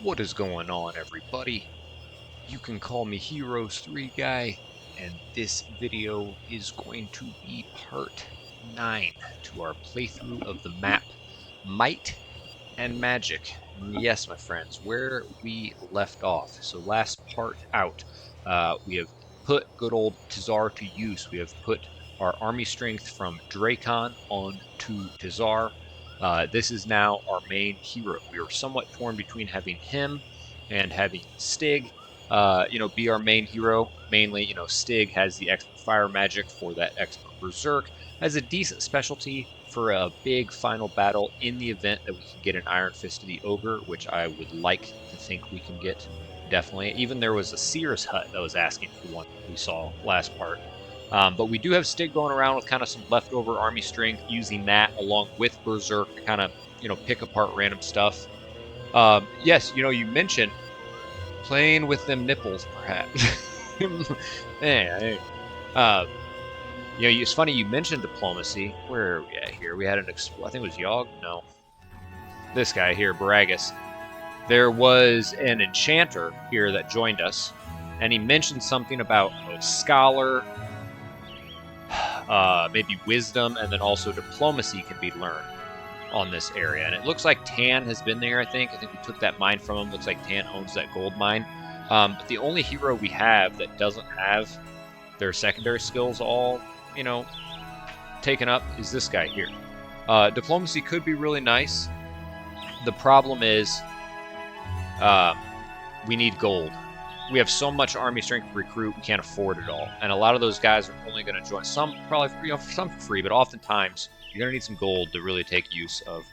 What is going on, everybody? You can call me Heroes 3 Guy, and this video is going to be part 9 to our playthrough of the map Might and Magic. Yes, my friends, where we left off. So last part out, we have put good old Tazar to use. We have put our army strength from Dracon on to Tazar. This is now our main hero. We are somewhat torn between having him and having Stig, be our main hero. Mainly, Stig has the expert fire magic for that expert berserk, has a decent specialty for a big final battle in the event that we can get an Iron Fist of the Ogre, which I would like to think we can get, definitely. Even there was a Seer's Hut that was asking for one we saw last part. But we do have Stig going around with kind of some leftover army strength, using that along with Berserk to kind of, pick apart random stuff. Yes, you mentioned playing with them nipples, perhaps. It's funny you mentioned diplomacy. Where are we at here? We had I think it was Yogg? No. This guy here, Baragus. There was an enchanter here that joined us, and he mentioned something about a scholar, maybe wisdom, and then also diplomacy can be learned on this area. And it looks like Tan has been there, I think. I think we took that mine from him. Looks like Tan owns that gold mine. But the only hero we have that doesn't have their secondary skills all, taken up is this guy here. Diplomacy could be really nice. The problem is we need gold. We have so much army strength to recruit, we can't afford it all. And a lot of those guys are only going to join. Some probably, some for free, but oftentimes you're going to need some gold to really take use of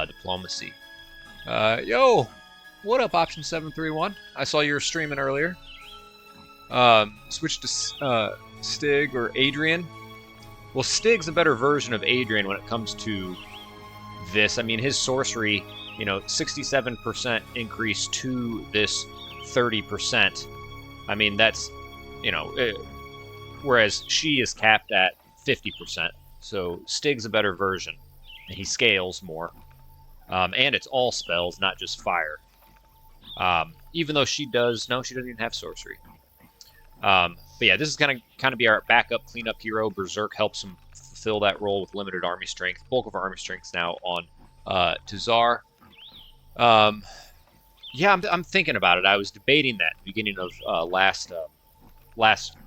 diplomacy. Yo, what up, Option 731? I saw you were streaming earlier. Switch to Stig or Adrian. Well, Stig's a better version of Adrian when it comes to this. I mean, his sorcery, 67% increase to this 30%. I mean, that's, whereas she is capped at 50%. So Stig's a better version, and he scales more. And it's all spells, not just fire. Even though she doesn't even have sorcery. But yeah, this is going to be our backup cleanup hero. Berserk helps him fulfill that role with limited army strength. Bulk of our army strength now on Tazar. Yeah, I'm thinking about it. I was debating that at the beginning of last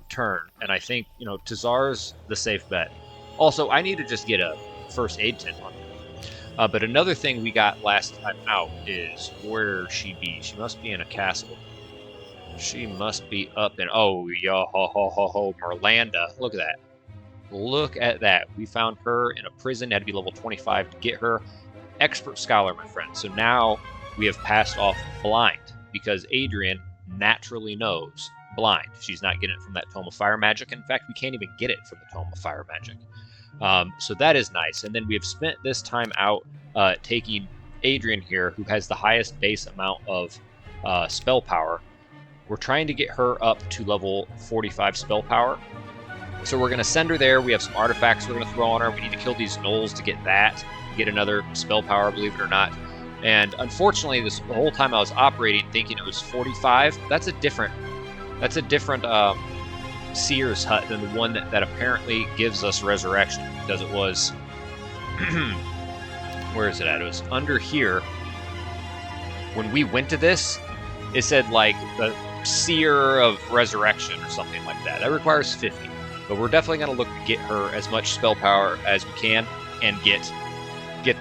turn, and I think Tazar's the safe bet. Also, I need to just get a first aid tent on him. But another thing we got last time out is where she be. She must be in a castle. She must be up in Merlanda. Look at that. Look at that. We found her in a prison. Had to be level 25 to get her. Expert scholar, my friend. So now we have passed off blind because Adrian naturally knows blind. She's not getting it from that Tome of Fire magic. In fact, we can't even get it from the Tome of Fire magic. So that is nice. And then we have spent this time out taking Adrian here, who has the highest base amount of spell power. We're trying to get her up to level 45 spell power. So we're going to send her there. We have some artifacts we're going to throw on her. We need to kill these gnolls to get that, get another spell power, believe it or not. And unfortunately, the whole time I was operating thinking it was 45. That's a different Seer's Hut than the one that apparently gives us resurrection, because it was where is it at? It was under here. When we went to this, it said like the Seer of Resurrection or something like that. That requires 50, but we're definitely going to look to get her as much spell power as we can and get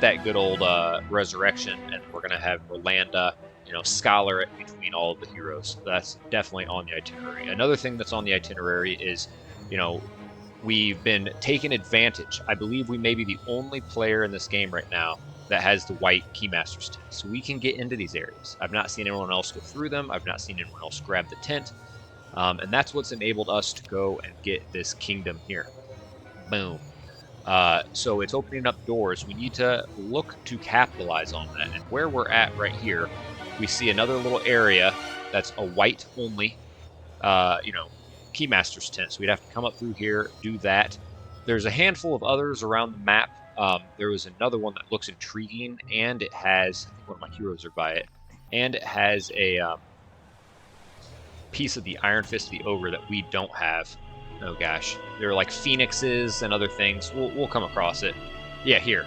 that good old resurrection, and we're going to have Merlanda, scholar it between all of the heroes. So that's definitely on the itinerary. Another thing that's on the itinerary is, we've been taking advantage. I believe we may be the only player in this game right now that has the white Keymaster's tent. So we can get into these areas. I've not seen anyone else go through them. I've not seen anyone else grab the tent. And that's what's enabled us to go and get this kingdom here. Boom. So it's opening up doors. We need to look to capitalize on that. And where we're at right here, we see another little area that's a white only, Keymaster's tent. So we'd have to come up through here, do that. There's a handful of others around the map. There was another one that looks intriguing, and it has, I think one of my heroes are by it. and it has a piece of the Iron Fist of the Ogre that we don't have. Oh gosh, there are like phoenixes and other things. We'll come across it. Yeah, here.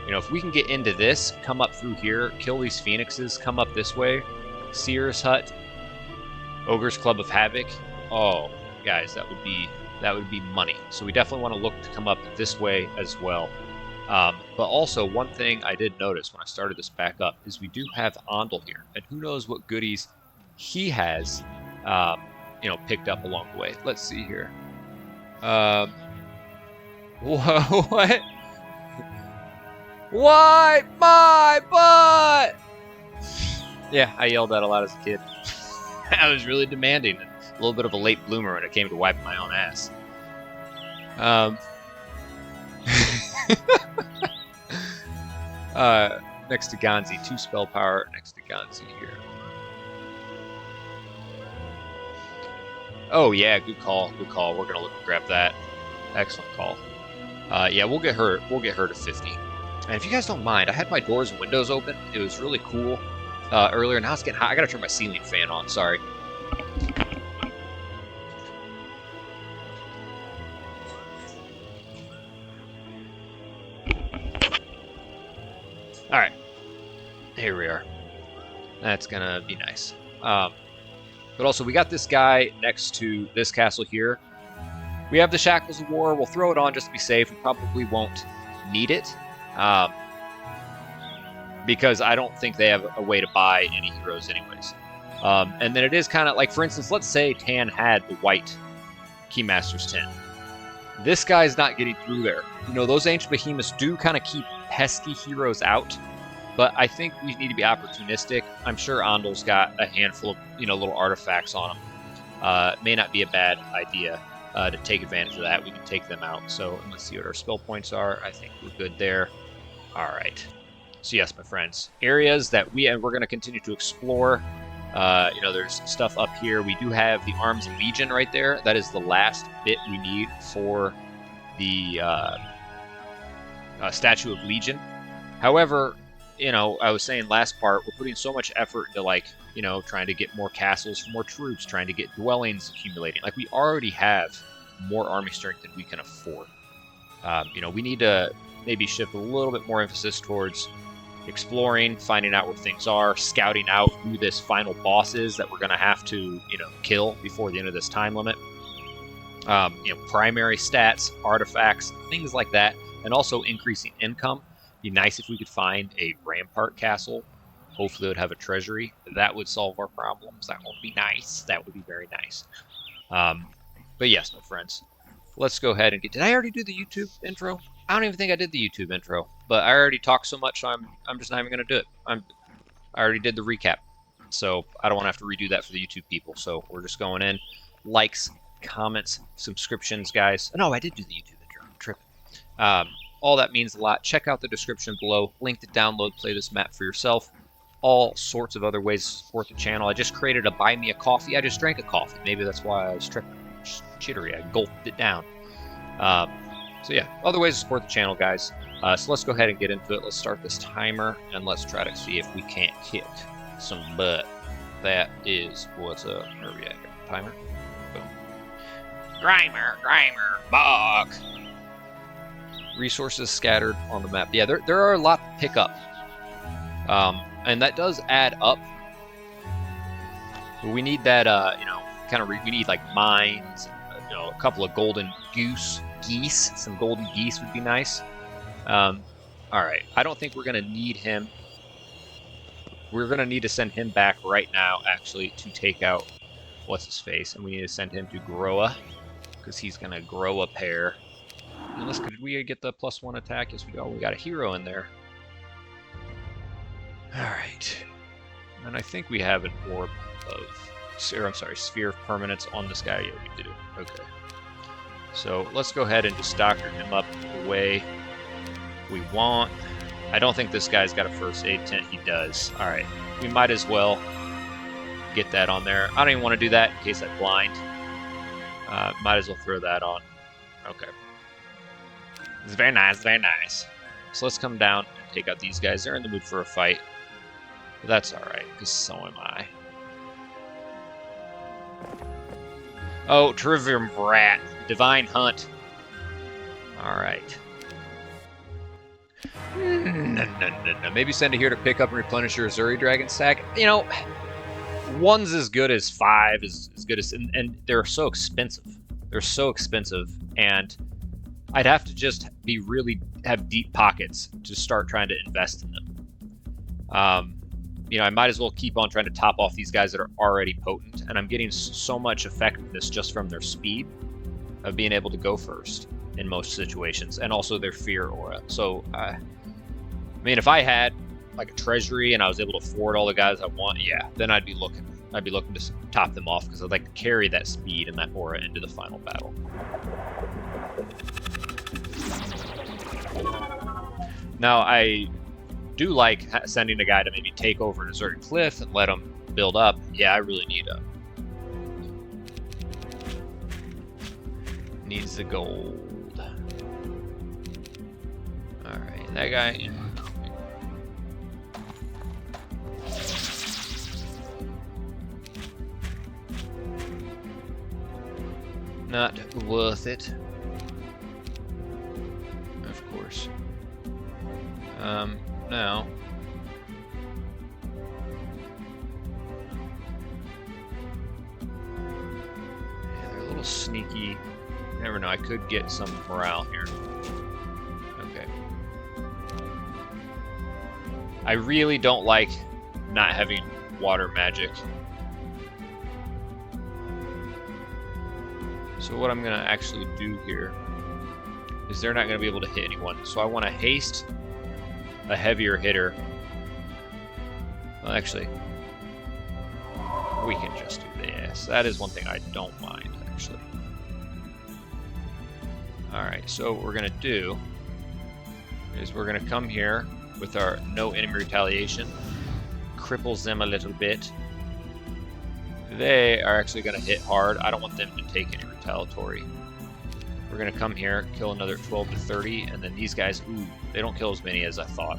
You know, if we can get into this, come up through here, kill these phoenixes, come up this way, Seer's Hut, Ogre's Club of Havoc. Oh, guys, that would be money. So we definitely want to look to come up this way as well. But also, one thing I did notice when I started this back up is we do have Andal here, and who knows what goodies he has, you know, picked up along the way. Let's see here. What? Why my butt? Yeah, I yelled that a lot as a kid. I was really demanding, and a little bit of a late bloomer when it came to wiping my own ass. Next to Ganzi, 2 spell power next to Ganzi here. Oh yeah, good call, good call. We're gonna look and grab that. Excellent call. Yeah, we'll get her to 50. And if you guys don't mind, I had my doors and windows open. It was really cool earlier. Now it's getting hot. I gotta turn my ceiling fan on. Sorry. All right, here we are. That's gonna be nice. But also, we got this guy next to this castle here. We have the Shackles of War. We'll throw it on just to be safe. We probably won't need it. Because I don't think they have a way to buy any heroes anyways. And then it is kind of like, for instance, let's say Tan had the white Keymaster's 10. This guy's not getting through there. You know, those Ancient Behemoths do kind of keep pesky heroes out, but I think we need to be opportunistic. I'm sure Andal's got a handful of, you know, little artifacts on him. May not be a bad idea to take advantage of that. We can take them out. So let's see what our spell points are. I think we're good there. All right. So yes, my friends, areas that we're going to continue to explore. You know, there's stuff up here. We do have the Arms of Legion right there. That is the last bit we need for the Statue of Legion. However, you know, I was saying last part, we're putting so much effort into, like, you know, trying to get more castles for more troops, trying to get dwellings accumulating. Like, we already have more army strength than we can afford. You know, we need to maybe shift a little bit more emphasis towards exploring, finding out where things are, scouting out who this final boss is that we're going to have to, you know, kill before the end of this time limit. You know, primary stats, artifacts, things like that, and also increasing income. Be nice if we could find a Rampart Castle. Hopefully it would have a treasury. That would solve our problems. That would be nice. That would be very nice. But yes, my friends, let's go ahead and get... Did I already do the YouTube intro? I don't even think I did the YouTube intro, but I already talked so much, so I'm just not even going to do it. I already did the recap, so I don't want to have to redo that for the YouTube people. So we're just going in. Likes, comments, subscriptions, guys. No, I did do the YouTube intro. I'm tripping. All that means a lot. Check out the description below. Link to download, play this map for yourself. All sorts of other ways to support the channel. I just created a Buy Me a Coffee. I just drank a coffee. Maybe that's why I was tripping. Jittery. I gulped it down. So yeah, other ways to support the channel, guys. So let's go ahead and get into it. Let's start this timer, and let's try to see if we can't kick some butt. That is what's up. Where are we at here? Timer. Boom. Grimer, Bog. Resources scattered on the map. Yeah, there are a lot to pick up. And that does add up. But we need that, you know, kind of, we need like mines, you know, a couple of golden geese. Some golden geese would be nice. All right, I don't think we're going to need him. We're going to need to send him back right now, actually, to take out what's-his-face. And we need to send him to Groa, because he's going to grow a pair. Unless, could we get the +1 attack? Yes, we go. We got a hero in there. All right. And I think we have an orb of... Or, I'm sorry, sphere of permanence on this guy. Yeah, we do. Okay. So let's go ahead and just doctor him up the way we want. I don't think this guy's got a first aid tent. He does. All right. We might as well get that on there. I don't even want to do that in case I blind. Might as well throw that on. Okay. It's very nice, very nice. So let's come down and take out these guys. They're in the mood for a fight. But that's alright, because so am I. Oh, Trivium Rat. Divine Hunt. Alright. No. Maybe send it here to pick up and replenish your Azure Dragon stack. You know, one's as good as 5, as good as... And they're so expensive. They're so expensive, and I'd have to just be really... have deep pockets to start trying to invest in them. You know, I might as well keep on trying to top off these guys that are already potent, and I'm getting so much effectiveness just from their speed of being able to go first in most situations, and also their fear aura. So, I mean, if I had like a treasury and I was able to afford all the guys I want, yeah, then I'd be looking to top them off, because I'd like to carry that speed and that aura into the final battle. Now, I do like sending a guy to maybe take over an Azure Cliff and let him build up. Yeah, I really needs the gold. Alright, that guy... Yeah. Not worth it. Of course. Now... Yeah, they're a little sneaky. You never know, I could get some morale here. Okay. I really don't like not having water magic. So what I'm gonna actually do here is they're not gonna be able to hit anyone. So I want to haste a heavier hitter. Well, actually, we can just do this. That is one thing I don't mind, actually. Alright, so what we're gonna do is we're gonna come here with our no enemy retaliation, cripples them a little bit. They are actually gonna hit hard. I don't want them to take any retaliatory. We're gonna come here, kill another 12 to 30, and then these guys, ooh, they don't kill as many as I thought.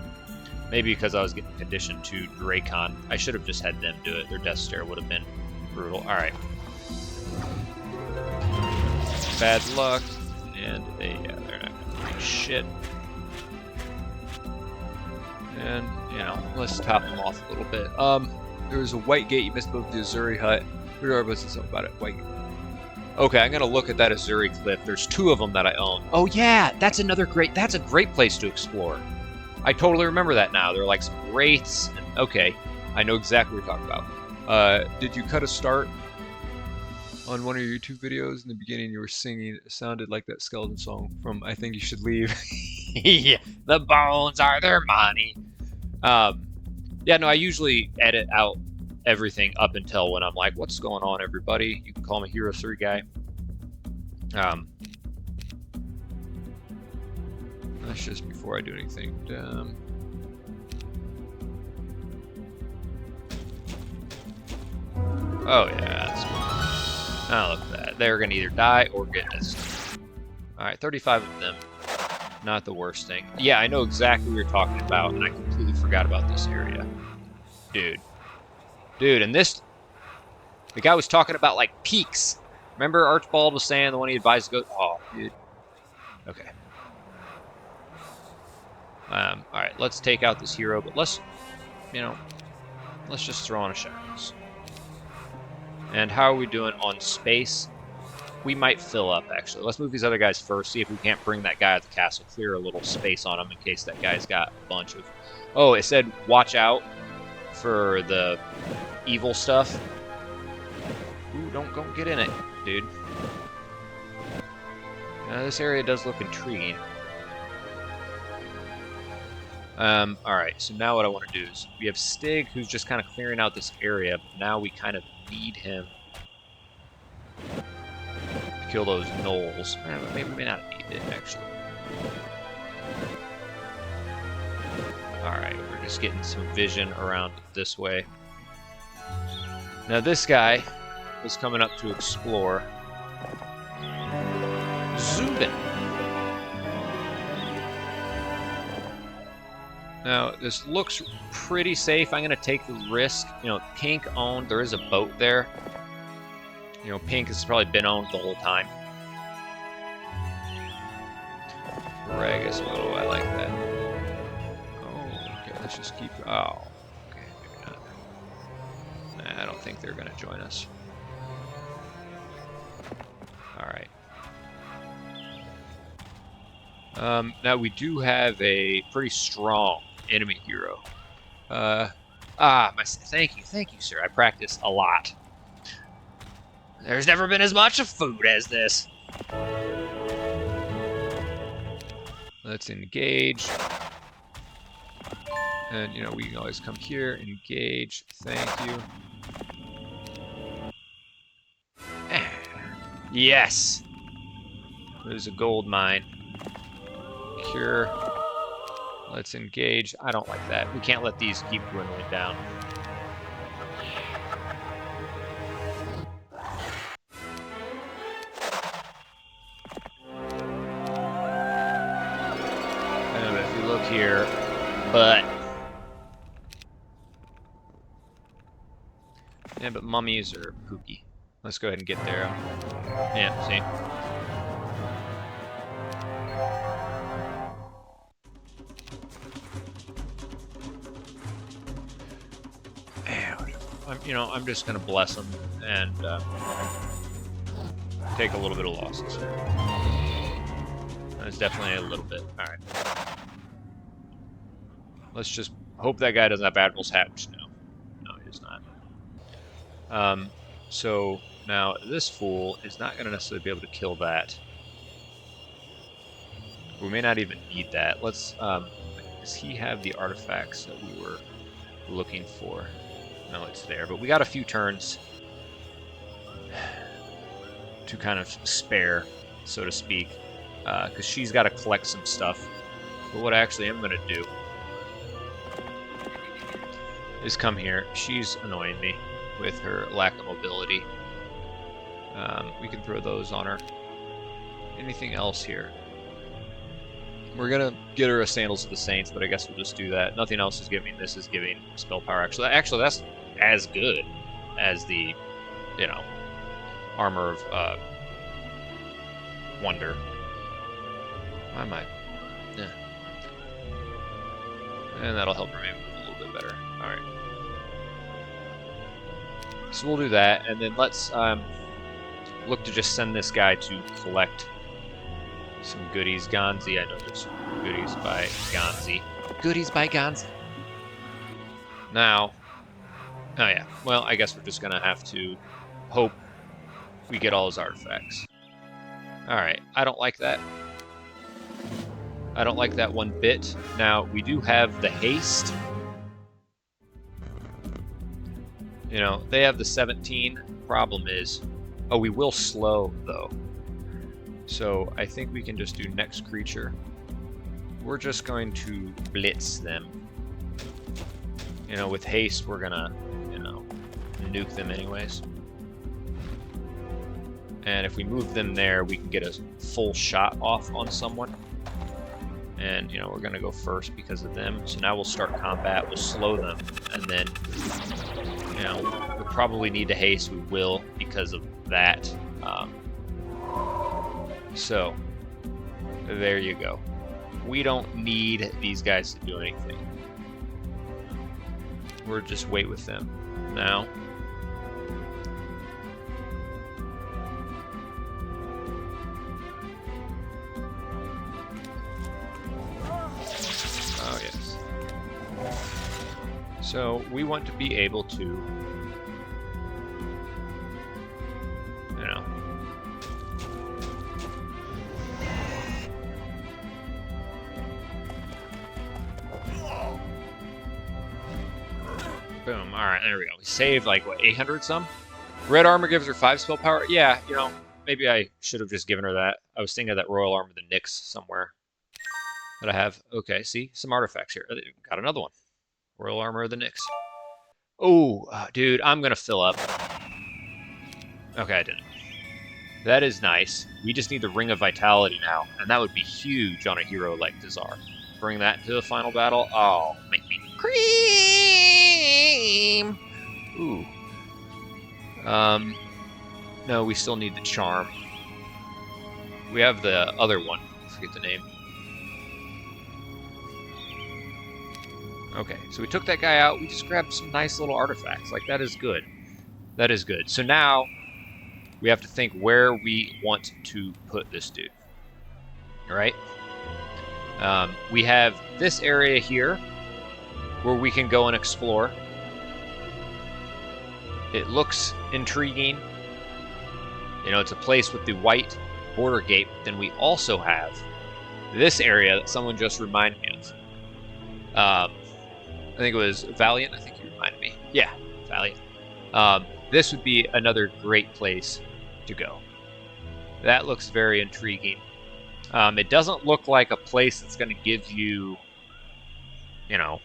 Maybe because I was getting conditioned to Dracon. I should have just had them do it. Their death stare would have been brutal. Alright. Bad luck. And yeah, they're not gonna do shit. And, you know, let's top them off a little bit. There was a white gate you missed above the Azure hut. What's this about it? White gate. Okay, I'm gonna look at that Azure cliff. There's 2 of them that I own. Oh yeah, that's a great place to explore. I totally remember that now. There are like some wraiths. Okay, I know exactly what you're talking about. Did you cut a start on one of your YouTube videos? In the beginning you were singing, it sounded like that skeleton song from I Think You Should Leave. Yeah, the bones are their money. Yeah, no, I usually edit out everything up until when I'm like, what's going on, everybody? You can call me Hero 3 guy. That's just before I do anything. Oh yeah, that's cool. Oh, look at that. They're gonna either die or get this. Alright, 35 of them. Not the worst thing. Yeah, I know exactly what you're talking about, and I completely forgot about this area. Dude, and this... The guy was talking about, like, peaks. Remember Archibald was saying the one he advised to go... Oh, dude. Okay. Alright, let's take out this hero, but let's, you know, let's just throw on a shadows. And how are we doing on space? We might fill up, actually. Let's move these other guys first, see if we can't bring that guy at the castle, clear a little space on him in case that guy's got a bunch of... Oh, it said watch out for the evil stuff. Ooh, don't get in it, dude. Now, this area does look intriguing. Alright, so now what I want to do is, we have Stig, who's just kind of clearing out this area, but now we kind of need him to kill those gnolls. Maybe we may not need it, actually. Alright, we're just getting some vision around this way. Now this guy is coming up to explore. Zubin! Now, this looks pretty safe. I'm going to take the risk. You know, pink owned. There is a boat there. You know, pink has probably been owned the whole time. Ragus, oh, I like that. Oh, okay, let's just keep... Oh, okay, maybe not. Nah, I don't think they're going to join us. Alright. Now, we do have a pretty strong enemy hero. Thank you, sir. I practice a lot. There's never been as much of food as this. Let's engage. And, you know, we can always come here, engage. Thank you. Yes! There's a gold mine. Cure. Let's engage. I don't like that. We can't let these keep dwindling down. And if you look here, but yeah, but mummies are pooky. Let's go ahead and get there. Yeah, see. I'm just gonna bless them and take a little bit of losses. That's definitely a little bit. All right. Let's just hope that guy doesn't have Admiral's hat. No, he does not. So now this fool is not gonna necessarily be able to kill that. We may not even need that. Let's. Does he have the artifacts that we were looking for? No, it's there, but we got a few turns to kind of spare, so to speak, because she's got to collect some stuff. But what I actually am going to do is come here. She's annoying me with her lack of mobility. We can throw those on her. Anything else here? We're going to get her a Sandals of the Saints, but I guess we'll just do that. Nothing else is giving. This is giving spell power. Actually, that's as good as the, Armor of Wonder. Why am I? Yeah. And that'll help her maybe move a little bit better. Alright. So we'll do that, and then let's look to just send this guy to collect some goodies. Gonzi, I know there's some goodies by Gonzi. Goodies by Gonzi. Now, oh yeah, well, I guess we're just gonna have to hope we get all his artifacts. Alright, I don't like that. I don't like that one bit. Now, we do have the haste. You know, they have the 17. Problem is, oh, we will slow, though. So, I think we can just do next creature. We're just going to blitz them. You know, with haste, we're gonna, nuke them anyways. And if we move them there, we can get a full shot off on someone. And, we're gonna go first because of them. So now we'll start combat, we'll slow them, and then, we'll probably need to haste, we will, because of that. So, there you go. We don't need these guys to do anything. We're just wait with them. Now, oh yes. So we want to be able to, boom. Alright, there we go. We saved, like, what, 800 some? Red armor gives her 5 spell power? Yeah, maybe I should have just given her that. I was thinking of that royal armor, the Nyx, somewhere that I have. Okay, see? Some artifacts here. Got another one. Royal armor of the Nyx. Oh, dude, I'm going to fill up. Okay, I didn't. That is nice. We just need the Ring of Vitality now, and that would be huge on a hero like Tazar. bring that to the final battle. Oh, make me cream! Ooh. No, we still need the charm. We have the other one. I forget the name. Okay, so we took that guy out. We just grabbed some nice little artifacts. Like, that is good. That is good. So now we have to think where we want to put this dude. All right? We have this area here where we can go and explore. It looks intriguing. You know, it's a place with the white border gate. Then we also have this area that someone just reminded me of. I think it was Valiant. I think you reminded me. Yeah, Valiant. This would be another great place to go. That looks very intriguing. It doesn't look like a place that's going to give you, you know,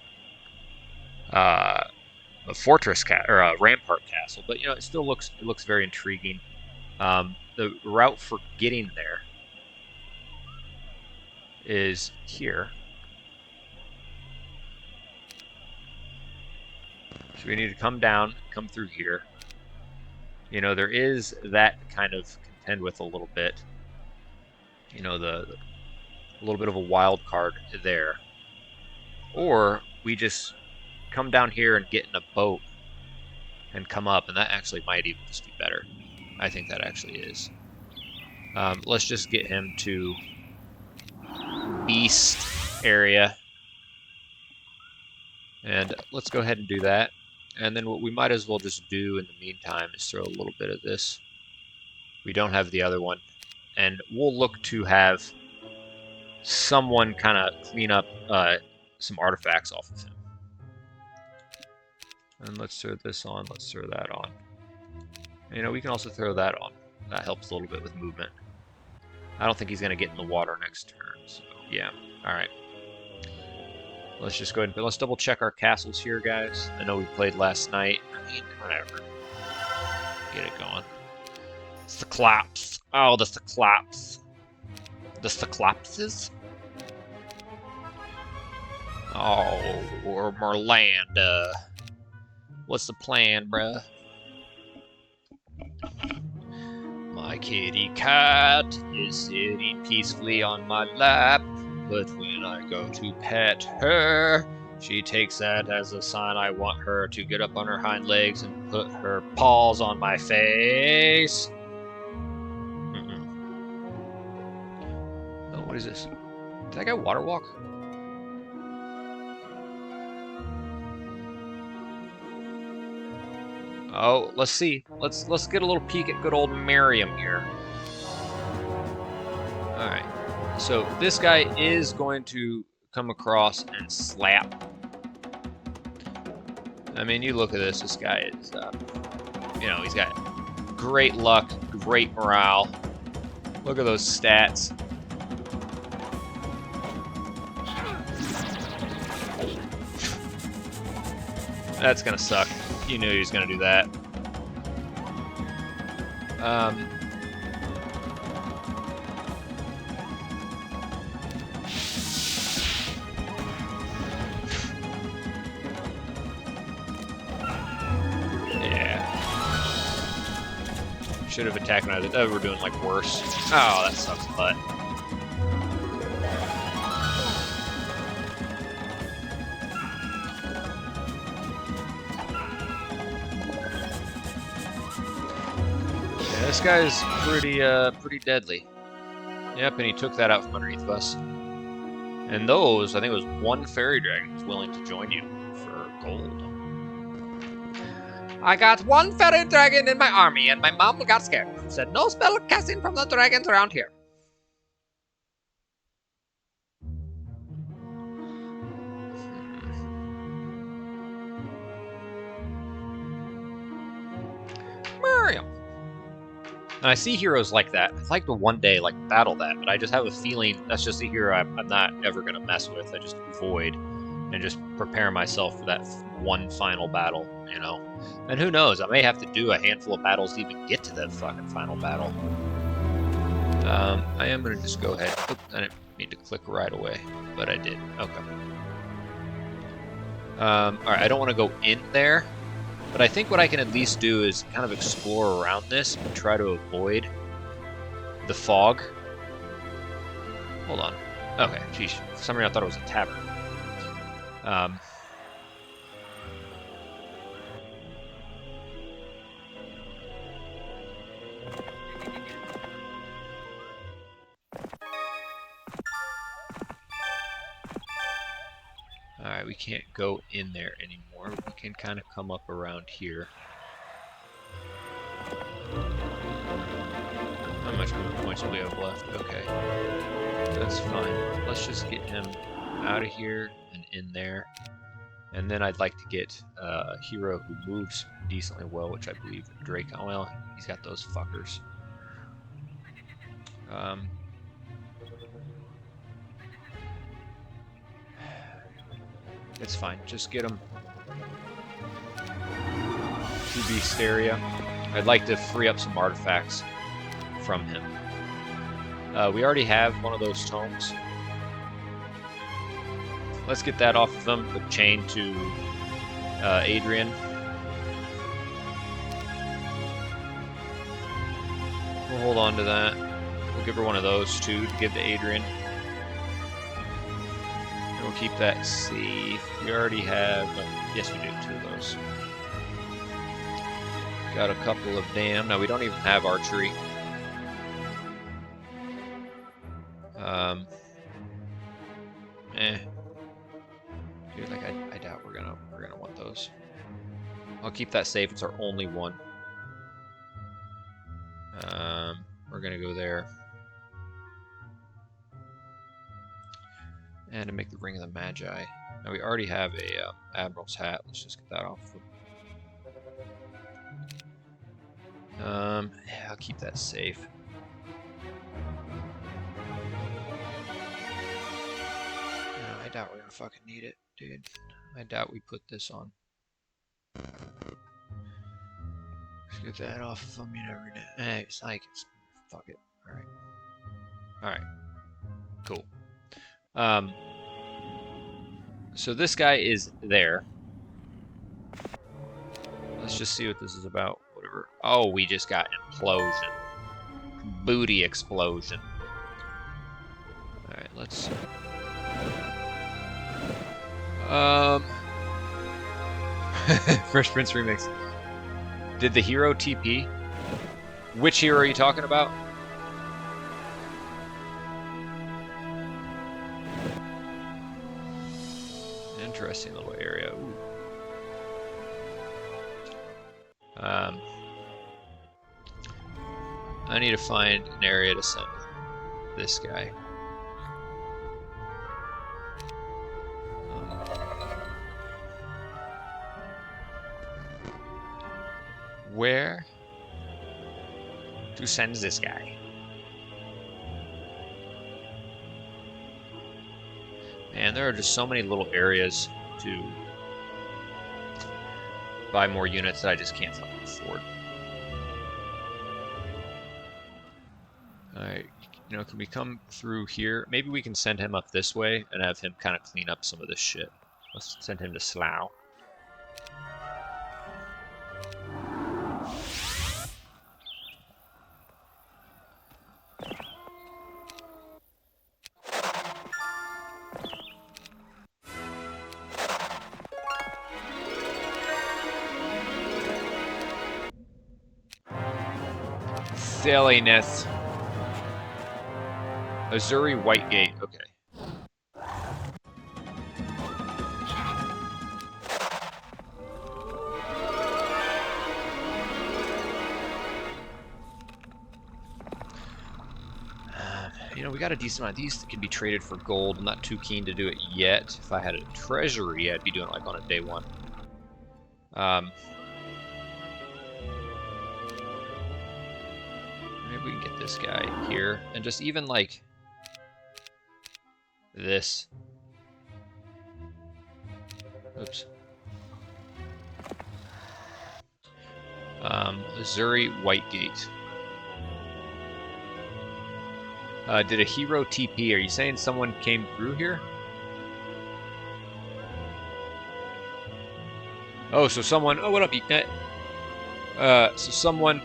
a fortress or a rampart castle, but you know, it still looks very intriguing. The route for getting there is here. So we need to come down, come through here. You know, there is that kind of contend with a little bit. You know, a little bit of a wild card there. Or we just come down here and get in a boat and come up, and that actually might even just be better. I think that actually is. Let's just get him to Beast area. And let's go ahead and do that. And then what we might as well just do in the meantime is throw a little bit of this. We don't have the other one. And we'll look to have someone kind of clean up some artifacts off of him. And let's throw this on. Let's throw that on. And, you know, we can also throw that on. That helps a little bit with movement. I don't think he's going to get in the water next turn. So, yeah. All right. Let's just go ahead and let's double check our castles here, guys. I know we played last night. I mean, whatever. Get it going. Cyclops. Oh, the Cyclops. The Cyclopses? Oh, or Merlanda. What's the plan, bruh? My kitty cat is sitting peacefully on my lap, but when I go to pet her, she takes that as a sign I want her to get up on her hind legs and put her paws on my face. Oh, what is this? Did that guy water walk? Oh, let's see. Let's get a little peek at good old Miriam here. All right. So this guy is going to come across and slap. I mean, you look at this. This guy is, you know, he's got great luck, great morale. Look at those stats. That's gonna suck. You knew he was gonna do that. Yeah. Should have attacked when we're doing like worse. Oh, that sucks butt. This guy's pretty deadly. Yep, and he took that out from underneath us. And those, I think it was one fairy dragon was willing to join you for gold. I got one fairy dragon in my army, and my mom got scared. Said no spell casting from the dragons around here. Miriam. And I see heroes like that. I'd like to one day like battle that, but I just have a feeling that's just a hero I'm not ever going to mess with. I just avoid and just prepare myself for that one final battle, you know? And who knows, I may have to do a handful of battles to even get to that fucking final battle. I am going to just go ahead. Oops, I didn't need to click right away, but I did. Okay. Alright, I don't want to go in there, but I think what I can at least do is kind of explore around this and try to avoid the fog. Hold on. Okay, geez. For some reason I thought it was a tavern. Alright, we can't go in there anymore. We can kind of come up around here. How much movement points do we have left? Okay. That's fine. Let's just get him out of here and in there. And then I'd like to get a hero who moves decently well, which I believe Dragon. Well, he's got those fuckers. It's fine. Just get him to Beast area. I'd like to free up some artifacts from him. We already have one of those tomes. Let's get that off of him. The chain to Adrian. We'll hold on to that. We'll give her one of those too to give to Adrian. And we'll keep that safe. We already have, yes we do, 2 of those. Got a couple of damn. Now we don't even have archery. Dude, like I doubt we're gonna want those. I'll keep that safe. It's our only one. We're gonna go there. And to make the Ring of the Magi. Now we already have a Admiral's hat. Let's just get that off. Yeah, I'll keep that safe. No, I doubt we're gonna fucking need it, dude. I doubt we put this on. Let's get that off of them. You never know. It's like it's fuck it. All right. All right. Cool. So this guy is there. Let's just see what this is about. Whatever. Oh, we just got implosion. Booty explosion. Alright, let's... Fresh Prince Remix. Did the hero TP? Which hero are you talking about? Interesting little area. Ooh. I need to find an area to send this guy. Where to send this guy? Man, there are just so many little areas to buy more units that I just can't fucking afford. Alright, you know, can we come through here? Maybe we can send him up this way and have him kind of clean up some of this shit. Let's send him to Slough. Silliness. Azure Whitegate, okay. You know, we got a decent amount of these that can be traded for gold. I'm not too keen to do it yet. If I had a treasury, I'd be doing it like on a day one. Maybe we can get this guy here, and just even like this. Oops. Azure Whitegate. Did a hero TP? Are you saying someone came through here? Oh, so someone... Oh, what up, Eeknet? So someone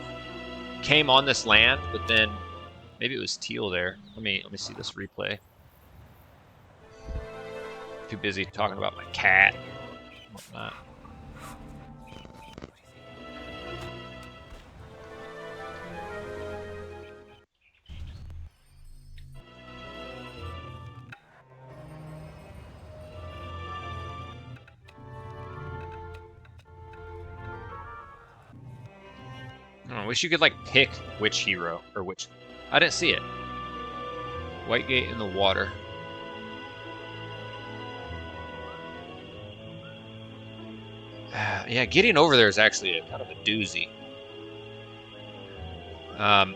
came on this land, but then maybe it was Teal there. Let me see this replay. Too busy talking about my cat. Whatnot. I wish you could like pick which hero or which. I didn't see it. Whitegate in the water. Yeah, getting over there is actually kind of a doozy. And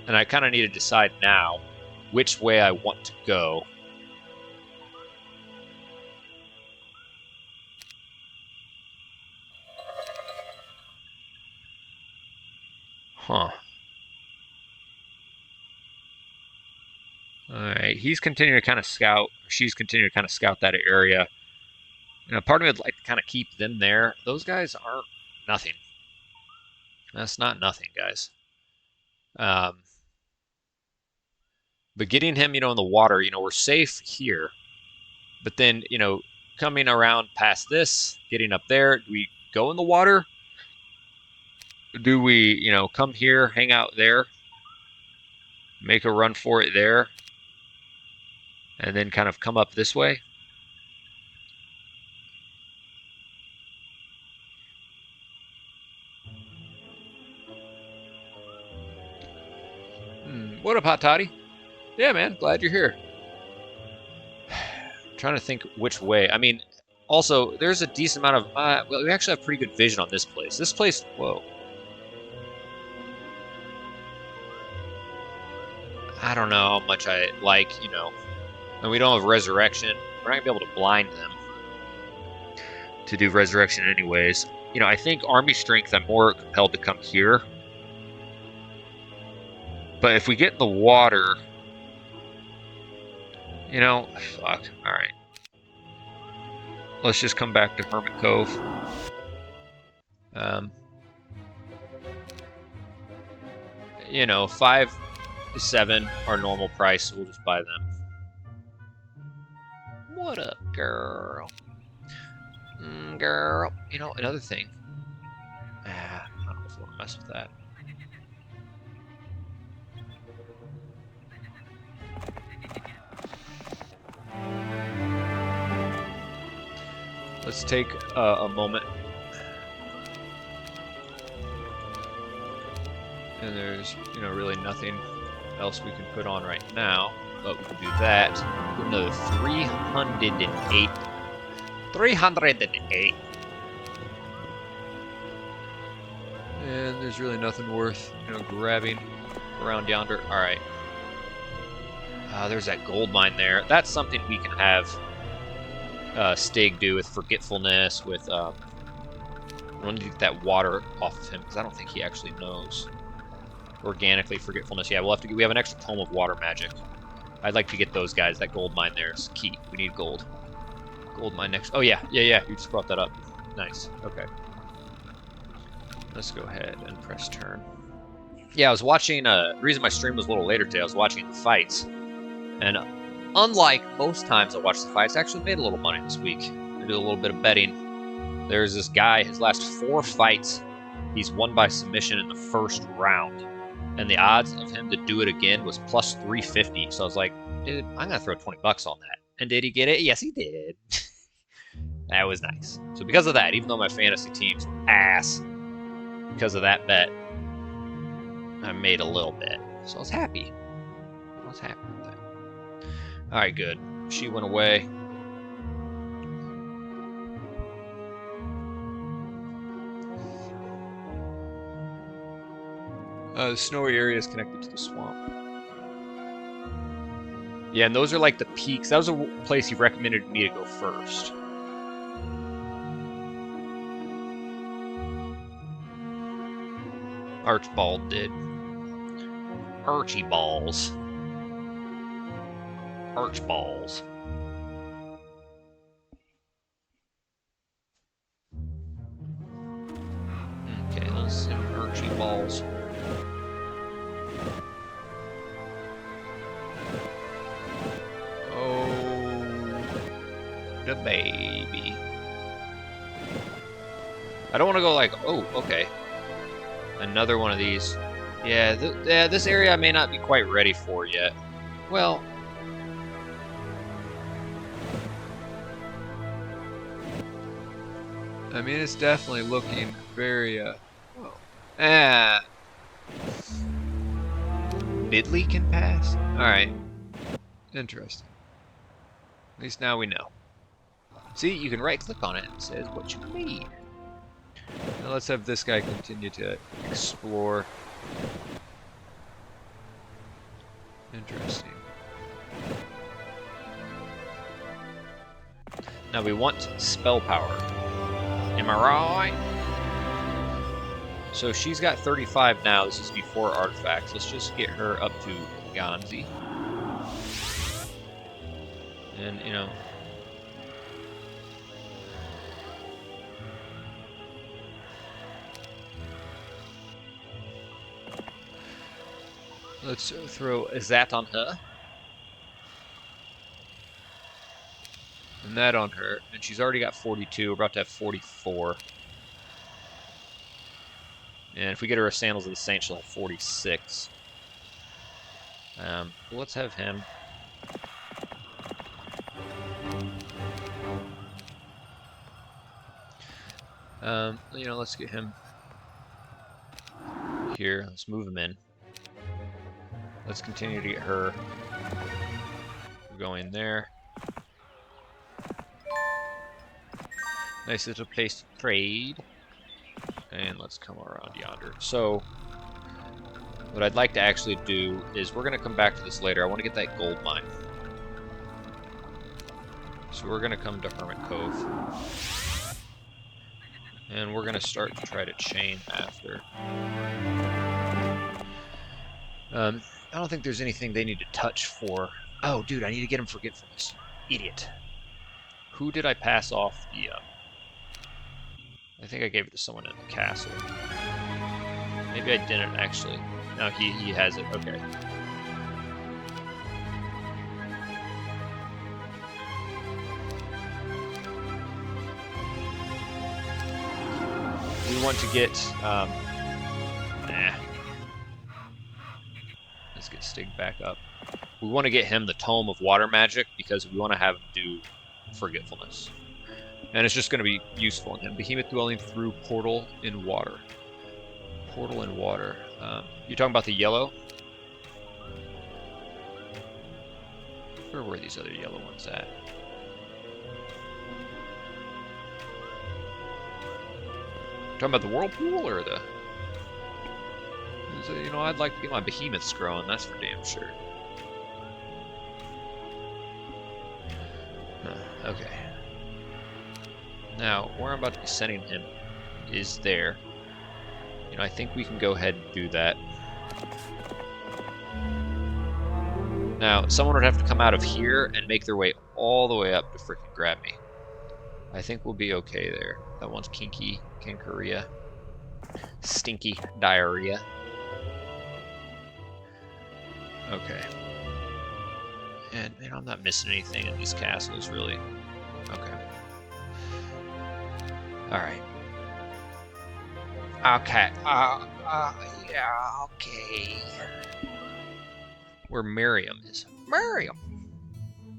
I kind of need to decide now which way I want to go. Huh. Alright, he's continuing to kind of scout, she's continuing to kind of scout that area. You know, part of me would like to kind of keep them there. Those guys aren't nothing. That's not nothing, guys. But getting him, you know, in the water, you know, we're safe here. But then, you know, coming around past this, getting up there, do we go in the water? Do we, you know, come here, hang out there, make a run for it there, and then kind of come up this way? What up, Hot Toddy? Yeah, man, glad you're here. Trying to think which way. I mean, also, there's a decent amount of... well, we actually have pretty good vision on this place. This place... Whoa. I don't know how much I like, you know. And we don't have Resurrection. We're not going to be able to blind them to do Resurrection anyways. You know, I think Army Strength, I'm more compelled to come here. But if we get in the water... You know, fuck. Alright. Let's just come back to Hermit Cove. You know, 5 to 7 our normal price, so we'll just buy them. What up, girl? Girl. You know, another thing. I don't know if I want to mess with that. Let's take a moment. And there's, you know, really nothing else we can put on right now, but we can do that. Put another 308. 308. And there's really nothing worth, you know, grabbing around yonder. All right. There's that gold mine there. That's something we can have Stig do with Forgetfulness, with I want to get that water off of him because I don't think he actually knows. Organically, Forgetfulness. Yeah, we'll have to. We have an extra tome of water magic. I'd like to get those guys. That gold mine there is key. We need gold. Gold mine next. Oh yeah. You just brought that up. Nice. Okay. Let's go ahead and press turn. Yeah, I was watching. The reason my stream was a little later today, I was watching the fights, and unlike most times I watch the fights, I actually made a little money this week. I did a little bit of betting. There's this guy. His last 4 fights, he's won by submission in the first round. And the odds of him to do it again was plus 350. So I was like, dude, I'm going to throw 20 bucks on that. And did he get it? Yes, he did. That was nice. So because of that, even though my fantasy team's ass, because of that bet, I made a little bit. So I was happy. I was happy with that. All right, good. She went away. The snowy area is connected to the swamp. Yeah, and those are like the peaks. That was a place he recommended me to go first. Archibald did. Archibalds. Archballs. Okay, let's see Archibalds. Oh, the baby. I don't want to go like, oh, okay. Another one of these. Yeah, this area I may not be quite ready for yet. Well, I mean, it's definitely looking very, Bidley can pass? Alright. Interesting. At least now we know. See, you can right-click on it and it says what you need. Now let's have this guy continue to explore. Interesting. Now we want spell power. Am I right? So she's got 35 now. This is before artifacts. Let's just get her up to Ganzi. And, you know... Let's throw that on her. And that on her. And she's already got 42. We're about to have 44. And if we get her a Sandals of the Saint, she'll have 46. Let's have him. You know, let's get him here. Let's move him in. Let's continue to get her going there. Nice little place to trade. And let's come around yonder. So, what I'd like to actually do is we're going to come back to this later. I want to get that gold mine. So we're going to come to Hermit Cove. And we're going to start to try to chain after. I don't think there's anything they need to touch for. Oh, dude, I need to get him forgetfulness. Idiot. Who did I pass off the... I think I gave it to someone in the castle. Maybe I didn't, actually. No, he has it. Okay. We want to get... Let's get Stig back up. We want to get him the Tome of Water Magic because we want to have him do Forgetfulness. And it's just going to be useful in him. Behemoth dwelling through portal in water. Portal in water. You're talking about the yellow? Where were these other yellow ones at? Talking about the whirlpool or the... So, you know, I'd like to get my behemoths growing, that's for damn sure. Okay. Now, where I'm about to be sending him is there. You know, I think we can go ahead and do that. Now, someone would have to come out of here and make their way all the way up to frickin' grab me. I think we'll be okay there. That one's kinky, Kinkaria. Stinky diarrhea. Okay. And, you know, I'm not missing anything in these castles, really. Okay. Alright. Okay. Yeah, okay. Where Miriam is. Miriam!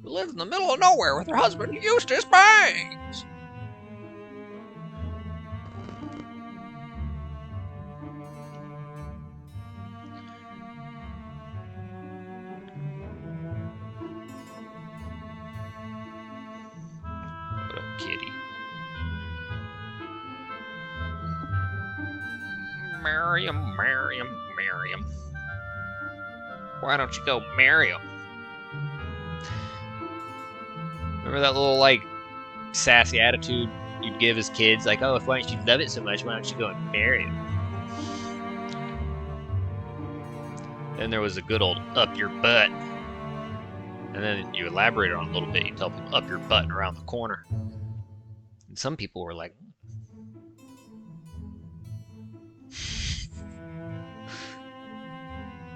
Who lives in the middle of nowhere with her husband, Eustace Banks! What up, kitty? Miriam, Miriam, Miriam. Why don't you go marry him? Remember that little, like, sassy attitude you'd give as kids? Like, oh, why don't you love it so much? Why don't you go and marry him? Then there was a good old up your butt. And then you elaborate on it a little bit. You tell people up your butt and around the corner. And some people were like,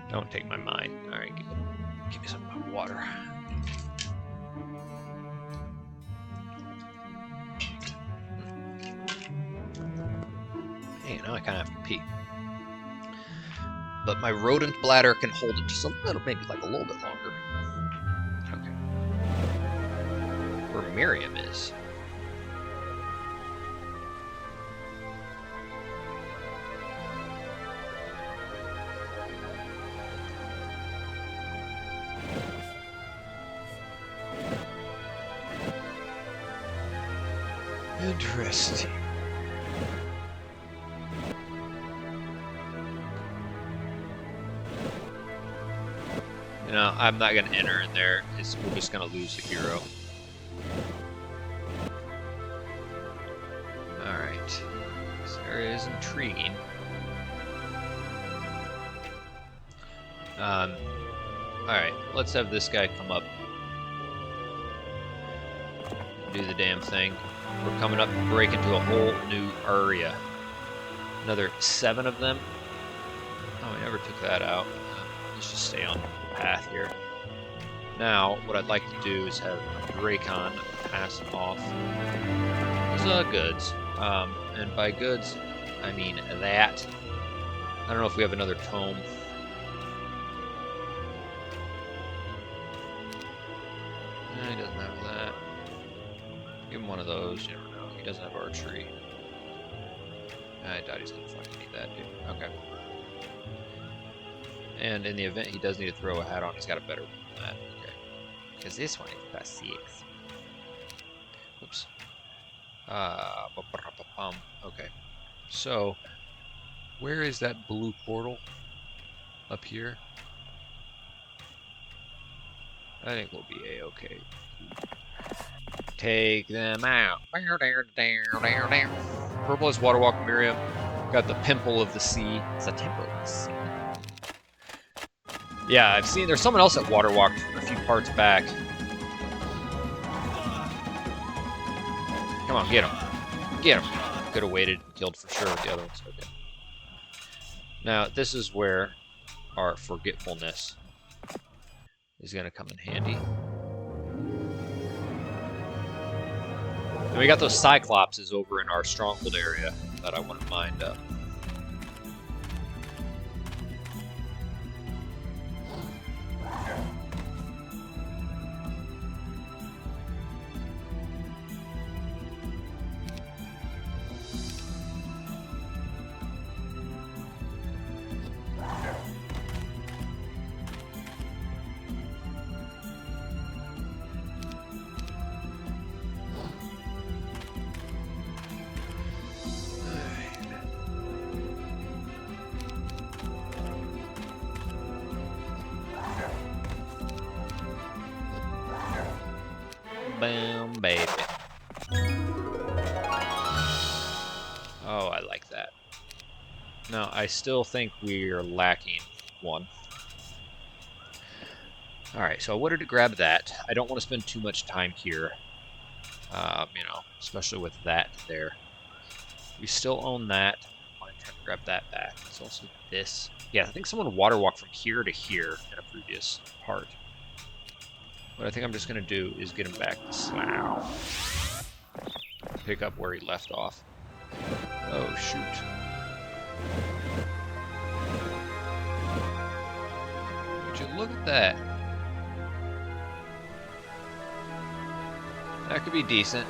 don't take my mind. All right, give me some water. Hey, now I kind of have to pee. But my rodent bladder can hold it just a little, maybe like a little bit longer. Okay. Where Miriam is. Interesting. You know, I'm not going to enter in there. We're just going to lose the hero. Alright. This area is intriguing. Alright, let's have this guy come up. Do the damn thing. We're coming up to break into a whole new area. Another 7 of them. Oh, we never took that out. Let's just stay on the path here. Now, what I'd like to do is have Dracon pass off his goods. And by goods, I mean that. I don't know if we have another tome. He doesn't have that. Give him one of those, you never know. He doesn't have archery. I doubt he's gonna fucking need that, dude. Okay. And in the event he does need to throw a hat on, he's got a better one than that. Okay. Because this one is plus 6. Oops. Okay. So, where is that blue portal? Up here? I think we'll be a-okay. Take them out. Purple is Waterwalk Miriam. Got the Pimple of the Sea. It's a Temple of the Sea. Yeah, I've seen there's someone else that Waterwalked a few parts back. Come on, get him. Get him. Could have waited and killed for sure with the other ones. Okay. Now, this is where our forgetfulness is going to come in handy. And we got those Cyclopses over in our stronghold area that I want to mind up. Boom, baby. Oh, I like that. Now, I still think we are lacking one. Alright, so I wanted to grab that. I don't want to spend too much time here. You know, especially with that there. We still own that. I want to try to grab that back. It's also this. Yeah, I think someone waterwalked from here to here in a previous part. What I think I'm just going to do is get him back to Slough. Pick up where he left off. Oh, shoot. Would you look at that? That could be decent.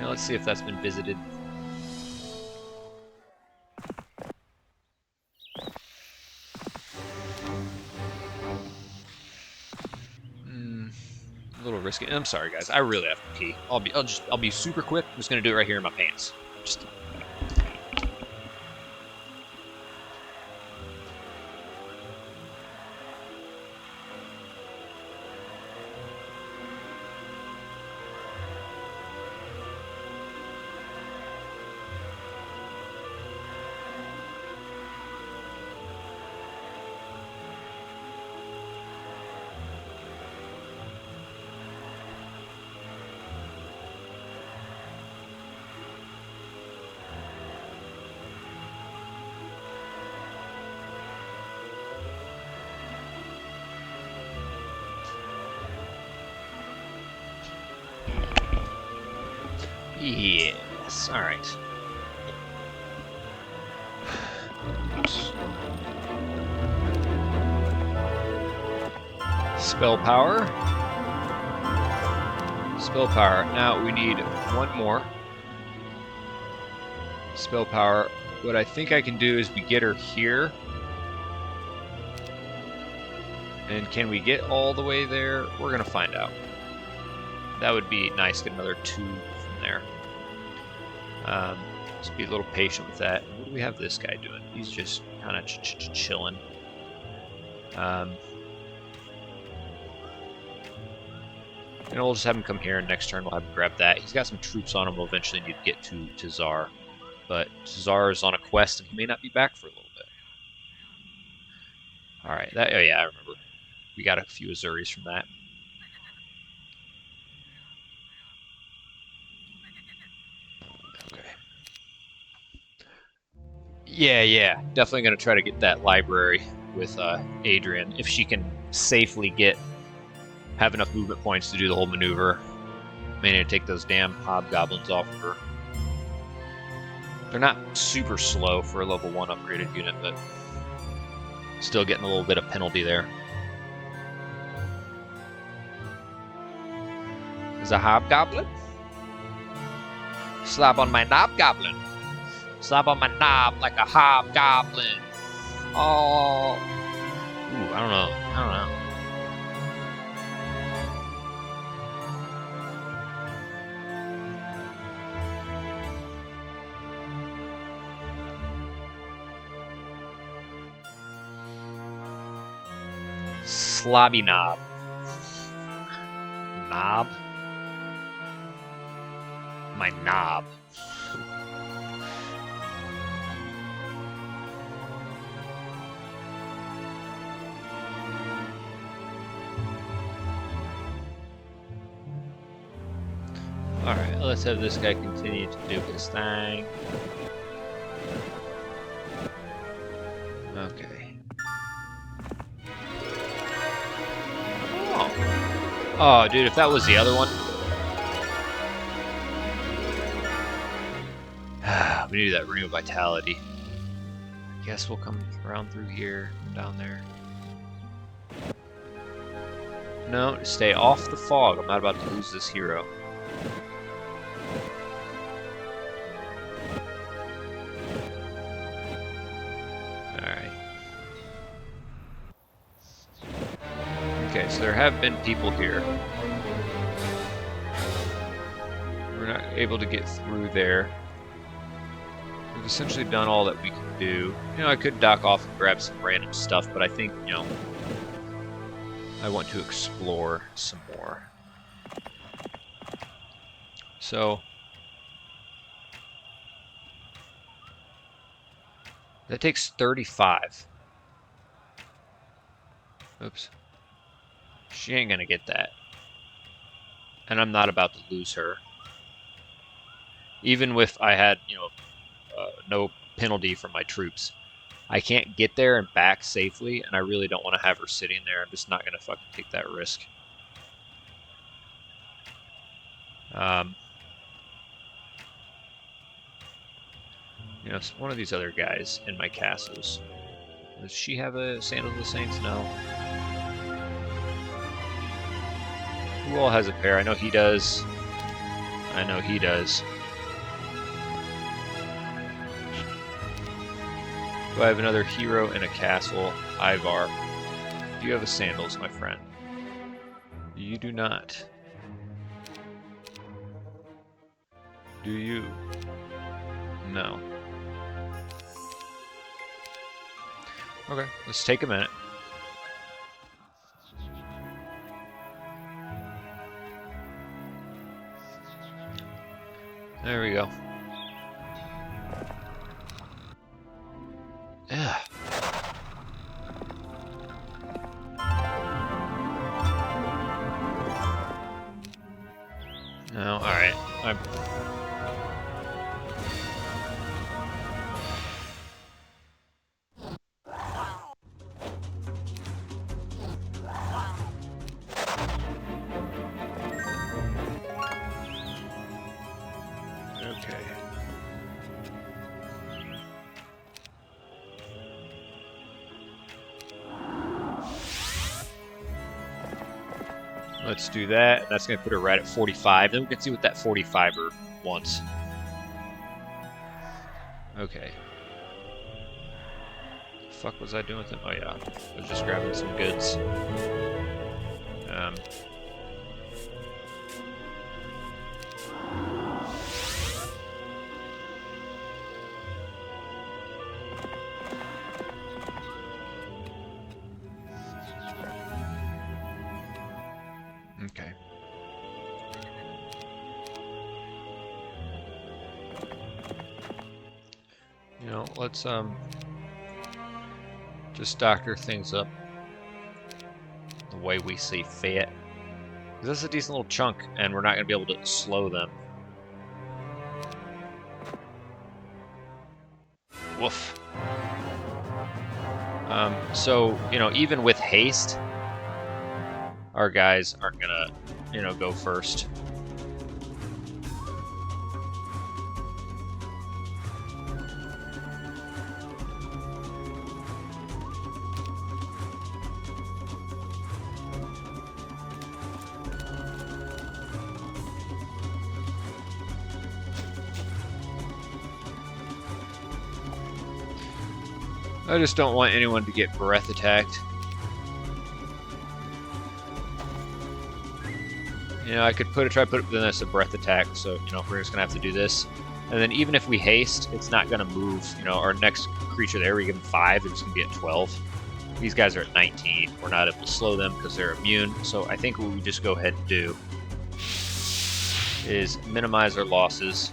Now let's see if that's been visited. A little risky. I'm sorry, guys. I really have to pee. I'll be super quick. I'm just gonna do it right here in my pants. Just. Yes. All right. Oops. Spell power. Spell power. Now we need one more. Spell power. What I think I can do is we get her here. And can we get all the way there? We're going to find out. That would be nice, get another 2 from there. Just be a little patient with that. What do we have this guy doing? He's just kind of chilling. And we'll just have him come here, and next turn we'll have him grab that. He's got some troops on him. We'll eventually need to get to Tazar. But Tazar is on a quest, and he may not be back for a little bit. Alright, oh yeah, I remember. We got a few Azuris from that. Okay. Yeah. Definitely going to try to get that library with Adrian. If she can safely have enough movement points to do the whole maneuver. May need to take those damn hobgoblins off of her. They're not super slow for a level 1 upgraded unit, but still getting a little bit of penalty there. Is a hobgoblin? Slap on my knob goblin. Slap on my knob like a hobgoblin. Oh. Ooh, I don't know. Slobby knob. Knob? My knob. Alright, let's have this guy continue to do his thing. Okay. Oh, dude, if that was the other one. We need that ring of vitality. I guess we'll come around through here, down there. No, stay off the fog. I'm not about to lose this hero. Alright. Okay, so there have been people here. We're not able to get through there. We've essentially done all that we can do. You know, I could dock off and grab some random stuff, but I think, you know, I want to explore some more. So, that takes 35. Oops. She ain't gonna get that. And I'm not about to lose her. Even if I had, you know, no penalty from my troops. I can't get there and back safely, and I really don't want to have her sitting there. I'm just not going to fucking take that risk. You know, one of these other guys in my castles. Does she have a Sandal of the Saints? No. Who all has a pair? I know he does. I know he does. Do I have another hero in a castle? Ivar. Do you have a sandals, my friend? You do not. Do you? No. Okay, let's take a minute. There we go. Yeah. No, alright. Let's do that. And that's going to put her right at 45. Then we can see what that 45er wants. Okay. The fuck was I doing with it? Oh yeah, I was just grabbing some goods. Okay. You know, let's just doctor things up the way we see fit. This is a decent little chunk, and we're not going to be able to slow them. Woof. So, you know, even with haste, our guys aren't gonna, you know, go first. I just don't want anyone to get breath attacked. You know, I could try to put this a breath attack, so, you know, we're just gonna have to do this. And then even if we haste, it's not gonna move. You know, our next creature there, we give them 5, it's gonna be at 12. These guys are at 19. We're not able to slow them because they're immune. So I think what we just go ahead and do is minimize our losses.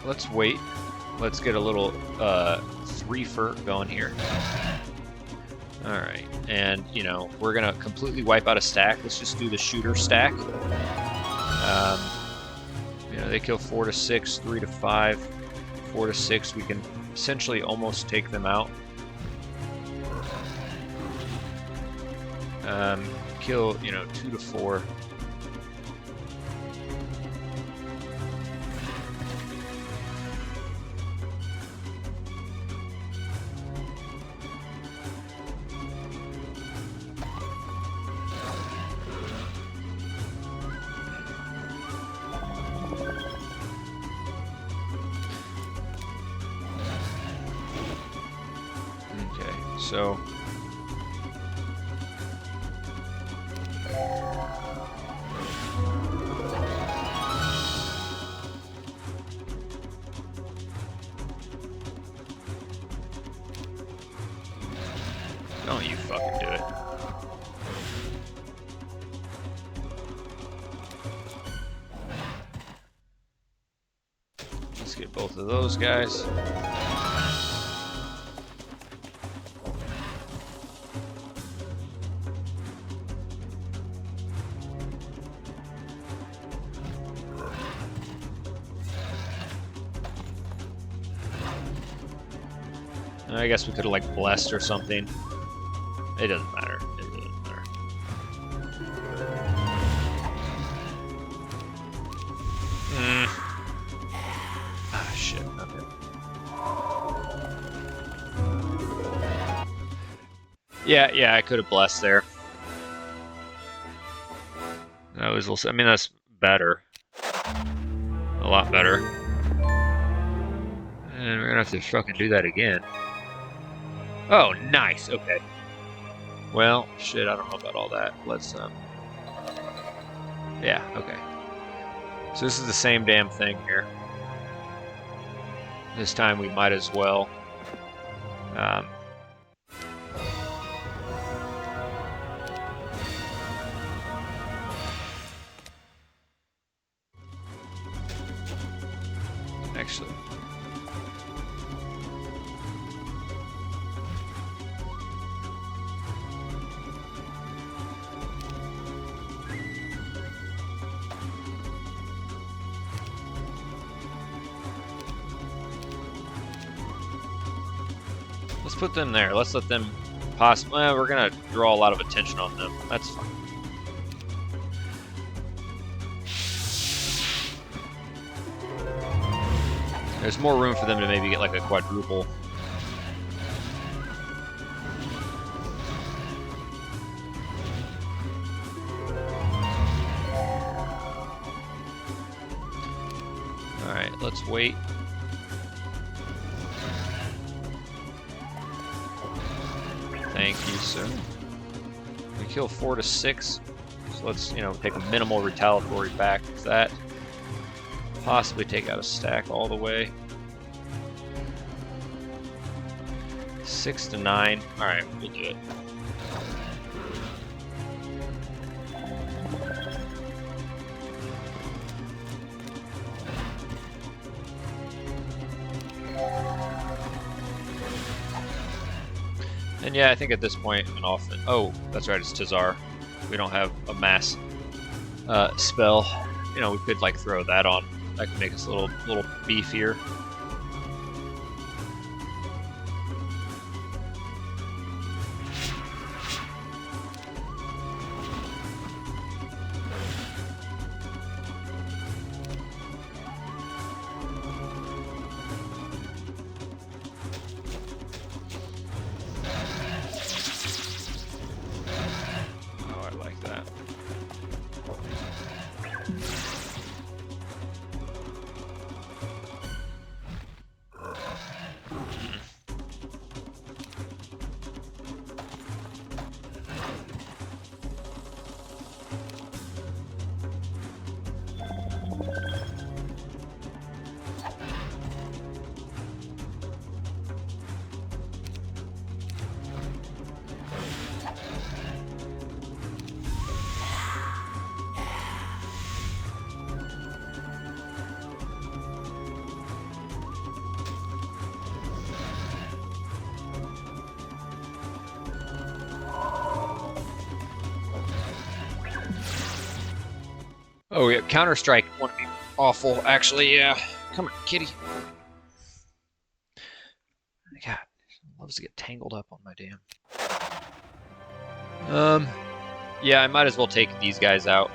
Let's wait. Let's get a little threefer going here. Alright, and you know, we're gonna completely wipe out a stack. Let's just do the shooter stack. You know, they kill 4 to 6, 3 to 5, 4 to 6. We can essentially almost take them out. Kill, you know, 2 to 4. So don't you fucking do it. Let's get both of those guys. I guess we could have like blessed or something. It doesn't matter. It really doesn't matter. Ah, shit. Okay. Yeah, I could have blessed there. That was also, I mean, that's better. A lot better. And we're gonna have to fucking do that again. Oh, nice. Okay. Well, shit, I don't know about all that. Let's, yeah, okay. So this is the same damn thing here. This time we might as well, actually. Let's put them there. Let's let them possibly... Well, we're going to draw a lot of attention on them. That's fine. There's more room for them to maybe get like a quadruple. Alright, let's wait. Thank you, sir. We kill 4 to 6. So let's, take a minimal retaliatory back with that. Possibly take out a stack all the way. 6 to 9. Alright, we'll do it. And yeah, I think at this point, an often. Oh, that's right, it's Tazar. We don't have a mass spell. We could like throw that on. That could make us a little beefier. Oh, I like that. Oh yeah, Counter-Strike wouldn't be awful, actually, yeah. Come on, kitty. God, loves to get tangled up on my damn. Yeah, I might as well take these guys out.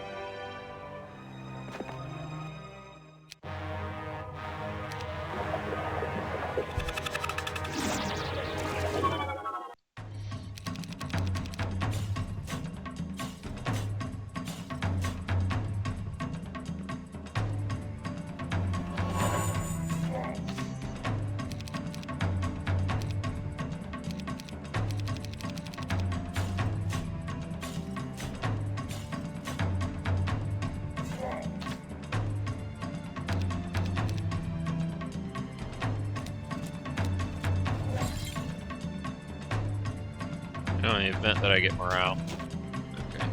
In the event that I get morale. Okay.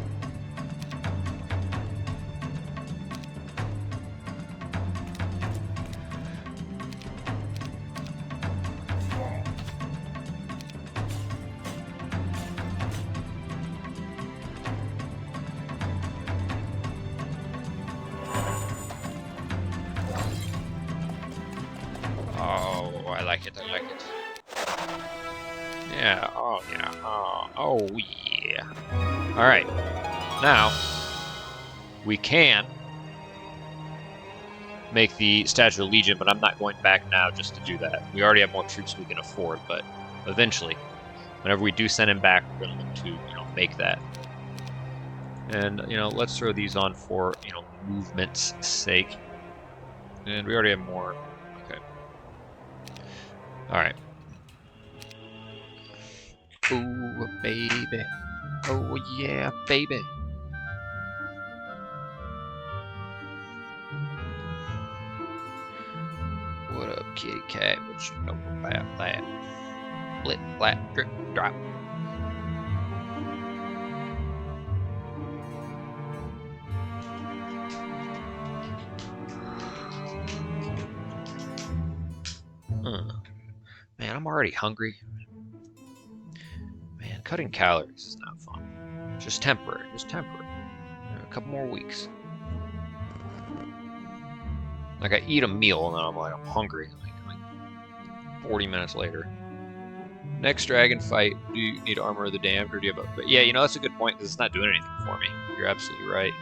Oh, I like it, I like it. Yeah, oh yeah, oh yeah. Alright, now we can make the Statue of Legion, but I'm not going back now just to do that. We already have more troops we can afford, but eventually, whenever we do send him back, we're going to look to, make that. And, let's throw these on for, movement's sake. And we already have more. Okay. Alright. Ooh, baby. Oh, yeah, baby. What up, kitty cat? What you know about that? Blip, flap, drip, drop. Man, I'm already hungry. Man, cutting calories is not fun. Just temporary, just temporary. A couple more weeks. Like I eat a meal and then I'm hungry. Like 40 minutes later. Next dragon fight, do you need armor of the damned, or do you have a... But yeah, you know, that's a good point, because it's not doing anything for me. You're absolutely right.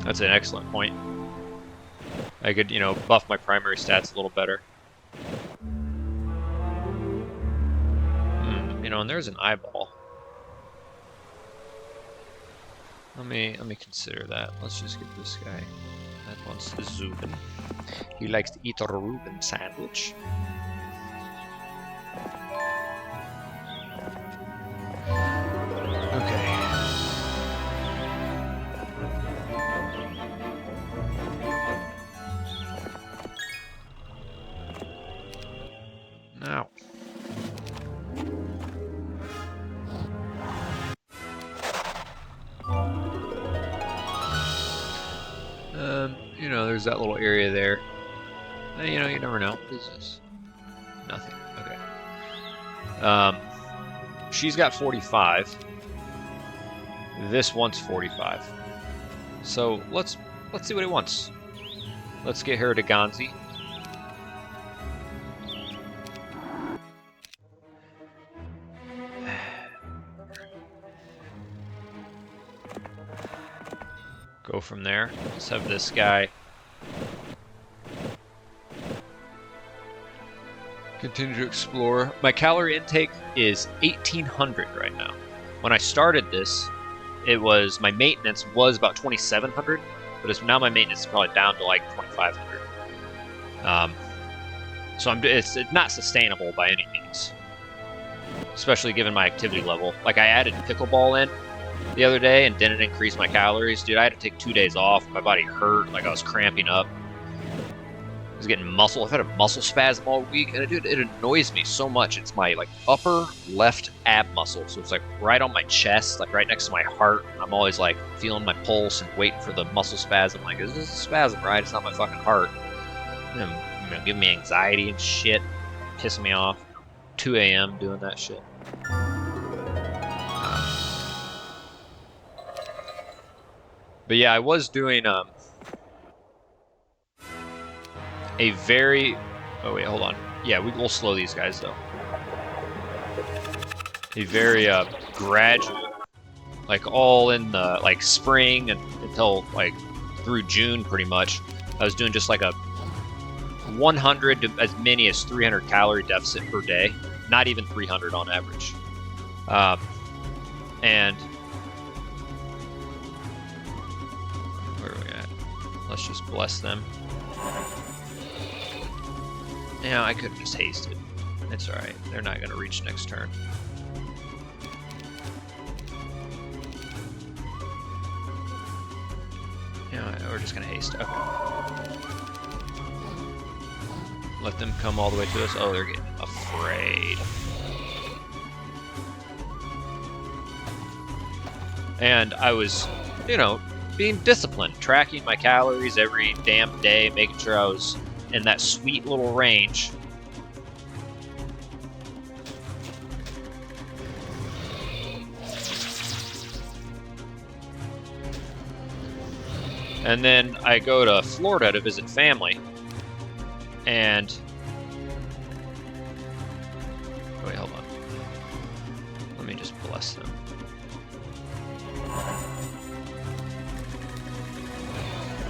That's an excellent point. I could, you know, buff my primary stats a little better. You know, and there's an eyeball. Let me consider that. Let's just get this guy. That wants the Zubin. He likes to eat a Reuben sandwich. Okay. Now. You know, there's that little area there. You know, you never know. What is this? Nothing. Okay. She's got 45. This wants 45. So let's see what it wants. Let's get her to Ganzi. Go from there. Let's have this guy continue to explore. My calorie intake is 1,800 right now. When I started this, it was my maintenance was about 2,700, but it's now my maintenance is probably down to like 2,500. So it's not sustainable by any means, especially given my activity level. Like I added pickleball in the other day and didn't increase my calories. Dude, I had to take 2 days off. My body hurt, like I was cramping up. I was getting muscle. I've had a muscle spasm all week, and it annoys me so much. It's my like upper left ab muscle, so it's like right on my chest, like right next to my heart. I'm always like feeling my pulse and waiting for the muscle spasm. Like, is this a spasm, right? It's not my fucking heart. You know, giving me anxiety and shit, pissing me off. 2 a.m. doing that shit. But yeah, I was doing a very... Oh wait, hold on. Yeah, we'll slow these guys though. A very gradual, like all in the like spring and until like through June pretty much. I was doing just like a 100 to as many as 300 calorie deficit per day. Not even 300 on average. And where are we at? Let's just bless them. Yeah, I could have just hasted. It's alright. They're not going to reach next turn. Yeah, we're just going to haste. Okay. Let them come all the way to us. Oh, they're getting afraid. And I was, you know, being disciplined, tracking my calories every damn day, making sure I was in that sweet little range. And then I go to Florida to visit family. And... wait, hold on. Let me just bless them.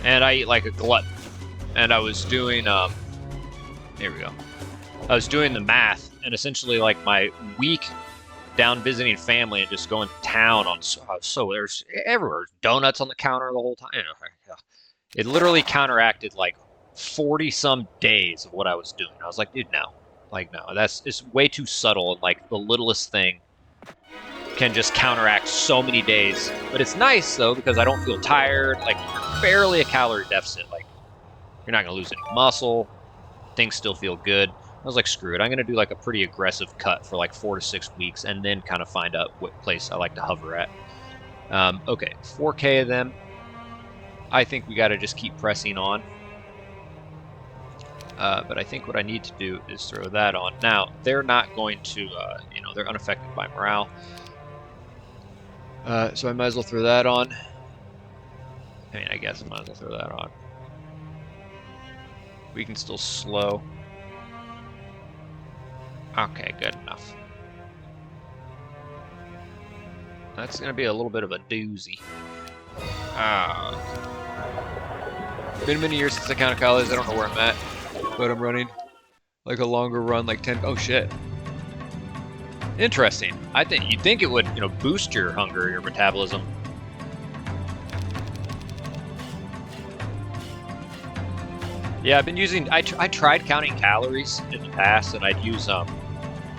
And I eat like a glutton. And I was doing, here we go. I was doing the math, and essentially like my week down visiting family and just going to town on, so there's everywhere, donuts on the counter the whole time. You know, it literally counteracted like 40 some days of what I was doing. I was like, dude, no. Like, no, it's way too subtle, and like the littlest thing can just counteract so many days. But it's nice though, because I don't feel tired. Like, you're barely a calorie deficit. Like, you're not gonna lose any muscle. Things still feel good. I was like, screw it. I'm gonna do like a pretty aggressive cut for like 4 to 6 weeks, and then kind of find out what place I like to hover at. Okay, 4K of them. I think we gotta just keep pressing on. But I think what I need to do is throw that on. Now, they're not going to, you know, they're unaffected by morale. So I might as well throw that on. I mean, I guess I might as well throw that on. We can still slow. Okay, good enough. That's gonna be a little bit of a doozy. Been many years since I counted colors. I don't know where I'm at, but I'm running like a longer run, like 10. Oh shit! Interesting. I think you'd think it would, you know, boost your hunger, your metabolism. Yeah, I've been using. I tried counting calories in the past, and I'd use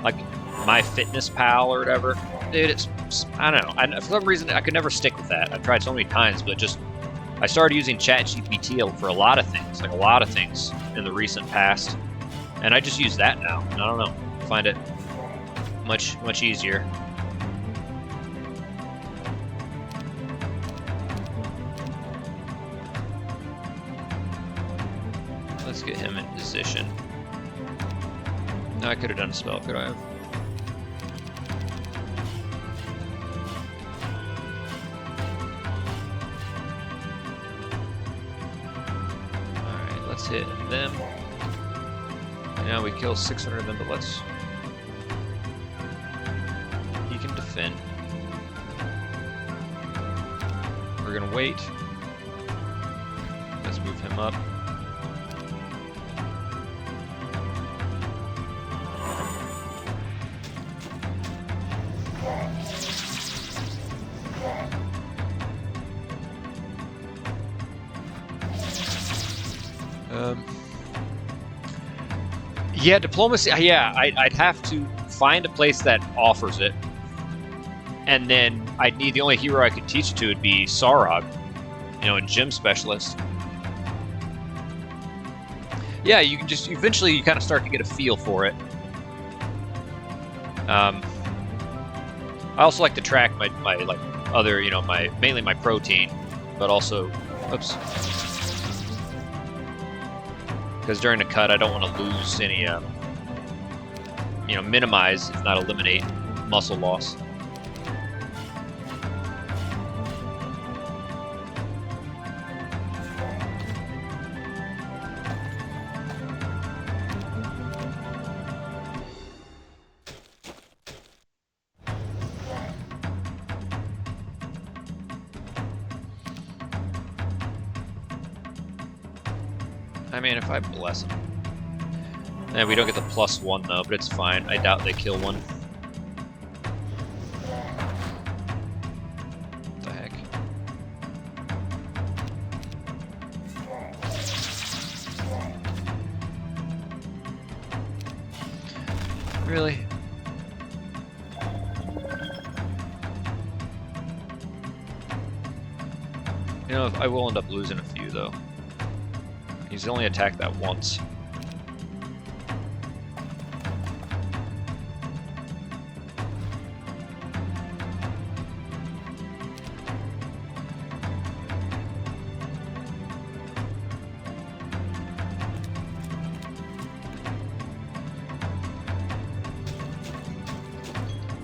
like MyFitnessPal or whatever. Dude, it's I don't know. For some reason, I could never stick with that. I've tried so many times, but just I started using ChatGPT for a lot of things, like a lot of things in the recent past, and I just use that now. I don't know, find it much easier. Let's get him in position. No, I could have done a spell, could I have? Alright, let's hit them. And now we kill 600 of them, but let's... He can defend. We're gonna wait. Let's move him up. Yeah, diplomacy. Yeah, I'd have to find a place that offers it, and then I'd need the only hero I could teach it to would be Sarog, you know, a gym specialist. Yeah, you can just eventually you kind of start to get a feel for it. I also like to track my like other, you know, mainly my protein, but also, oops. Because during the cut, I don't want to lose any, you know, minimize, if not eliminate, muscle loss. I mean, if I bless them. And we don't get the +1 though, but it's fine. I doubt they kill one. What the heck? Really? You know, I will end up losing a few though. He's only attacked that once.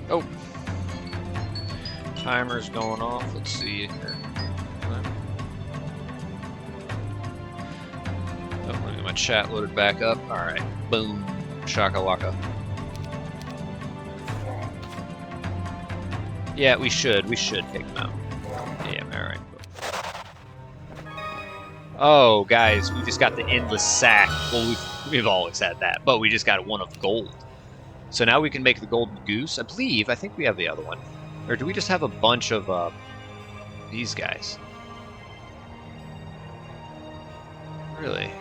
Oh. Timer's going off. Let's see here. My chat loaded back up. Alright. Boom. Shakalaka. Yeah, we should take them out. Yeah, alright. Oh, guys, we just got the endless sack. Well, we've always had that, but we just got one of gold. So now we can make the golden goose. I think we have the other one. Or do we just have a bunch of these guys? Really?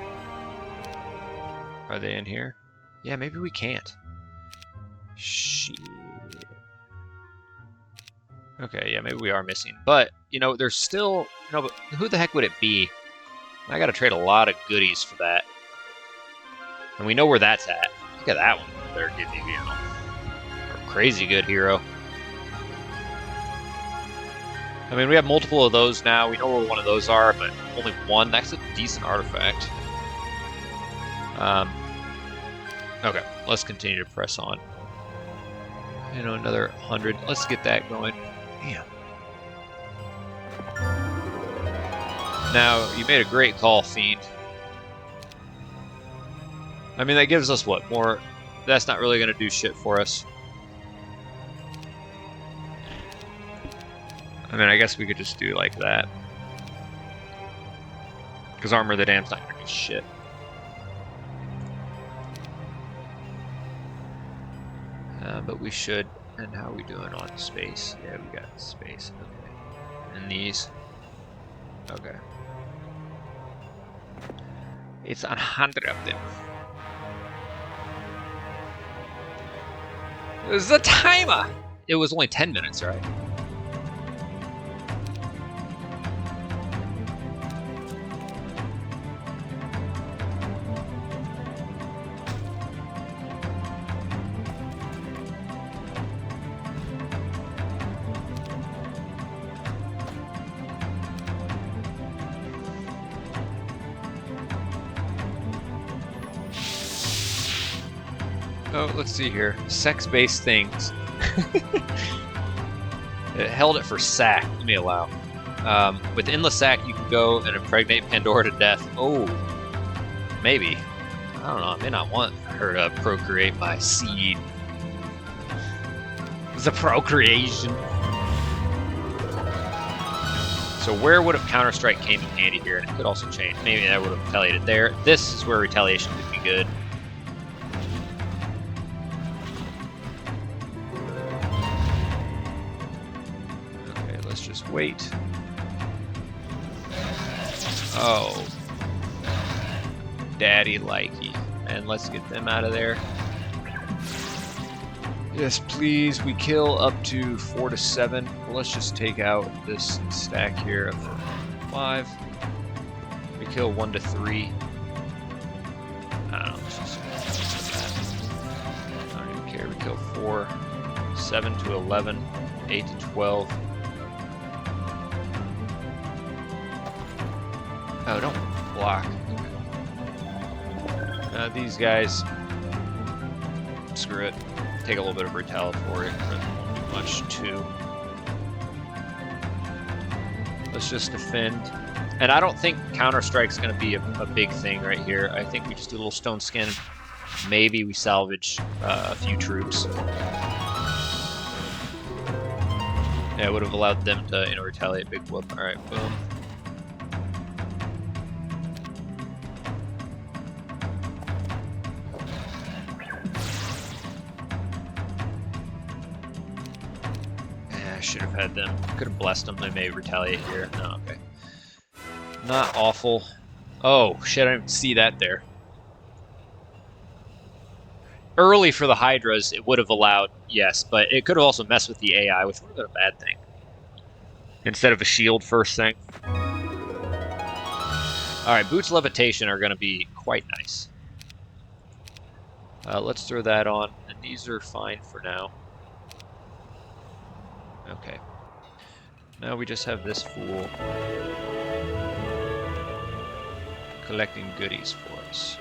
Are they in here? Yeah, maybe we can't. Shit. Okay, yeah, maybe we are missing. But, you know, there's still... You know, but who the heck would it be? I gotta trade a lot of goodies for that. And we know where that's at. Look at that one. Better give you, you know, a crazy good hero. I mean, we have multiple of those now. We know where one of those are, but only one. That's a decent artifact. Okay, let's continue to press on. You know, another 100. Let's get that going. Damn. Now, you made a great call, Fiend. I mean, that gives us, what, more That's not really going to do shit for us. I mean, I guess we could just do like that. Because Armor of the Dam's not going to do shit. But we should. And how are we doing on space? Yeah, we got space. Okay. And these. Okay. It's 100 of them. There's the timer! It was only 10 minutes, right? Oh, let's see here. Sex-based things. It held it for sack. Let me allow. With endless sack, you can go and impregnate Pandora to death. Oh, maybe. I don't know. I may not want her to procreate my seed. The procreation. So where would have Counter-Strike came in handy here? And it could also change. Maybe that would have retaliated there. This is where retaliation could be good. Just wait. Oh. Daddy likey. And let's get them out of there. Yes, please. We kill up to 4 to 7. Well, let's just take out this stack here of 5. We kill 1 to 3. I don't know. Let's just I don't even care. We kill 4. 7 to 11. 8 to 12. Oh, don't block. These guys, screw it. Take a little bit of retaliatory, but won't do much too. Let's just defend. And I don't think Counter-Strike's going to be a big thing right here. I think we just do a little stone skin. Maybe we salvage a few troops. Yeah, it would have allowed them to, retaliate big whoop. All right, boom. Should have had them. Could have blessed them. They may retaliate here. No, okay. Not awful. Oh, shit, I didn't even see that there. Early for the Hydras, it would have allowed, yes, but it could have also messed with the AI, which would have been a bad thing. Instead of a shield first thing. Alright, Boots Levitation are going to be quite nice. Let's throw that on, and these are fine for now. Okay. Now we just have this fool collecting goodies for us.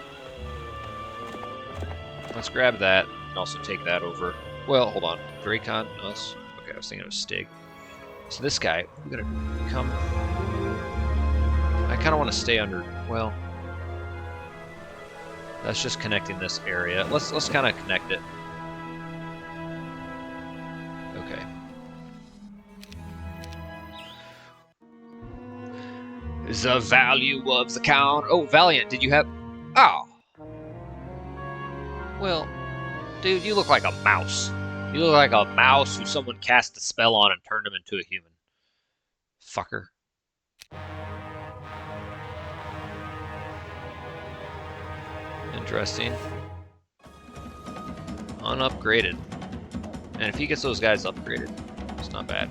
Let's grab that and also take that over. Well, hold on. Dracon, us. Okay, I was thinking it was Stig. So this guy, we're gonna come. I kind of want to stay under. Well, that's just connecting this area. Let's kind of connect it. Okay. The value of the count. Oh, Valiant, did you have... Oh. Well, dude, you look like a mouse. You look like a mouse who someone cast a spell on and turned him into a human. Fucker. Interesting. Unupgraded. And if he gets those guys upgraded, it's not bad.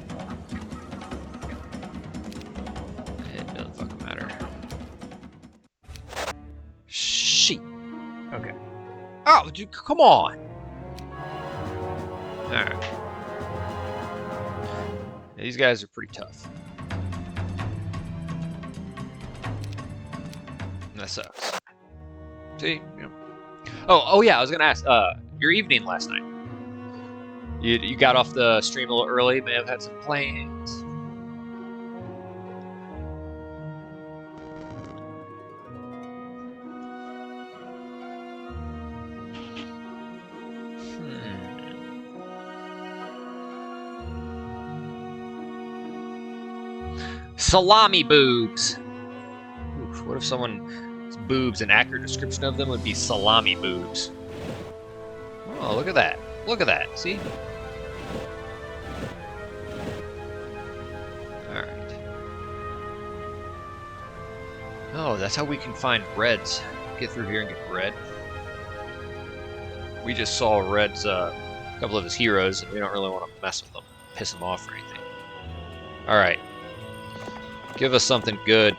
Sheep. Okay. Oh, dude, come on. Alright. Yeah, these guys are pretty tough. That sucks. See? Yeah. Oh yeah, I was gonna ask, your evening last night. You got off the stream a little early, may have had some plans. Salami boobs. Oof, what if someone's boobs, an accurate description of them would be salami boobs? Oh, look at that. Look at that. See? Alright. Oh, that's how we can find Red's. Get through here and get Red. We just saw Red's, a couple of his heroes, and we don't really want to mess with them, piss them off or anything. Alright. Give us something good.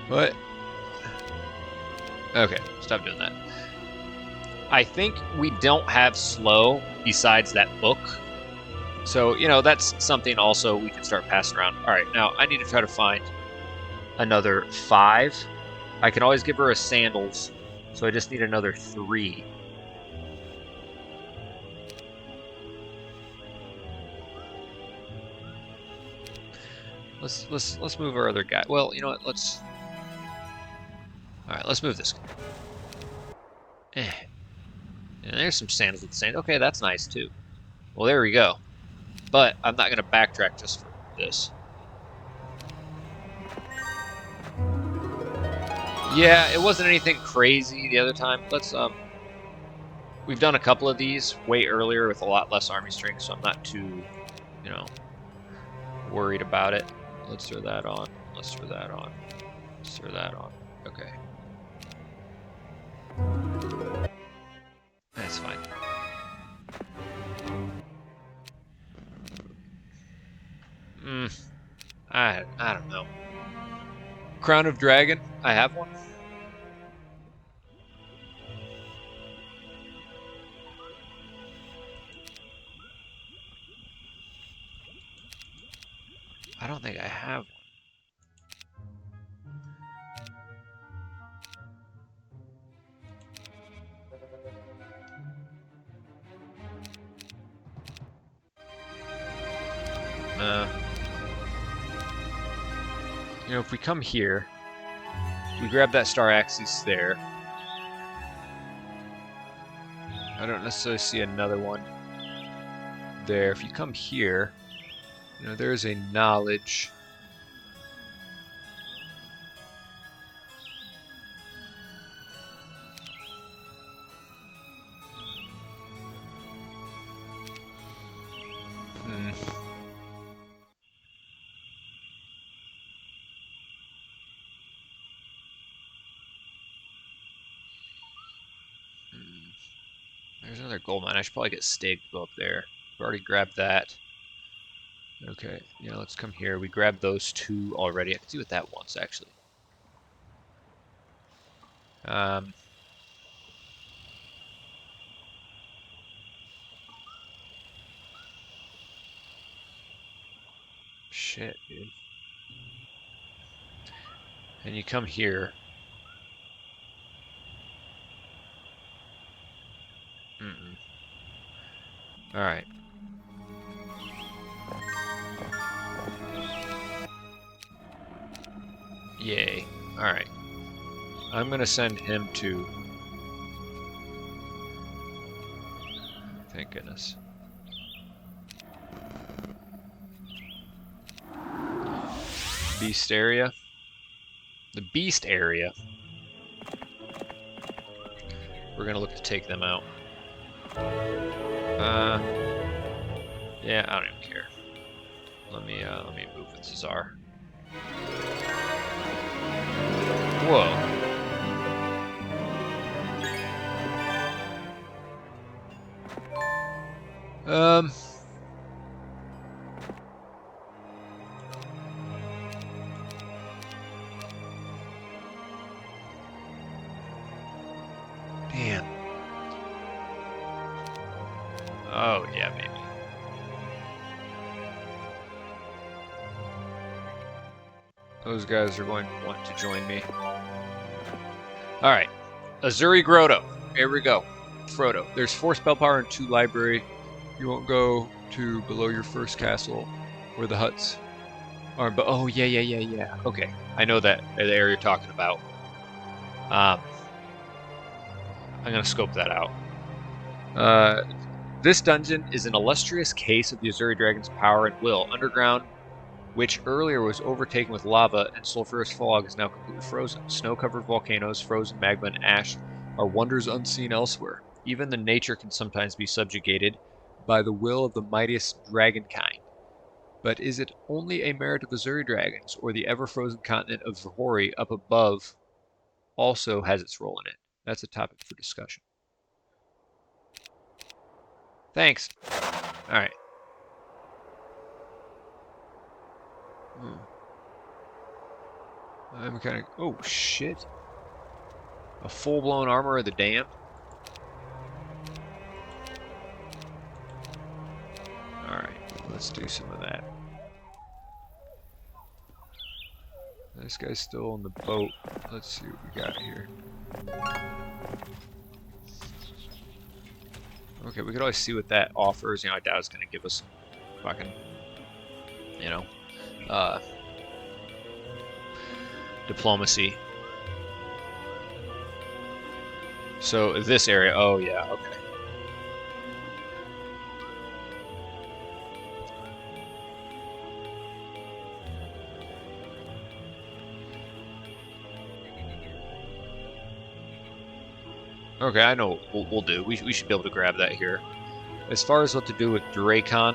What? Okay, stop doing that. I think we don't have slow besides that book. So, you know, that's something also we can start passing around. Alright, now I need to try to find another 5. I can always give her a sandals, so I just need another 3. Let's move our other guy. Well, you know what? Let's. All right, let's move this guy. And there's some sandals at the sand. Okay, that's nice too. Well, there we go. But I'm not gonna backtrack just for this. Yeah, it wasn't anything crazy the other time. Let's we've done a couple of these way earlier with a lot less army strength, so I'm not too, you know, worried about it. Let's throw that on. Let's throw that on. Let's throw that on. Okay. That's fine. I don't know. Crown of Dragon. I have one. I don't think I have one. You know, if we come here, we grab that star axis there. I don't necessarily see another one there. If you come here, you know, there's a knowledge. There's another gold mine. I should probably get Stig to go up there. We've already grabbed that. Okay, yeah, let's come here. We grabbed those 2 already. I can see what that wants, actually. Shit, dude. And you come here. Alright. Yay. Alright. I'm gonna send him to... Thank goodness. Beast area. The beast area. We're gonna look to take them out. Yeah, I don't even care. Let me move with Tazar. Whoa. Damn. Oh, yeah, maybe. Those guys are going to want to join me. Alright. Azure Grotto. Here we go. Frodo. There's 4 spell power and 2 library. You won't go to below your first castle where the huts are. But oh, yeah. Okay. I know that the area you're talking about. I'm going to scope that out. This dungeon is an illustrious case of the Azure Dragon's power and will. Underground, which earlier was overtaken with lava and sulfurous fog, is now completely frozen. Snow-covered volcanoes, frozen magma, and ash are wonders unseen elsewhere. Even the nature can sometimes be subjugated by the will of the mightiest dragonkind. But is it only a merit of Azure Dragons, or the ever-frozen continent of Vihori up above also has its role in it? That's a topic for discussion. Thanks. All right. I'm kind of... Oh, shit. A full-blown armor of the damned? Alright, let's do some of that. This guy's still on the boat. Let's see what we got here. Okay, we could always see what that offers. You know, I doubt it's going to give us fucking, you know, diplomacy. So this area, oh yeah, okay. Okay, I know what we'll do. We should be able to grab that here. As far as what to do with Dracon,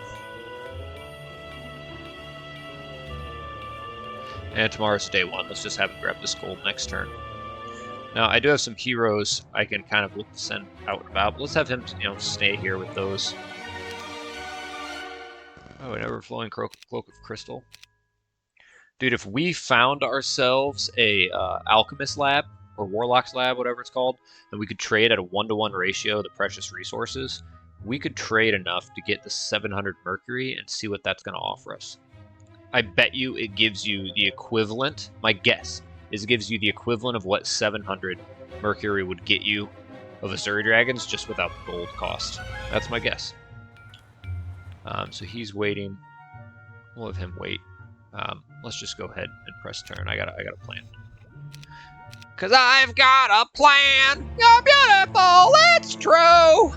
and tomorrow's day one. Let's just have him grab this gold next turn. Now, I do have some heroes I can kind of look to send out and about, but let's have him, you know, stay here with those. Oh, an ever-flowing cloak of crystal. Dude, if we found ourselves a alchemist lab, or warlock's lab, whatever it's called, and we could trade at a 1-to-1 ratio of the precious resources, we could trade enough to get the 700 mercury and see what that's going to offer us. I bet you it gives you the equivalent, my guess, is it gives you the equivalent of what 700 mercury would get you of Azure Dragons just without the gold cost. That's my guess. So he's waiting. We'll have him wait. Let's just go ahead and press turn. I got a plan. Cause I've got a plan. You're beautiful. It's true.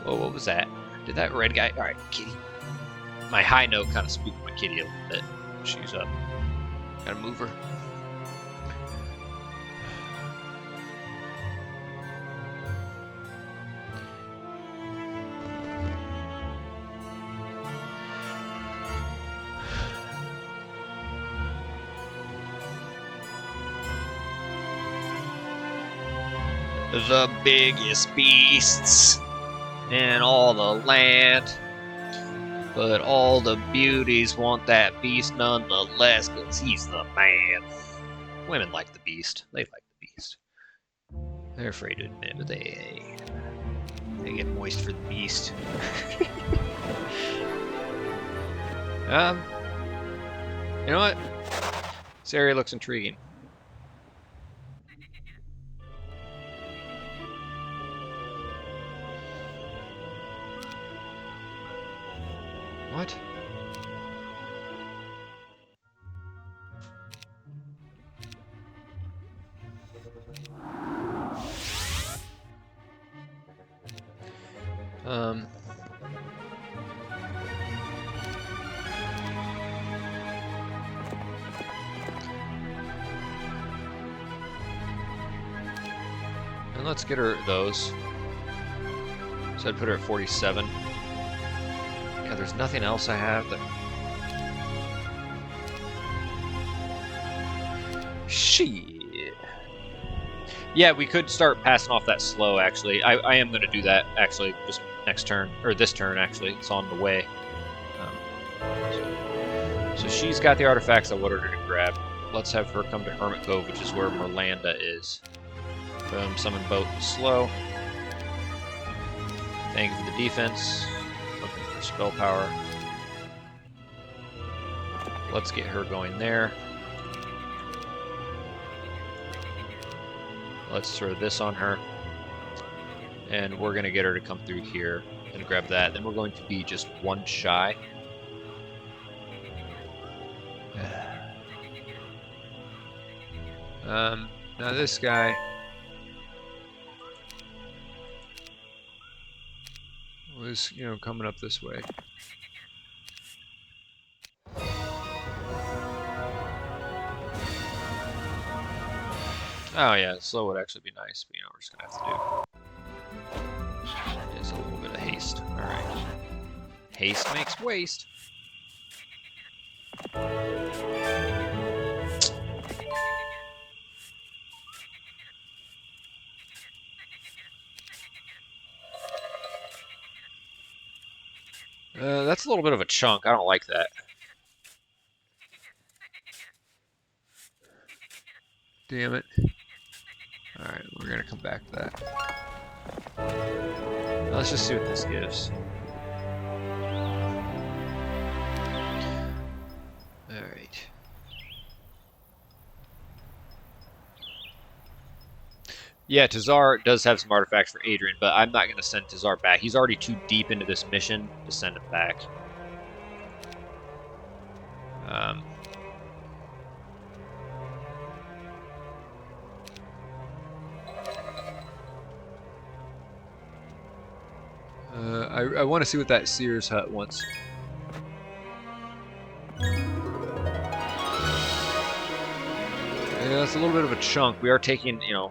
Oh, what was that? Did that red guy? All right, kitty. My high note kind of spooked my kitty a little bit. She's up. Gotta move her. The biggest beasts in all the land. But all the beauties want that beast nonetheless, because he's the man. Women like the beast. They like the beast. They're afraid to admit it. They get moist for the beast. You know what? This area looks intriguing. What? And let's get her those. So I'd put her at 47. Yeah, there's nothing else I have that... Shit. Yeah, we could start passing off that slow, actually. I am going to do that, actually, just next turn. Or this turn, actually. It's on the way. So she's got the artifacts I wanted her to grab. Let's have her come to Hermit Cove, which is where Merlanda is. Boom, summon boat slow. Thank you for the defense. Looking for spell power. Let's get her going there. Let's throw this on her. And we're going to get her to come through here and grab that. Then we're going to be just one shy. Now this guy... was, you know, coming up this way. Oh yeah, slow would actually be nice, but you know, we're just gonna have to do is a little bit of haste. Alright. Haste makes waste. That's a little bit of a chunk. I don't like that. Damn it. Alright, we're gonna come back to that. Let's just see what this gives. Alright. Yeah, Tazar does have some artifacts for Adrian, but I'm not going to send Tazar back. He's already too deep into this mission to send him back. I want to see what that Sears hut wants. Yeah, it's a little bit of a chunk. We are taking, you know,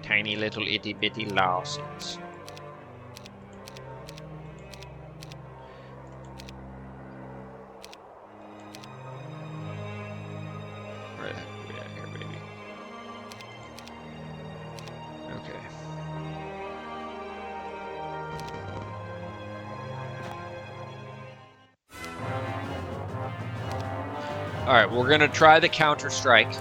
tiny little itty bitty losses. Right here, baby. Okay. Alright, we're gonna try the counter strike.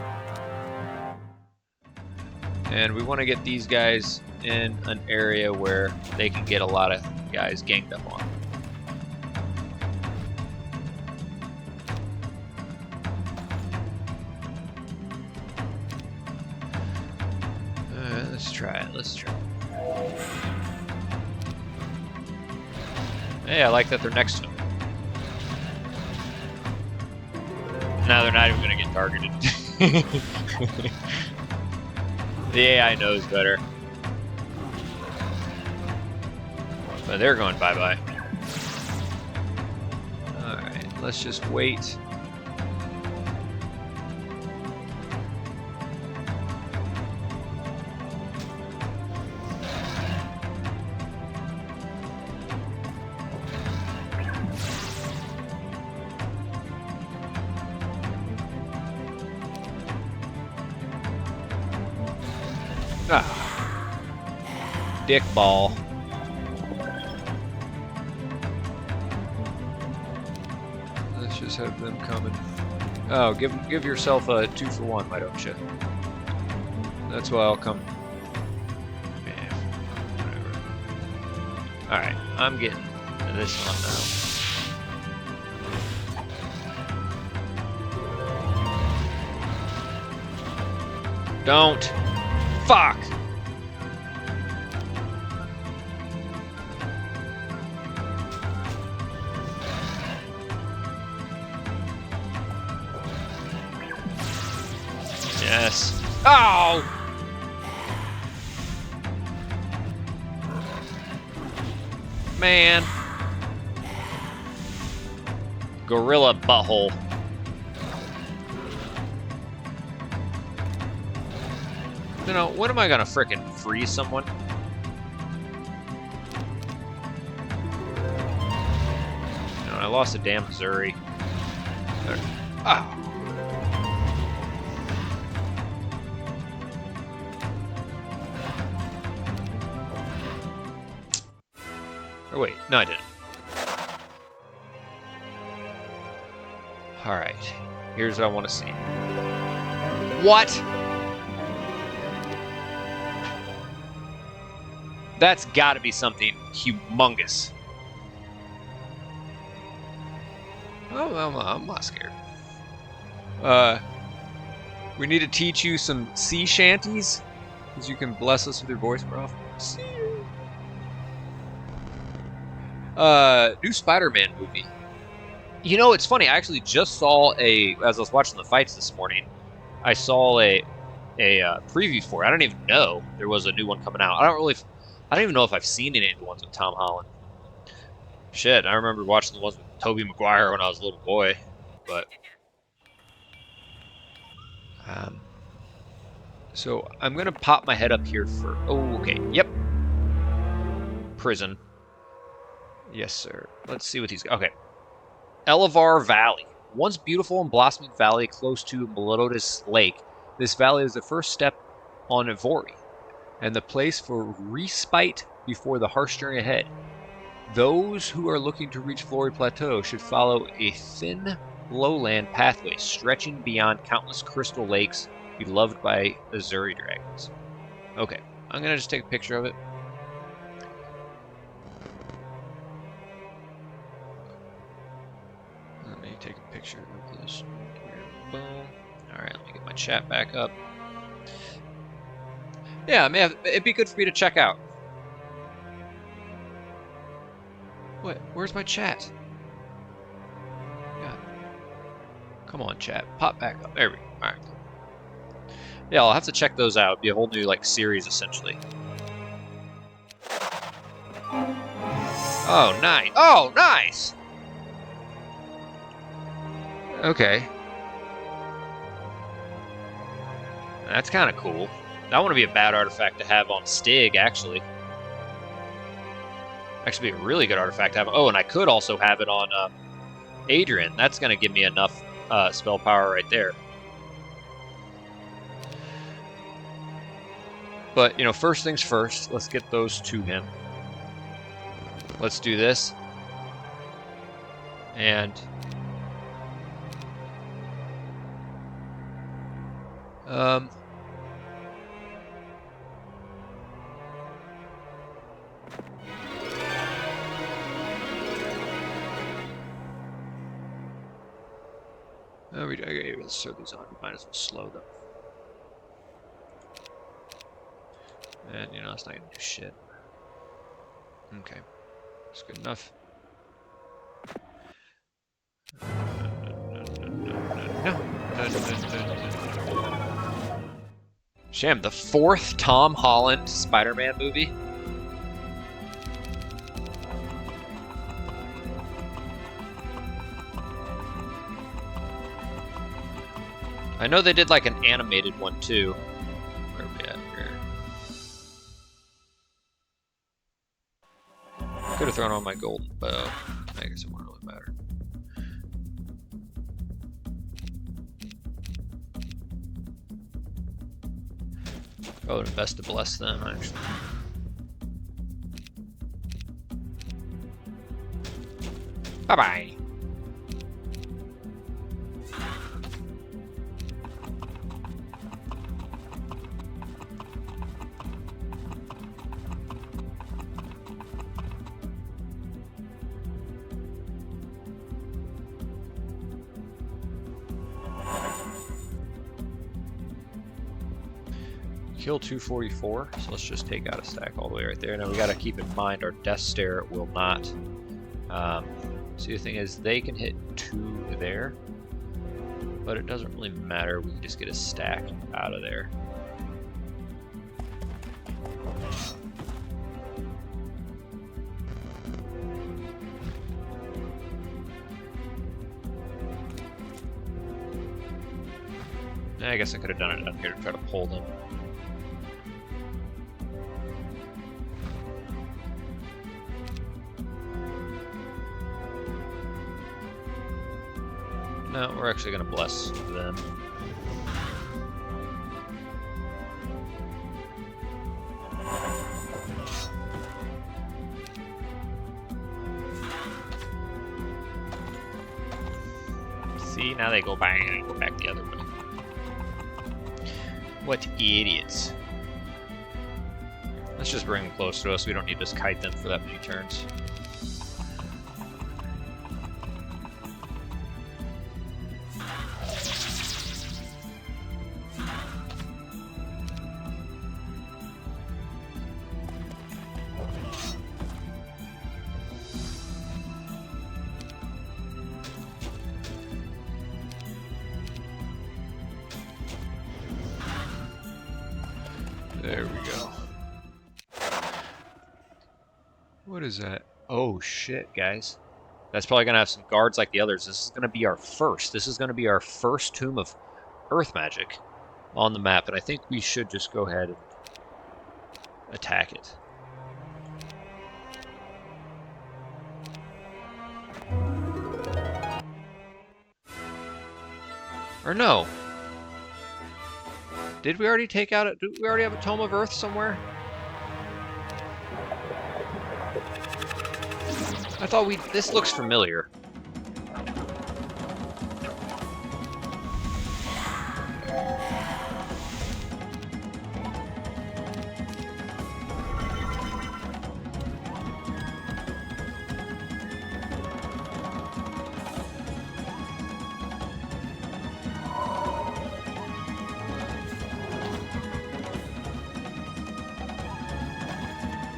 And we want to get these guys in an area where they can get a lot of guys ganged up on. Let's try it. Let's try it. Hey, I like that they're next to him. Now they're not even going to get targeted. The AI knows better. But they're going bye-bye. Alright, let's just wait. Dick ball. Let's just have them coming. Oh, give yourself a 2-for-1, why don't you? That's why I'll come. Yeah, whatever. Alright, I'm getting this one now. Don't. Fuck! Yes. Oh! Man. Gorilla butthole. You know, when am I gonna frickin' freeze someone? You know, I lost a damn Missouri. Ah. Or wait, no I didn't. Alright, here's what I want to see. What? That's gotta be something humongous. Oh, I'm not scared. We need to teach you some sea shanties, because you can bless us with your voice more often. See you. New Spider-Man movie. You know, it's funny. I actually just saw as I was watching the fights this morning, I saw a preview for it. I don't even know there was a new one coming out. I don't really I don't even know if I've seen any of the ones with Tom Holland. Shit, I remember watching the ones with Tobey Maguire when I was a little boy, but so I'm gonna pop my head up here for. Oh, okay. Yep. Prison. Yes, sir. Let's see what he's got. Okay. Elevar Valley. Once beautiful and blossoming valley close to Melodus Lake, this valley is the first step on Ivori, and the place for respite before the harsh journey ahead. Those who are looking to reach Flory Plateau should follow a thin lowland pathway stretching beyond countless crystal lakes beloved by Azure Dragons. Okay, I'm going to just take a picture of it. Let me take a picture of this. Boom. Alright, let me get my chat back up. Yeah, it'd be good for me to check out. What? Where's my chat? God. Come on, chat. Pop back up. There we go. Alright. Yeah, I'll have to check those out. It'd be a whole new, like, series, essentially. Oh, nice. Oh, nice! Okay. That's kind of cool. That wouldn't be a bad artifact to have on Stig, actually. Actually be a really good artifact to have. Oh, and I could also have it on Adrian. That's going to give me enough spell power right there. But, you know, first things first, let's get those to him. Let's do this. And... let's throw these on. We might as well slow them. And, you know, it's not going to do shit. Okay. That's good enough. Sham, the 4th Tom Holland Spider-Man movie? I know they did like an animated one too. Where are we at here? Could have thrown on my golden bow. I guess it won't really matter. Probably best to bless them, actually. Bye-bye. Kill 244, so let's just take out a stack all the way right there. Now we got to keep in mind our Death Stare will not. See, the thing is, they can hit 2 there, but it doesn't really matter. We can just get a stack out of there. I guess I could have done it down here to try to pull them. No, we're actually going to bless them. See, now they go back and go back the other way. What idiots. Let's just bring them close to us. We don't need to kite them for that many turns. There we go. What is that? Oh shit, guys. That's probably gonna have some guards like the others. This is gonna be our first. This is gonna be our first Tomb of Earth Magic on the map, and I think we should just go ahead and attack it. Or no. Did we already take out it? Do we already have a Tome of Earth somewhere? I thought we... This looks familiar.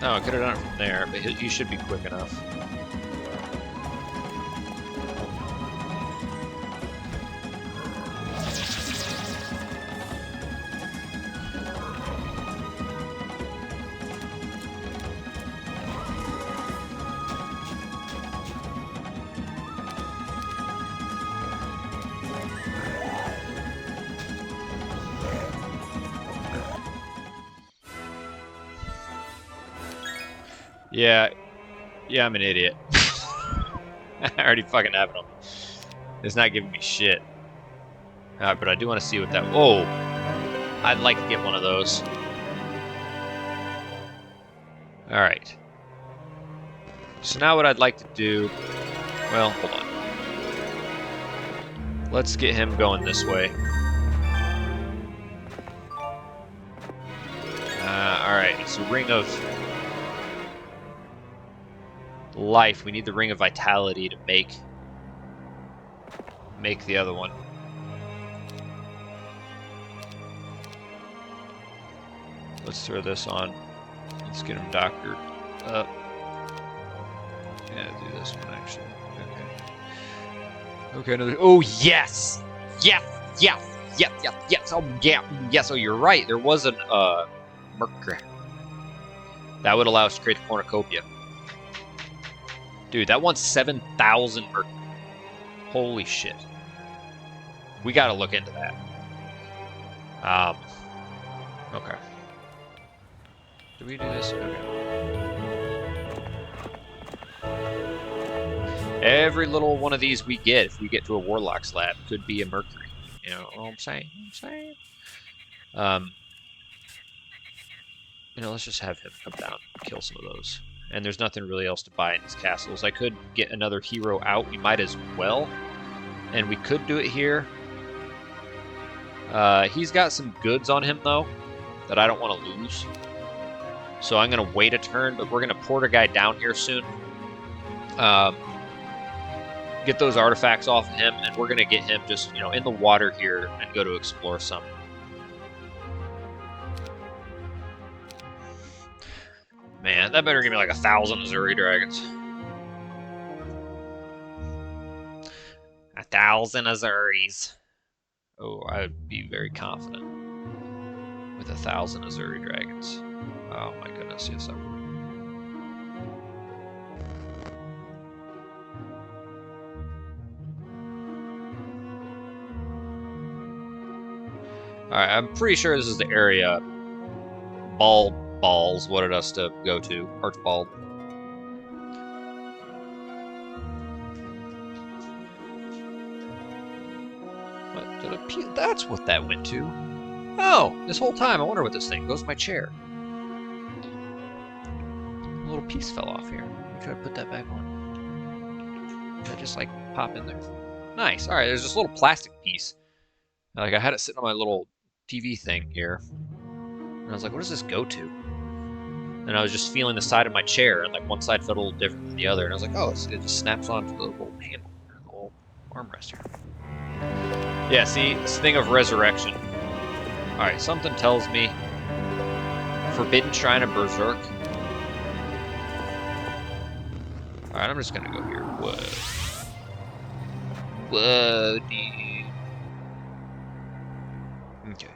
No, I could have done it from there, but he should be quick enough. Yeah, I'm an idiot. I already fucking have them. It's not giving me shit. But I do want to see what that... Whoa! I'd like to get one of those. Alright. So now what I'd like to do... Well, hold on. Let's get him going this way. Alright, it's a ring of... life. We need the ring of vitality to make the other one. Let's throw this on. Let's get him doctored up. Yeah, do this one actually. Okay, another. Oh yes, yes, yes, yes, yes, yes. Oh yeah, yes. Oh, you're right. There was an mercury that would allow us to create the cornucopia. Dude, that wants 7,000 mercury. Holy shit. We gotta look into that. Okay. Did we do this? Okay. Every little one of these we get, if we get to a Warlock's lab, could be a mercury. You know what I'm saying? You know, let's just have him come down and kill some of those. And there's nothing really else to buy in these castles. I could get another hero out. We might as well. And we could do it here. He's got some goods on him, though, that I don't want to lose. So I'm going to wait a turn, but we're going to port a guy down here soon. Get those artifacts off of him, and we're going to get him just, you know, in the water here and go to explore some. Man, that better give me like 1,000 Azure Dragons. 1,000 Azures. Oh, I would be very confident with 1,000 Azure Dragons. Oh my goodness, yes I would. Alright, I'm pretty sure this is the area Balls wanted us to go to. Archibald. What? That's what that went to. Oh, this whole time I wonder what this thing goes to my chair. A little piece fell off here. Let me try to put that back on. Did I just like pop in there? Nice. Alright, there's this little plastic piece. Like I had it sitting on my little TV thing here. And I was like, what does this go to? And I was just feeling the side of my chair, and like one side felt a little different than the other. And I was like, oh, it just snaps onto the little handle, the little armrest here. Yeah, see, this thing of resurrection. Alright, something tells me Forbidden Shrine of Berserk. Alright, I'm just gonna go here. Whoa. Whoa, dude. Okay.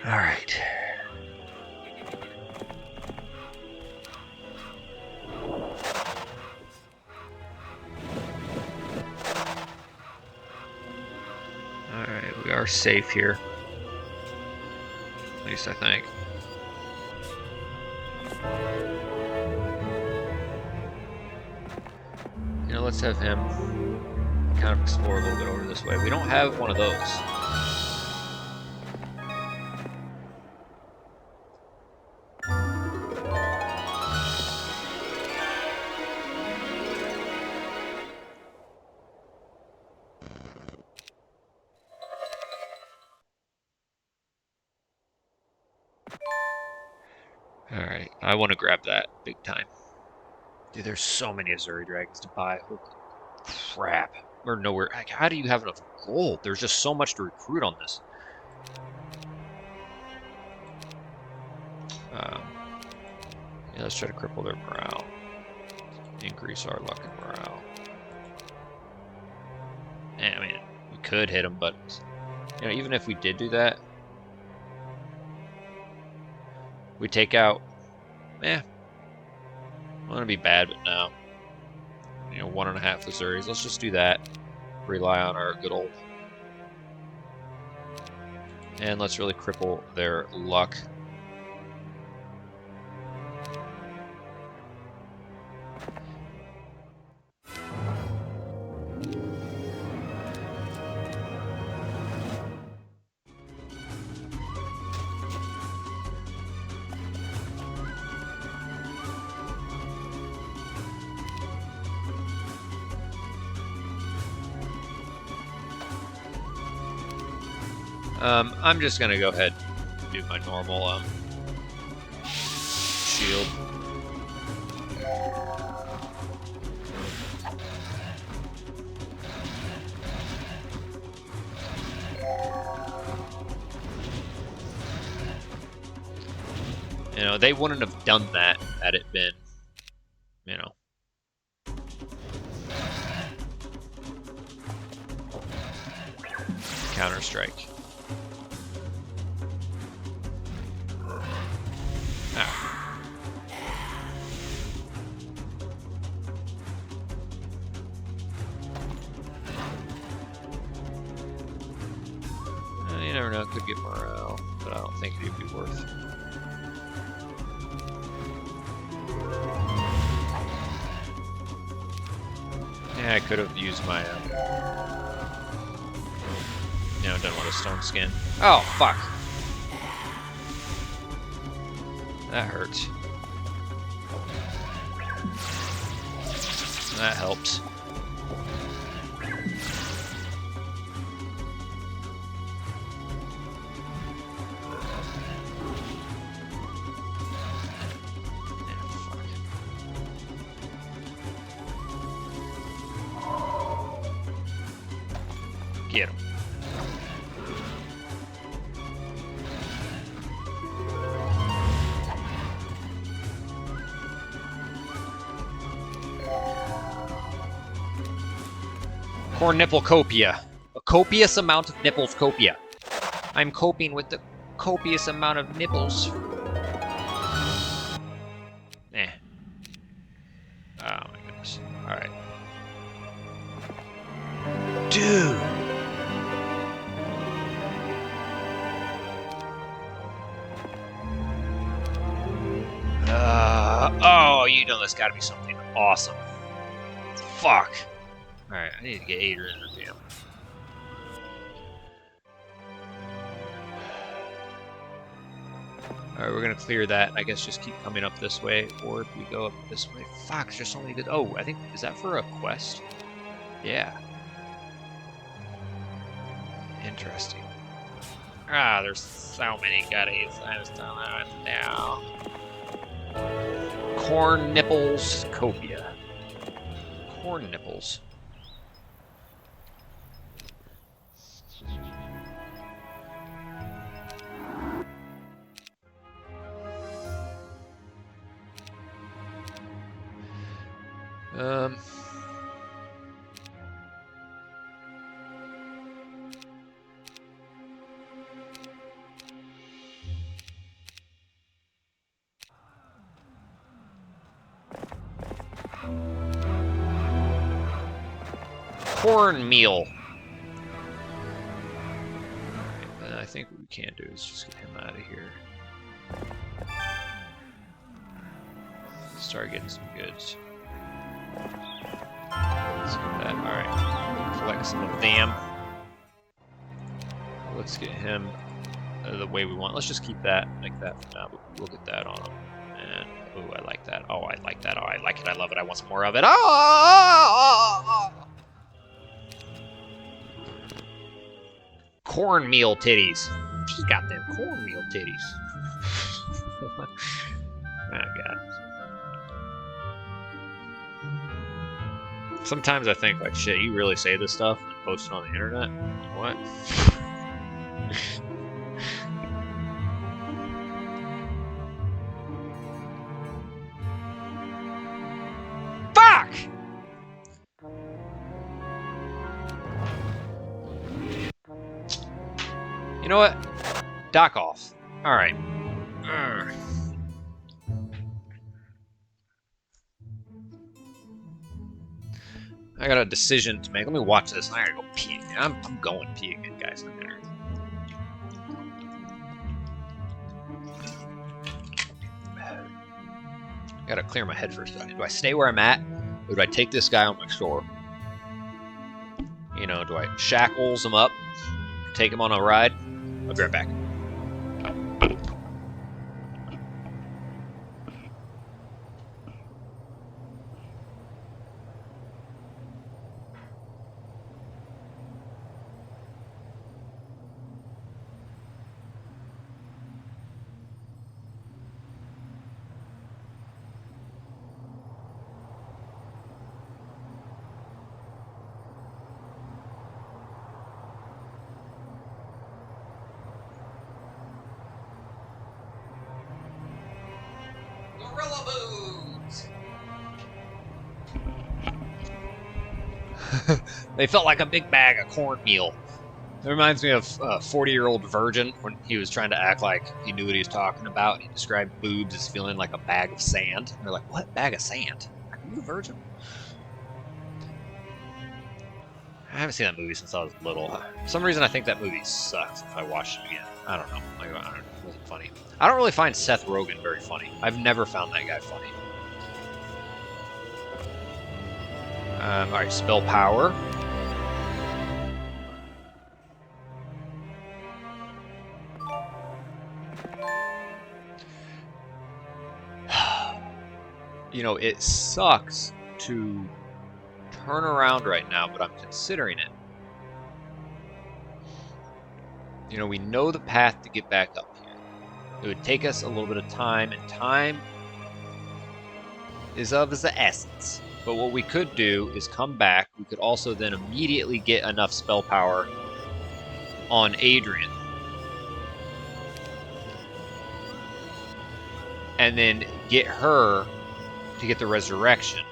All right. All right, we are safe here. At least I think. You know, let's have him kind of explore a little bit over this way. We don't have one of those. Alright, I want to grab that big time. Dude, there's so many Azure Dragons to buy. Holy crap. Or nowhere. Like, how do you have enough gold? There's just so much to recruit on this. Yeah, let's try to cripple their morale. Increase our luck and morale. Yeah, I mean, we could hit them, but you know, even if we did do that, we take out. I want to be bad, but no. You know, 1.5 Azuris. Let's just do that. Rely on our good old. And let's really cripple their luck. I'm just gonna go ahead and do my normal shield. You know, they wouldn't have done that had it been, you know. Counter-Strike. Ah. You never know, it could get morale, but I don't think it'd be worth. Yeah, I could have used my, you know, done with a stone skin. Oh, fuck. That hurts. That helps. Get him. Cornipple-copia. A copious amount of nipples copia. I'm coping with the copious amount of nipples. Eh. Oh my goodness. Alright. Dude! Oh, you know that's gotta be something awesome. Fuck. Alright, I need to get Adrian or damn. Alright, we're gonna clear that, and I guess just keep coming up this way, or if we go up this way. Fuck, there's just so many good. Oh, I think, is that for a quest? Yeah. Interesting. Ah, there's so many goodies. I just don't know it now. Corn nipples copia. Corn nipples. Cornmeal. And I think what we can do is just get him out of here. Start getting some goods. Let's get that. Alright. Collect some of them. Let's get him the way we want. Let's just keep that like that for now. We'll get that on him. And oh, I like that. Oh, I like that. Oh, I like it. I love it. I want some more of it. Oh! Cornmeal titties. She's got them cornmeal titties. Oh god. Sometimes I think like, shit, you really say this stuff and post it on the internet? What? Fuck! You know what? Dock off. Alright. I got a decision to make. Let me watch this. I gotta go pee again. I'm going pee again, guys. I gotta clear my head first. Do I stay where I'm at? Or do I take this guy on my shore? You know, do I shackles him up? Take him on a ride? I'll be right back. They felt like a big bag of cornmeal. It reminds me of a 40-year-old virgin when he was trying to act like he knew what he was talking about. He described boobs as feeling like a bag of sand. And they're like, what? Bag of sand? Are you a virgin? I haven't seen that movie since I was little. For some reason, I think that movie sucks if I watched it again. I don't know. Like, it wasn't funny. I don't really find Seth Rogen very funny. I've never found that guy funny. Alright, spell power. You know, it sucks to turn around right now, but I'm considering it. You know, we know the path to get back up here. It would take us a little bit of time, and time is of the essence. But what we could do is come back. We could also then immediately get enough spell power on Adrian. And then get her to get the resurrection.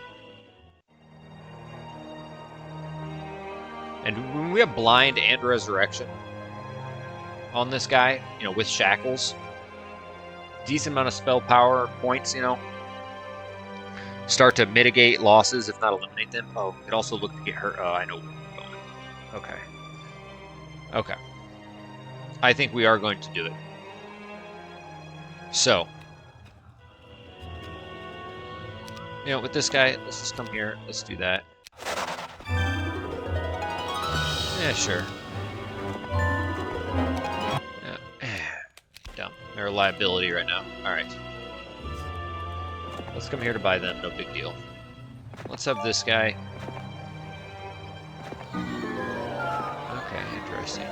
And when we have blind and resurrection on this guy, you know, with shackles, decent amount of spell power points, you know, start to mitigate losses, if not eliminate them. Oh, we could also look to get her. Oh, I know where we're going. Okay. Okay. I think we are going to do it. So, you know, with this guy, let's just come here. Let's do that. Yeah, sure. Dumb. They're a liability right now. Alright. Let's come here to buy them. No big deal. Let's have this guy. Okay, interesting.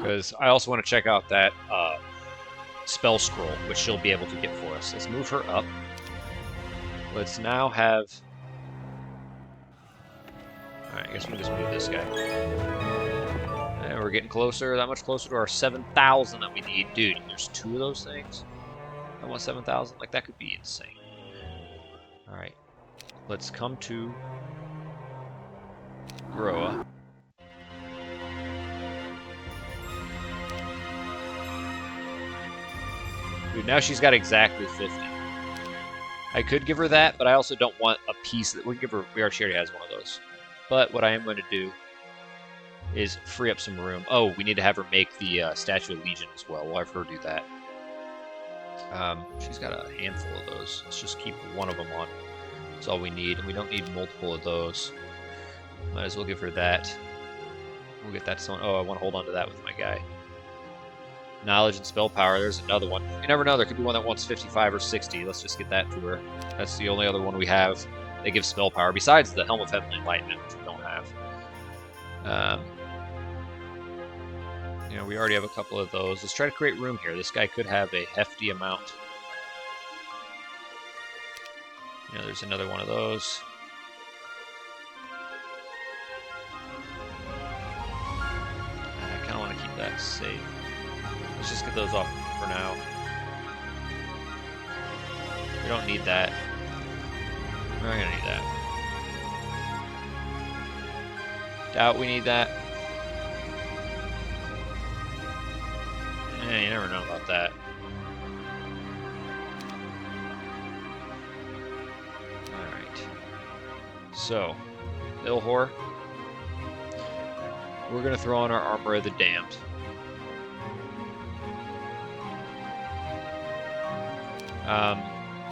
Because I also want to check out that spell scroll, which she'll be able to get for us. Let's move her up. Let's now have... Alright, I guess we just move this guy. And we're getting closer, that much closer to our 7,000 that we need. Dude, there's 2 of those things? I want 7,000? Like, that could be insane. Alright. Let's come to Groa. Dude, now she's got exactly 50. I could give her that, but I also don't want a piece that we can give her. She already has one of those. But what I am going to do is free up some room. Oh, we need to have her make the Statue of Legion as well. We'll have her do that. She's got a handful of those. Let's just keep one of them on. That's all we need, and we don't need multiple of those. Might as well give her that. We'll get that to someone. Oh, I want to hold on to that with my guy. Knowledge and spell power. There's another one. You never know. There could be one that wants 55 or 60. Let's just get that to her. That's the only other one we have. They give spell power besides the Helm of Heavenly Enlightenment, which we don't have. You know, we already have a couple of those. Let's try to create room here. This guy could have a hefty amount. You know, there's another one of those. I kind of want to keep that safe. Let's just get those off for now. We don't need that. We're not going to need that. Doubt we need that. You never know about that. Alright. So, Ilhor. We're going to throw on our Armor of the Damned.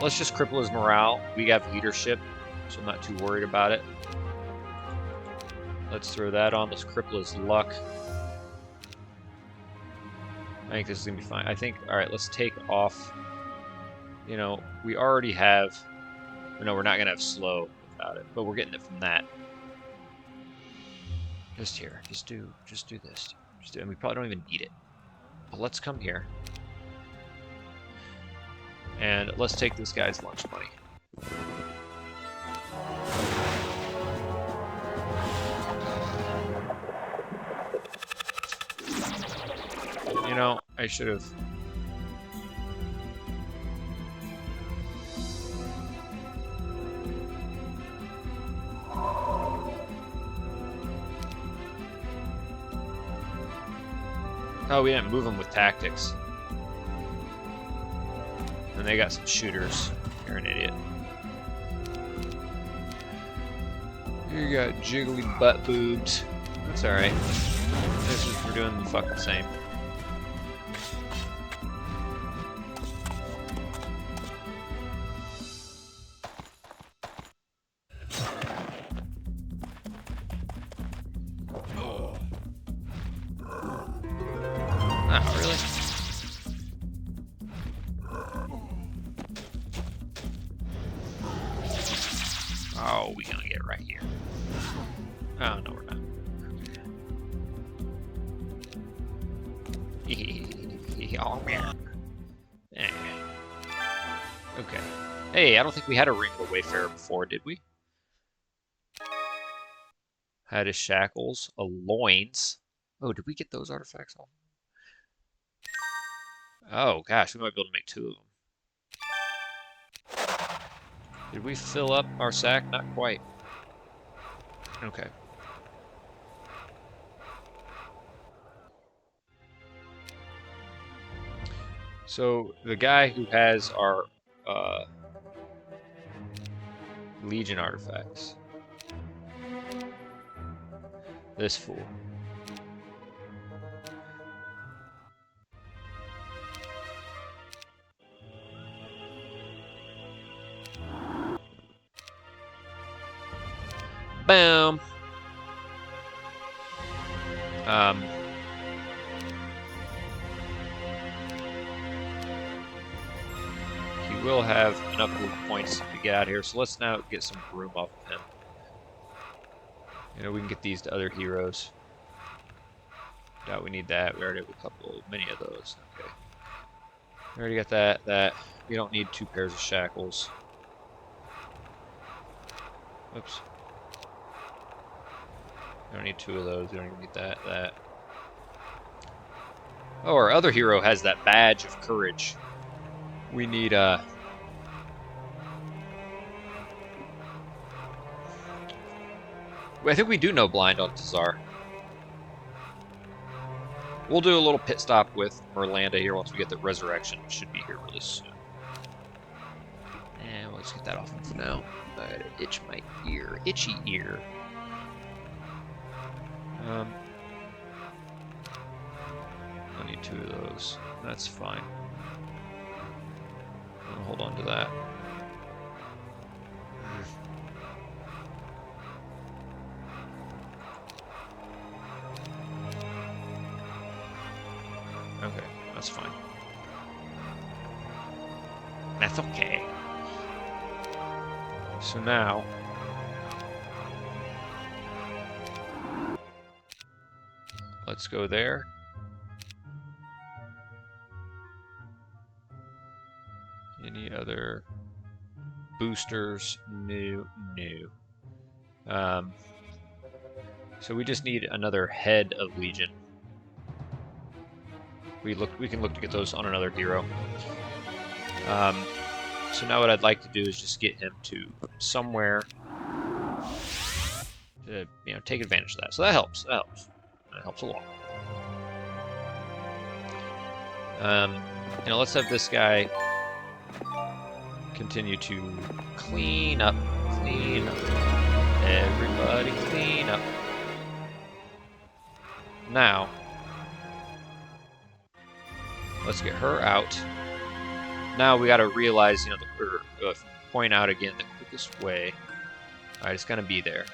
Let's just cripple his morale. We have leadership, so I'm not too worried about it. Let's throw that on. Let's cripple his luck. I think this is going to be fine. I think, alright, let's take off. You know, we already have... No, we're not going to have slow without it, but we're getting it from that. Just here. Just do this. And we probably don't even need it. But let's come here. And let's take this guy's lunch money. You know, I should have... Oh, we didn't move them with tactics. And they got some shooters. You're an idiot. You got jiggly butt boobs. That's alright. We're doing the fucking same. Oh, really? Oh, we're gonna get right here. Oh, no, we're not. Okay. Oh, man. Okay. Hey, I don't think we had a Ring of the Wayfarer before, did we? Had his shackles, a loins. Oh, did we get those artifacts all? Oh, gosh, we might be able to make 2 of them. Did we fill up our sack? Not quite. Okay. So, the guy who has our Legion artifacts. This fool. Boom. He will have enough points to get out here, so let's now get some room off of him. You know, we can get these to other heroes. Doubt we need that. We already have many of those. Okay. We already got that. We don't need 2 pairs of shackles. Oops. We don't need 2 of those. We don't even need that. Oh, our other hero has that badge of courage. We need, I think we do know blind on Tazar. We'll do a little pit stop with Merlanda here once we get the resurrection. It should be here really soon. And we'll just get that off him for now. I gotta itch my ear. Itchy ear. I need 2 of those. That's fine. I'll hold on to that. Okay, that's fine. That's okay. So now, let's go there. Any other boosters? No. So we just need another head of Legion. We can look to get those on another hero. So now what I'd like to do is just get him to somewhere to take advantage of that. So that helps. That helps a lot. Let's have this guy continue to clean up. Everybody clean up. Now, let's get her out. Now we got to realize, point out again the quickest way. All right, it's gonna be there.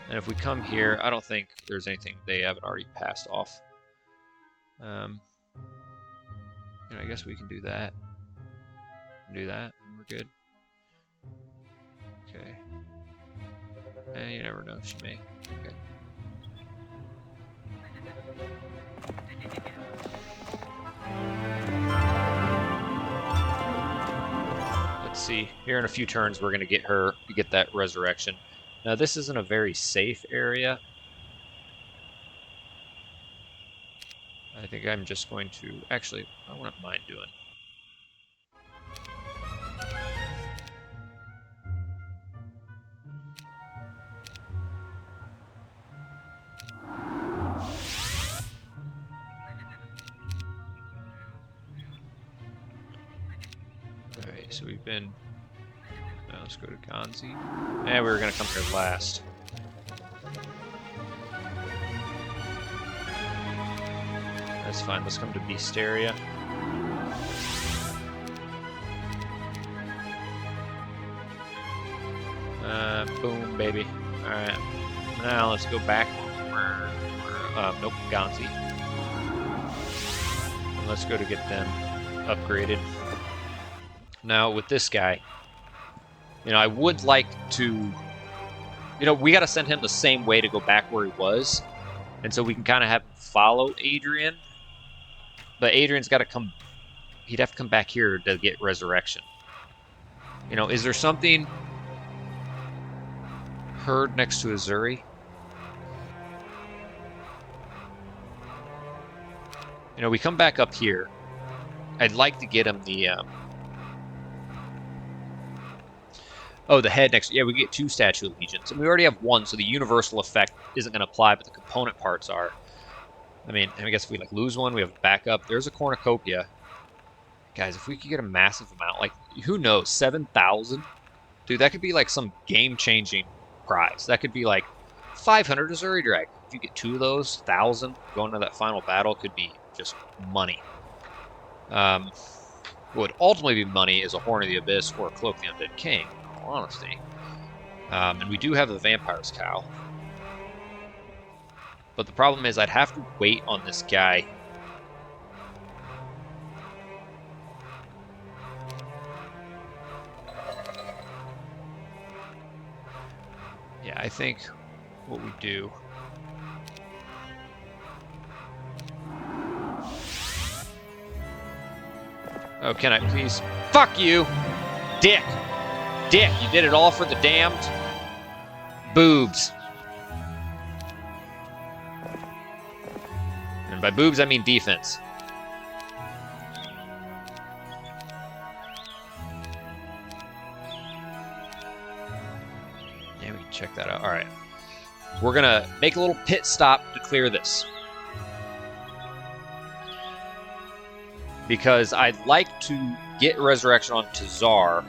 And if we come here, I don't think there's anything they haven't already passed off. I guess we can do that. Do that, and we're good. Okay. And you never know, she may. Okay. Let's see. Here in a few turns, we're going to get that resurrection. Now, this isn't a very safe area. I think I'm just going to... Actually, I wouldn't mind doing... Alright, so we've been... Now let's go to Ganzi. And we were going to come here last. That's fine. Let's come to Beasteria. Boom, baby. Alright. Now let's go back. Nope, Ganzi. And let's go to get them upgraded. Now, with this guy, I would like to... we got to send him the same way to go back where he was. And so we can kind of have him follow Adrian. But Adrian's got to come... He'd have to come back here to get resurrection. Is there something heard next to Azuri? We come back up here. I'd like to get him the... Oh, the head next... Yeah, we get 2 Statue of Legions. And we already have 1, so the universal effect isn't going to apply, but the component parts are. I guess if we lose one, we have backup. There's a cornucopia. Guys, if we could get a massive amount, who knows, 7,000? Dude, that could be some game-changing prize. That could be 500 Azure Dragon. If you get 2 of those, 1,000 going to that final battle could be just money. What would ultimately be money is a Horn of the Abyss or a Cloak of the Undead King, in all honesty. And we do have the Vampire's Cowl. But the problem is I'd have to wait on this guy. Yeah, I think what we do... Oh, can I please? Fuck you! Dick! Dick, you did it all for the damned boobs. And by boobs, I mean defense. Yeah, we can check that out. All right. We're going to make a little pit stop to clear this. Because I'd like to get Resurrection on Tazar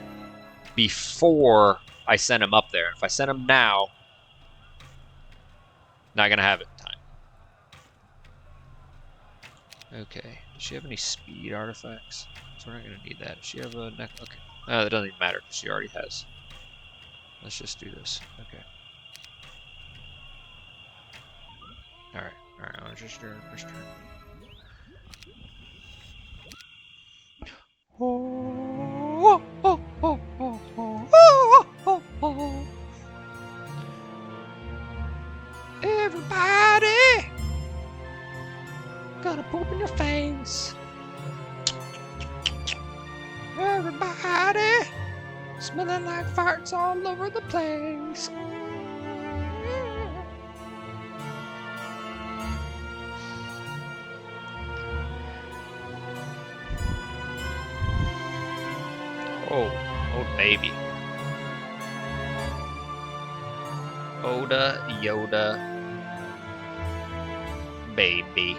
before I send him up there. If I send him now, not going to have it in time. Okay. Does she have any speed artifacts? So we're not going to need that. Does she have a neck? Okay. Oh, that doesn't even matter because she already has. Let's just do this. Okay. Alright. Alright. I'll just turn. Everybody gonna poop in your face. Everybody smelling like farts all over the place. Oh baby. Oda Yoda baby.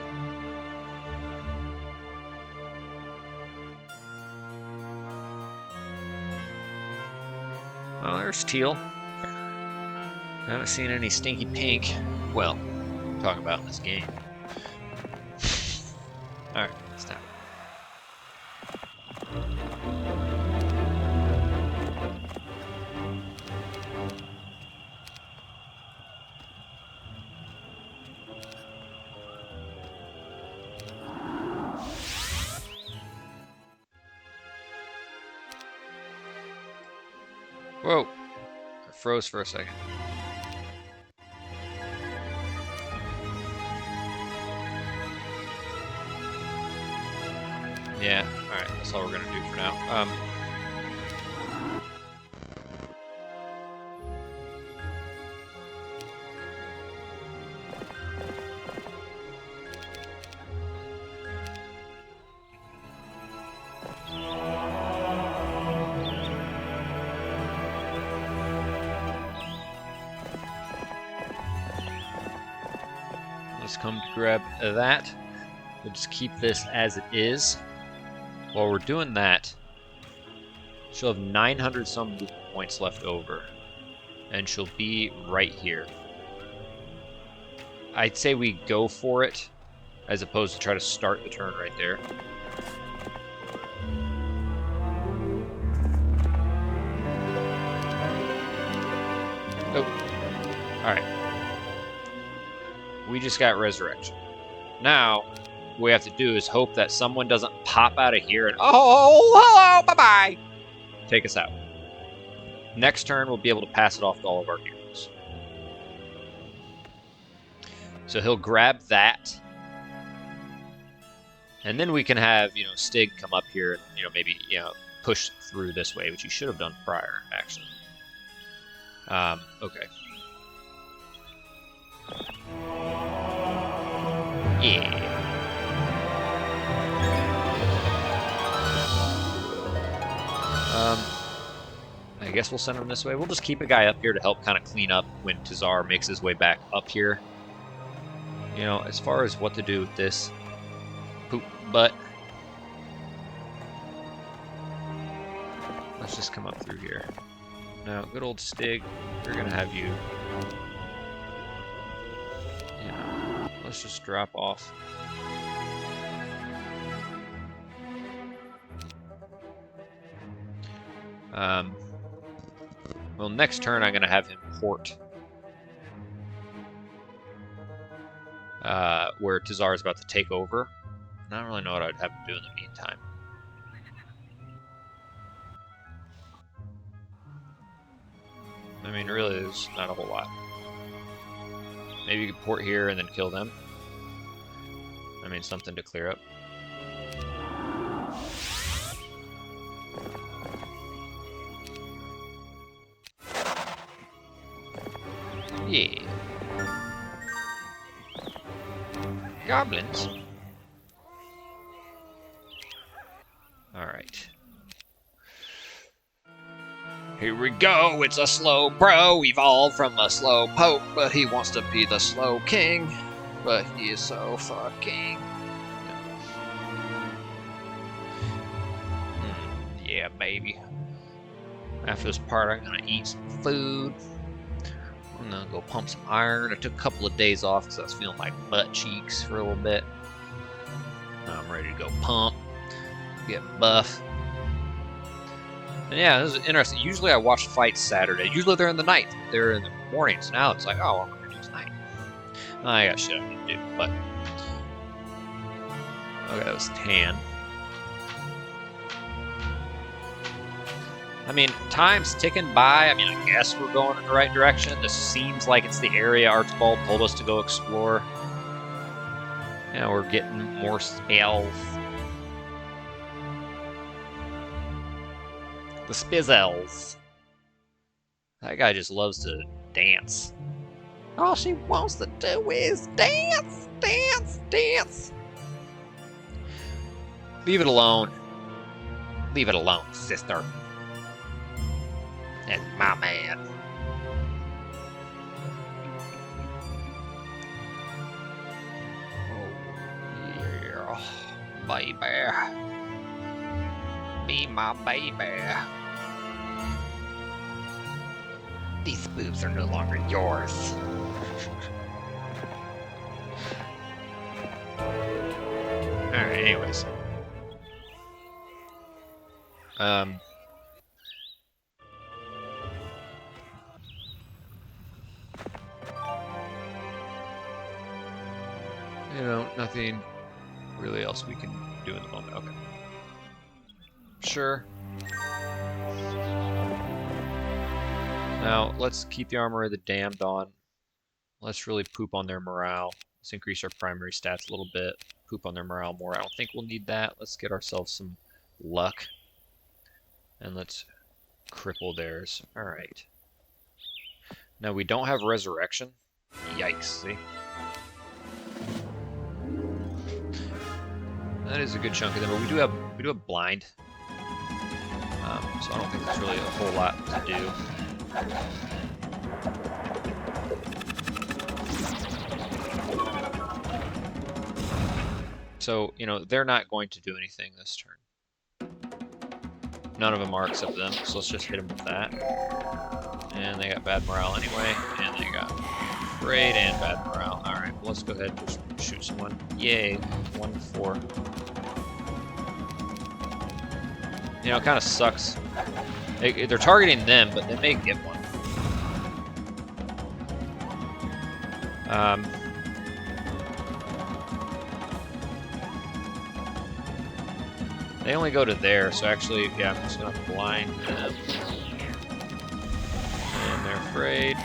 Well, there's teal. I haven't seen any stinky pink. Well, I'm talking about in this game. Alright, it's time. Whoa! I froze for a second. Yeah, alright, that's all we're gonna do for now. Let's come to grab that. We'll just keep this as it is. While we're doing that, she'll have 900 some points left over. And she'll be right here. I'd say we go for it, as opposed to try to start the turn right there. Oh. Alright. We just got Resurrection. Now, what we have to do is hope that someone doesn't pop out of here and, oh, hello, bye-bye, take us out. Next turn, we'll be able to pass it off to all of our heroes. So he'll grab that. And then we can have, Stig come up here and, maybe, push through this way, which he should have done prior, actually. Okay. Yeah. I guess we'll send him this way. We'll just keep a guy up here to help kind of clean up when Tazar makes his way back up here. As far as what to do with this poop butt, let's just come up through here. Now, good old Stig, we're gonna have you. Let's just drop off. Well, next turn I'm going to have him port where Tazar is about to take over. And I don't really know what I'd have him do in the meantime. I mean, really, there's not a whole lot. Maybe you could port here and then kill them. I mean, something to clear up. Yeah. Goblins. Alright. Here we go, it's a slow pro, evolved from a slow pope, but he wants to be the slow king, but he is so fucking... Yeah, baby. After this part, I'm gonna eat some food. I'm gonna go pump some iron. I took a couple of days off because I was feeling my butt cheeks for a little bit. Now I'm ready to go pump, get buff. And yeah, this is interesting. Usually I watch fights Saturday. Usually they're in the night. They're in the mornings. Now it's like, oh, what am I going to do tonight? I got shit I need to do, but... Okay, that was tan. I mean, time's ticking by. I mean, I guess we're going in the right direction. This seems like it's the area Archibald told us to go explore. Yeah, we're getting more spells. The Spizzles. That guy just loves to dance. All she wants to do is dance, dance, dance. Leave it alone. Leave it alone, sister. That's my man. Oh, yeah. Baby. Be my baby. These boobs are no longer yours. Alright, anyways. You know, nothing really else we can do in the moment. Okay. Sure. Now, let's keep the Armor of the Damned on. Let's really poop on their morale. Let's increase our primary stats a little bit. Poop on their morale more. I don't think we'll need that. Let's get ourselves some luck. And let's cripple theirs. Alright. Now, we don't have Resurrection. Yikes, see? That is a good chunk of them, but we do have Blind. So I don't think there's really a whole lot to do. So, you know, they're not going to do anything this turn. None of them are except them, so let's just hit them with that. And they got bad morale anyway, and they got great and bad morale. Alright, well, let's go ahead and just shoot someone. Yay, 1 to 4. You know, it kind of sucks. They're targeting them, but they may get one. They only go to there, so actually, yeah, I'm just gonna blind them. And they're afraid.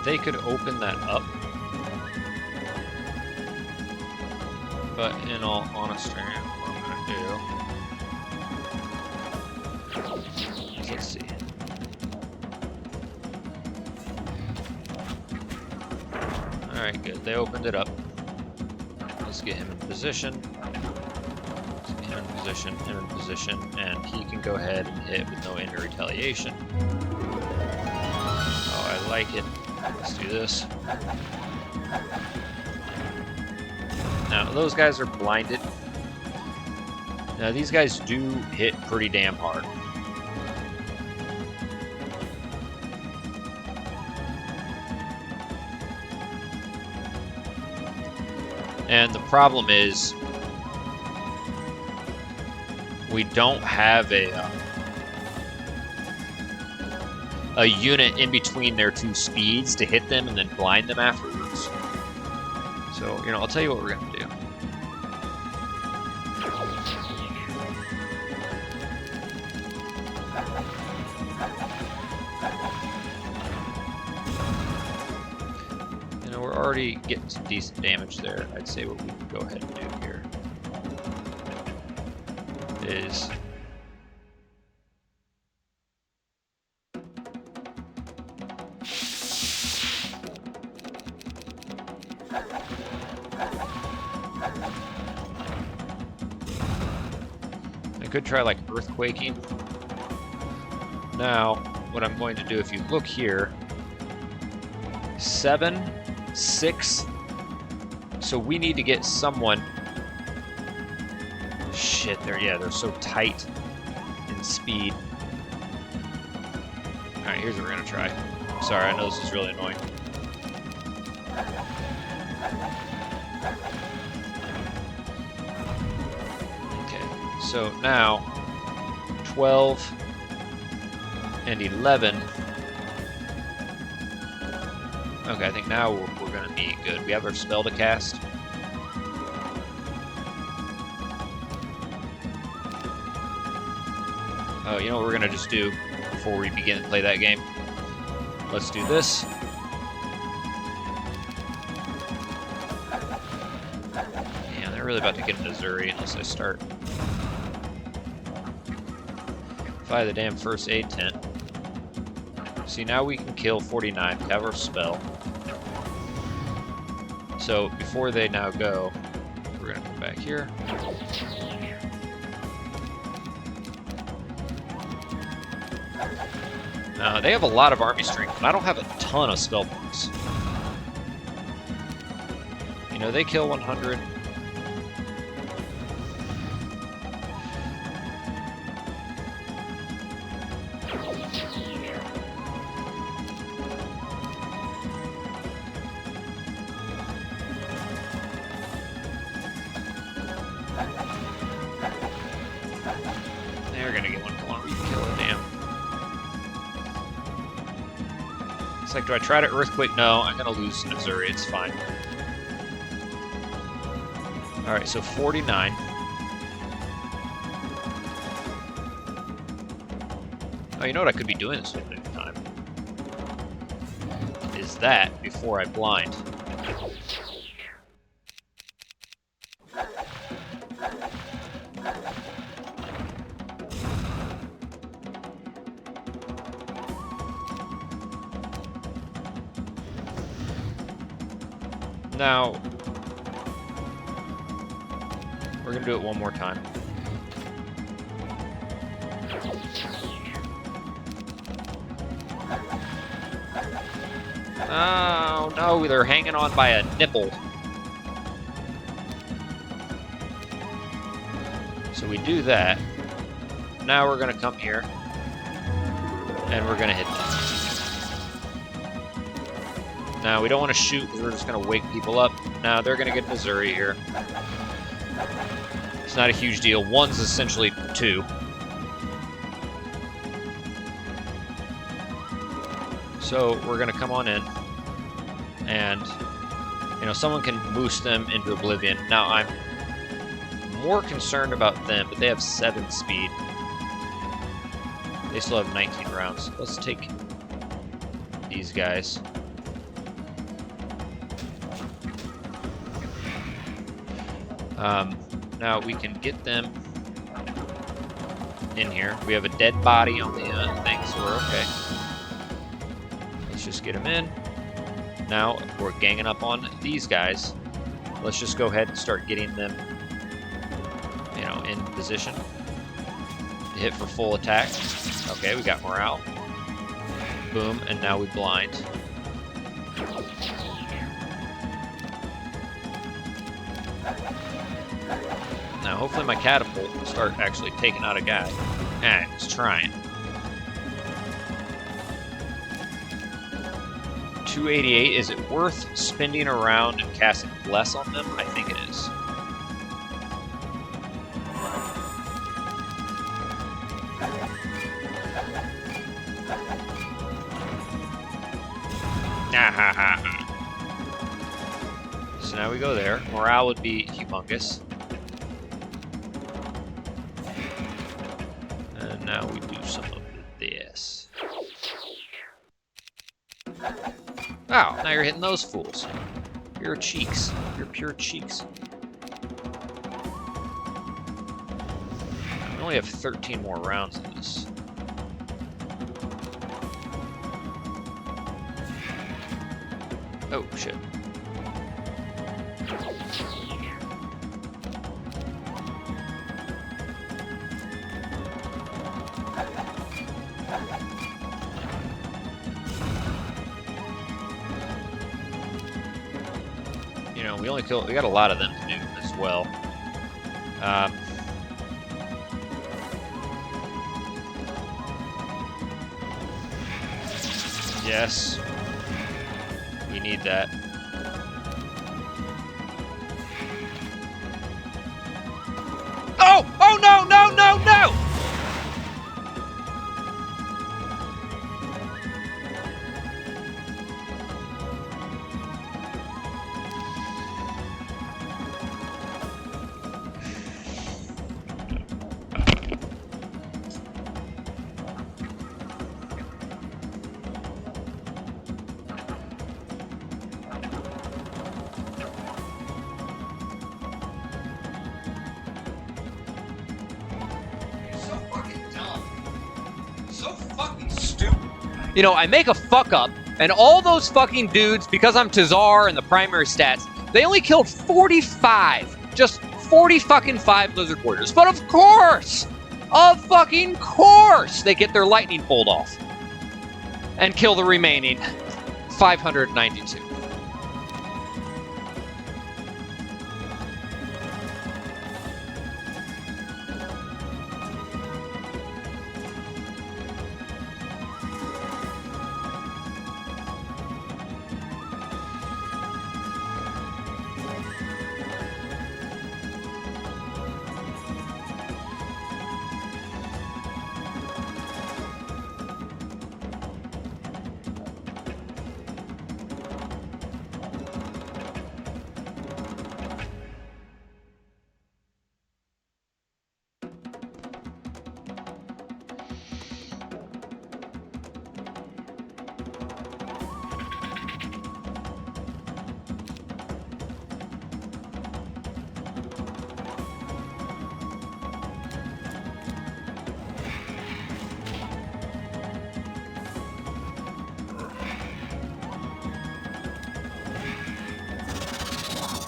They could open that up, but in all honesty, what I'm gonna do is, let's see. Alright, good. They opened it up. Let's get him in position. Let's get him in position, and he can go ahead and hit with no end retaliation. Oh, I like it. Let's do this. Now, those guys are blinded. Now, these guys do hit pretty damn hard. And the problem is, we don't have a unit in between their two speeds to hit them and then blind them afterwards. So, you know, I'll tell you what we're gonna do. already getting some decent damage there. I'd say what we can go ahead and do here is I could try like earthquaking. Now, what I'm going to do, if you look here, 7, 6. So we need to get someone. Shit, they're so tight in speed. Alright, here's what we're gonna try. Sorry, I know this is really annoying. Okay, so now 12 and 11. Okay, I think now we're gonna be good. We have our spell to cast. Oh, you know what we're gonna just do before we begin to play that game? Let's do this. Yeah, they're really about to get into Missouri unless I start. Fire the damn first aid tent. See, now we can kill 49, have our spell. So before they now go, we're gonna come back here. They have a lot of army strength, but I don't have a ton of spell points. You know, they kill 100. They're gonna get one. Come on, we can kill it, damn. It's like, do I try to earthquake? No, I'm gonna lose Missouri, it's fine. Alright, so 49. Oh, you know what I could be doing this whole time? Is that before I blind. Now, we're going to do it one more time. Oh, no, they're hanging on by a nipple. So we do that. Now we're going to come here, and we're going to hit them. Now, we don't want to shoot because we're just going to wake people up. Now, they're going to get Missouri here. It's not a huge deal. One's essentially 2. So, we're going to come on in. And, you know, someone can boost them into oblivion. Now, I'm more concerned about them, but they have 7 speed. They still have 19 rounds. Let's take these guys. Now we can get them in here. We have a dead body on the thing, so we're okay. Let's just get them in. Now we're ganging up on these guys. Let's just go ahead and start getting them, you know, in position. Hit for full attack. Okay, we got morale. Boom, and now we blind. Now, hopefully my catapult will start actually taking out a guy. Ah, it's trying. 288, is it worth spinning around and casting Bless on them? I think it is. So now we go there. Morale would be humongous. And now we do some of this. Wow, now you're hitting those fools. Pure cheeks. You're pure cheeks. We only have 13 more rounds of this. Oh, shit. You know, we got a lot of them to do as well. Yes. We need that. Oh! Oh no, no, no, no! You know, I make a fuck up, and all those fucking dudes, because I'm Tazar and the primary stats, they only killed 45. Just 40 fucking 5 lizard warriors. But of course, they get their lightning pulled off. And kill the remaining 592.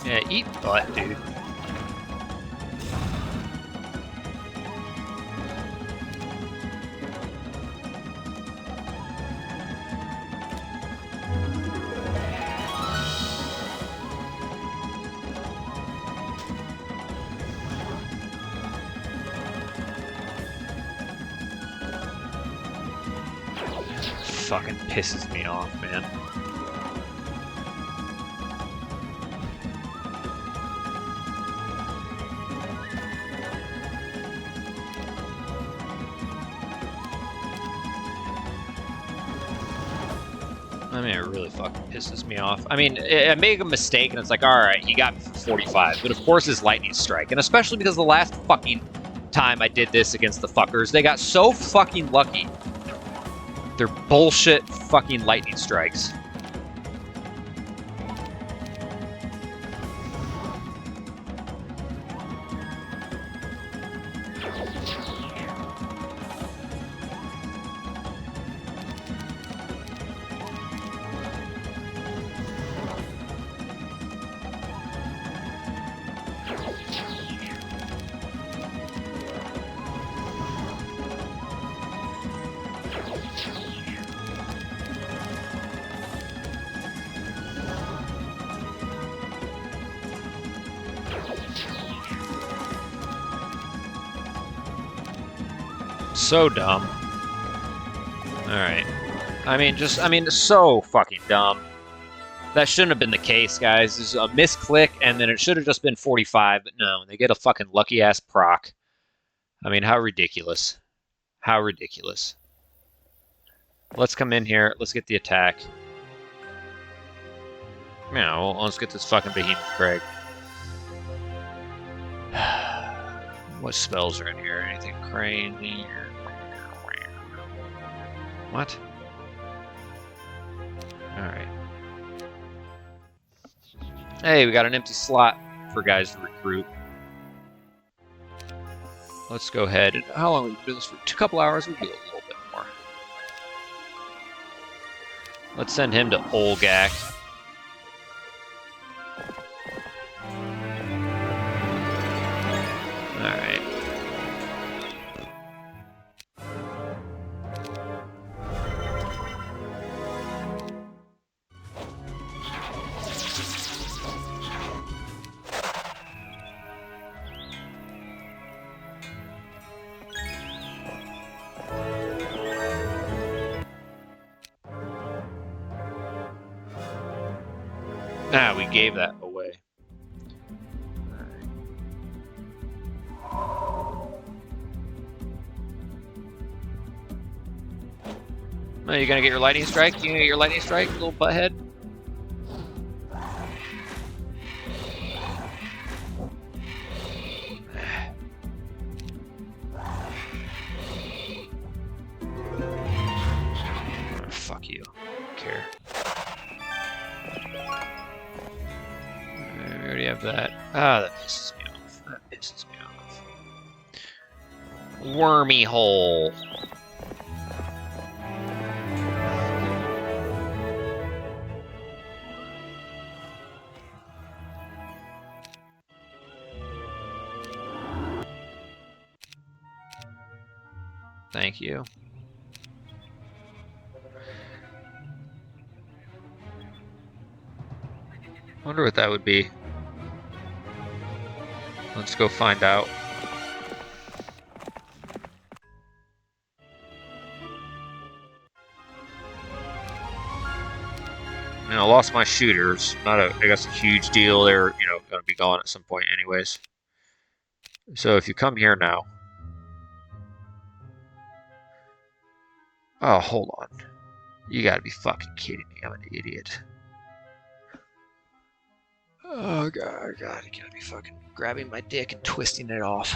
Yeah, eat butt, dude. Fucking pisses me off, man. I mean, it really fucking pisses me off. I mean, I make a mistake, and it's like, alright, he got me for 45. But of course his lightning strike. And especially because the last fucking time I did this against the fuckers, they got so fucking lucky. They're bullshit fucking lightning strikes. So dumb. Alright. I mean, so fucking dumb. That shouldn't have been the case, guys. It's a misclick, and then it should have just been 45, but no, they get a fucking lucky-ass proc. I mean, how ridiculous. How ridiculous. Let's come in here. Let's get the attack. Yeah, well, let's get this fucking Behemoth Craig. What spells are in here? Anything crazy? What? Alright. Hey, we got an empty slot for guys to recruit. Let's go ahead. How long have we been doing this for? A couple hours? We'll do a little bit more. Let's send him to Olgak. Alright. Ah, we gave that away. Oh, you gonna get your lightning strike? You gonna get your lightning strike, little butthead? Oh, fuck you. Don't care. We already have that. Ah, that pisses me off. That pisses me off. Wormy hole. Thank you. Wonder what that would be. Let's go find out. You know, I lost my shooters. Not a, I guess, a huge deal. They're, you know, going to be gone at some point anyways. So if you come here now. Oh, hold on. You gotta be fucking kidding me. I'm an idiot. Oh, God, you gotta be fucking grabbing my dick and twisting it off.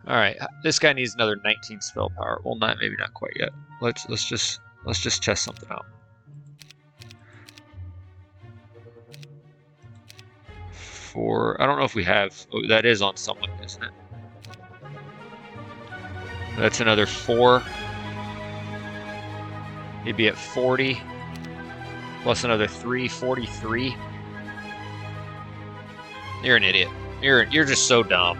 Alright, this guy needs another 19 spell power. Well, maybe not quite yet. Let's just test something out. I don't know if we have. Oh, that is on someone, isn't it? That's another 4. He'd be at 40. Plus another 3, 43. You're an idiot. You're just so dumb.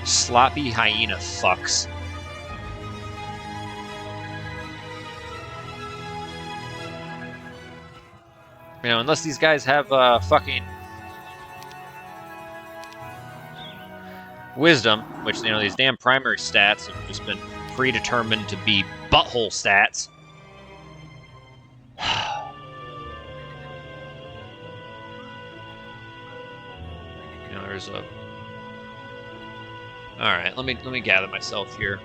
Sloppy hyena fucks. You know, unless these guys have fucking wisdom, which, you know, these damn primary stats have just been predetermined to be butthole stats. You know, there's a. All right, let me gather myself here.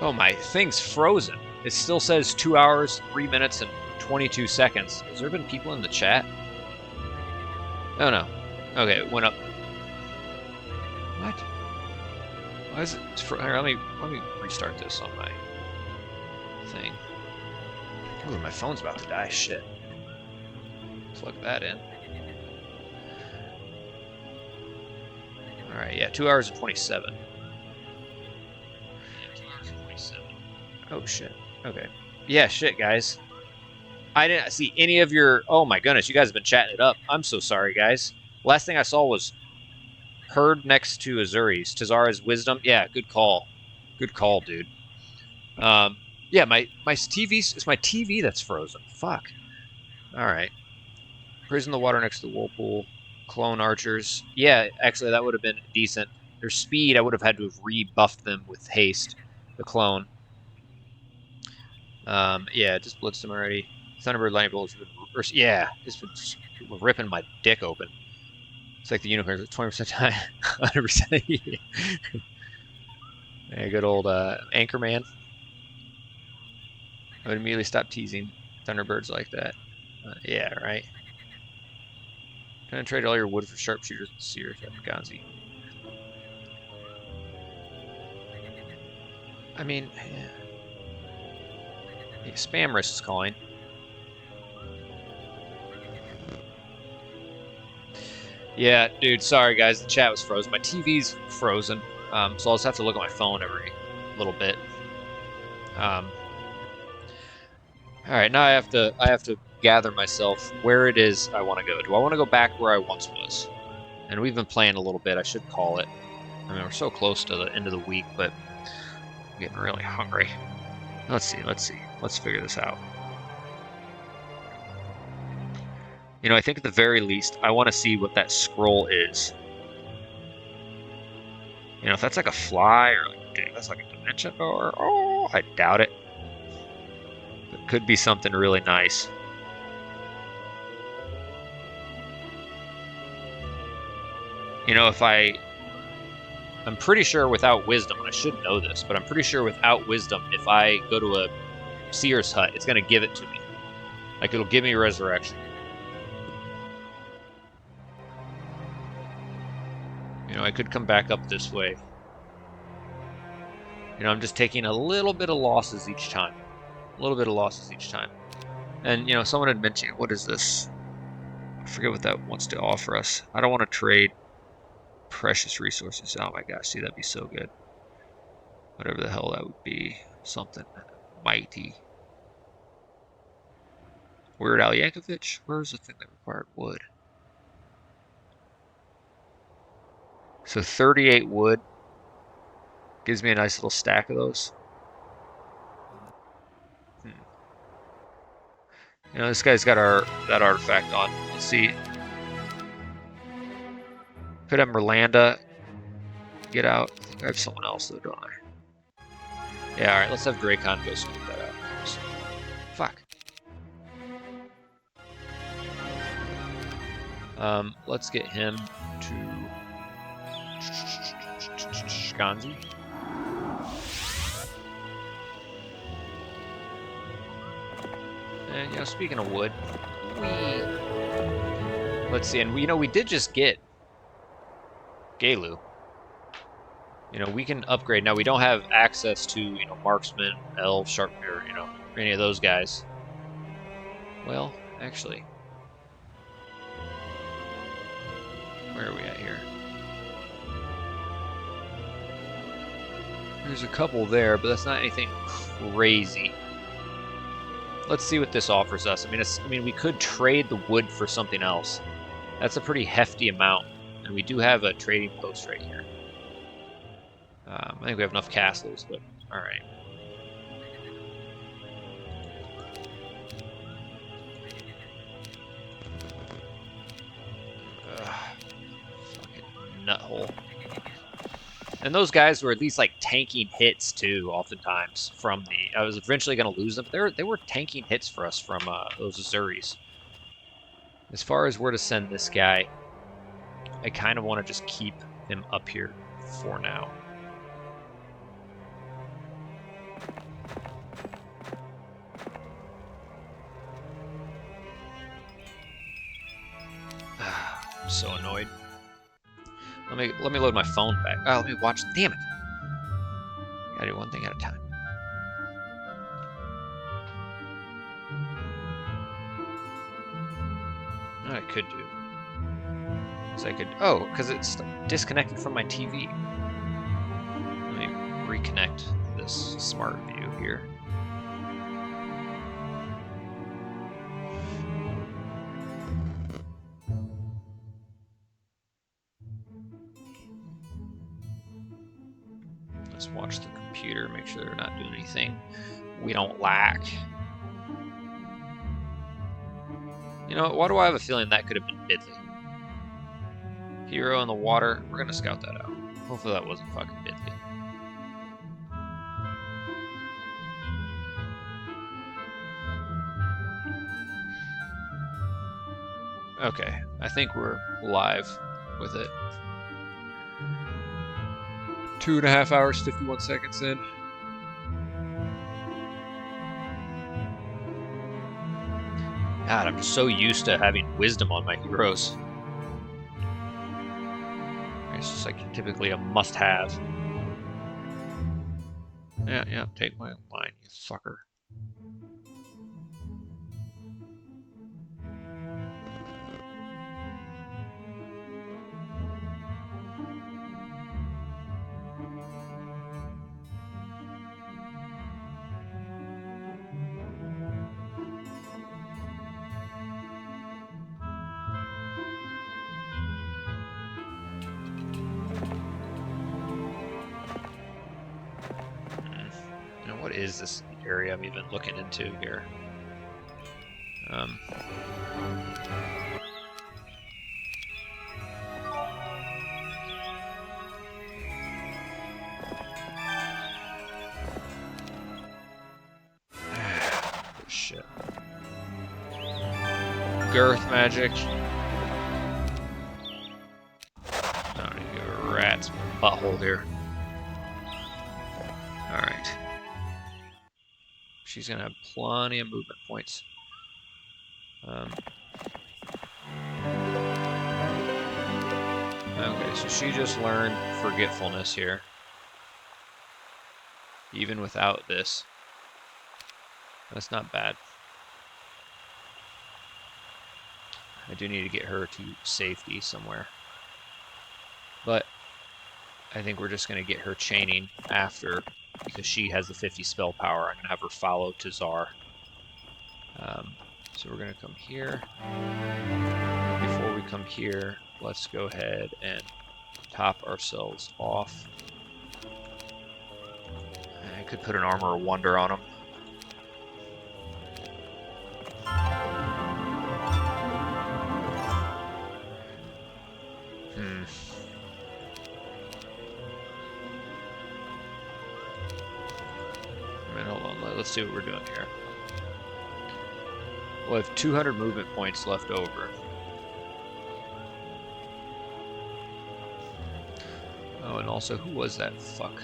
Oh, my thing's frozen. It still says 2 hours, 3 minutes, and 22 seconds. Has there been people in the chat? Oh no. Okay, it went up. What? Why is it? Here, let me restart this on my thing. Ooh, my phone's about to die. Shit. Plug that in. All right, yeah, 2 hours and 27. Oh shit. Okay. Yeah, shit, guys. I didn't see any of your... Oh my goodness, you guys have been chatting it up. I'm so sorry, guys. Last thing I saw was Herd next to Azuri's. Tazar's Wisdom. Yeah, good call. Good call, dude. Yeah, my TV's... It's my TV that's frozen. Fuck. Alright. Prison the water next to the whirlpool. Clone archers. Yeah, actually, that would have been decent. Their speed, I would have had to have rebuffed them with haste. The clone. Yeah, just blitzed them already. Thunderbird lightning bolts. Yeah, it's been ripping my dick open. It's like the unicorns, 20% time, 100%. Yeah, good old Anchorman. I would immediately stop teasing Thunderbirds like that. Yeah, right. Trying to trade all your wood for sharpshooters and seers at Ganzi. I mean, yeah, spam risk is calling. Yeah, dude, sorry guys, the chat was frozen. My TV's frozen, so I'll just have to look at my phone every little bit. All right, now I have to gather myself where it is I want to go. Do I want to go back where I once was? And we've been playing a little bit. I should call it. I mean, we're so close to the end of the week, but I'm getting really hungry. Let's see. Let's figure this out. You know, I think at the very least, I want to see what that scroll is. You know, if that's like a fly or like, dude, that's like a dimension door. Oh, I doubt it. It could be something really nice. You know, I'm pretty sure without wisdom, and I should know this, but I'm pretty sure without wisdom, if I go to a seer's hut, it's going to give it to me. Like, it'll give me resurrection. You know, I could come back up this way. You know, I'm just taking a little bit of losses each time. A little bit of losses each time. And, you know, someone had mentioned, what is this? I forget what that wants to offer us. I don't want to trade precious resources. Oh my gosh, see, that'd be so good. Whatever the hell that would be. Something mighty. Weird Al Yankovic? Where's the thing that required wood? So 38 wood gives me a nice little stack of those. You know, this guy's got that artifact on. Let's see. Could have Merlanda get out. I think I have someone else though, don't I? Yeah, alright, let's have Dracon go scoop that out. Fuck. Let's get him to Ganzi. And, you know, speaking of wood, let's see, and we did just get Galu. You know, we can upgrade. Now, we don't have access to, you know, Marksman, Elf, Sharpshooter, you know, any of those guys. Well, actually, where are we at here? There's a couple there, but that's not anything crazy. Let's see what this offers us. I mean, we could trade the wood for something else. That's a pretty hefty amount, and we do have a trading post right here. I think we have enough castles, but all right. Fucking nuthole. And those guys were at least like tanking hits too, oftentimes from the. I was eventually going to lose them. They were tanking hits for us from those Azuris. As far as where to send this guy, I kind of want to just keep him up here for now. I'm so annoyed. Let me load my phone back. Oh, let me watch. Damn it! Gotta do one thing at a time. What I could do is I could. Oh, because it's disconnected from my TV. Let me reconnect this smart view here. Let's watch the computer, make sure they're not doing anything we don't like. You know, why do I have a feeling that could have been Bidley? Hero in the water. We're gonna scout that out. Hopefully that wasn't fucking Bidley. Okay, I think we're live with it. 2.5 hours, 51 seconds in. God, I'm just so used to having wisdom on my heroes. It's just like typically a must-have. Yeah, take my line, you fucker. Now, what is this area I'm even looking into here? Shit. Girth magic. I don't need to give a rat's butthole here. Alright. She's gonna have plenty of movement points. Okay, so she just learned forgetfulness here. Even without this. That's not bad. I do need to get her to safety somewhere. But I think we're just going to get her chaining after, because she has the 50 spell power. I'm going to have her follow Tazar. So we're going to come here. Before we come here, let's go ahead and top ourselves off. I could put an Armor of Wonder on him. Hold on, let's see what we're doing here. We'll have 200 movement points left over. Oh, and also, who was that fuck?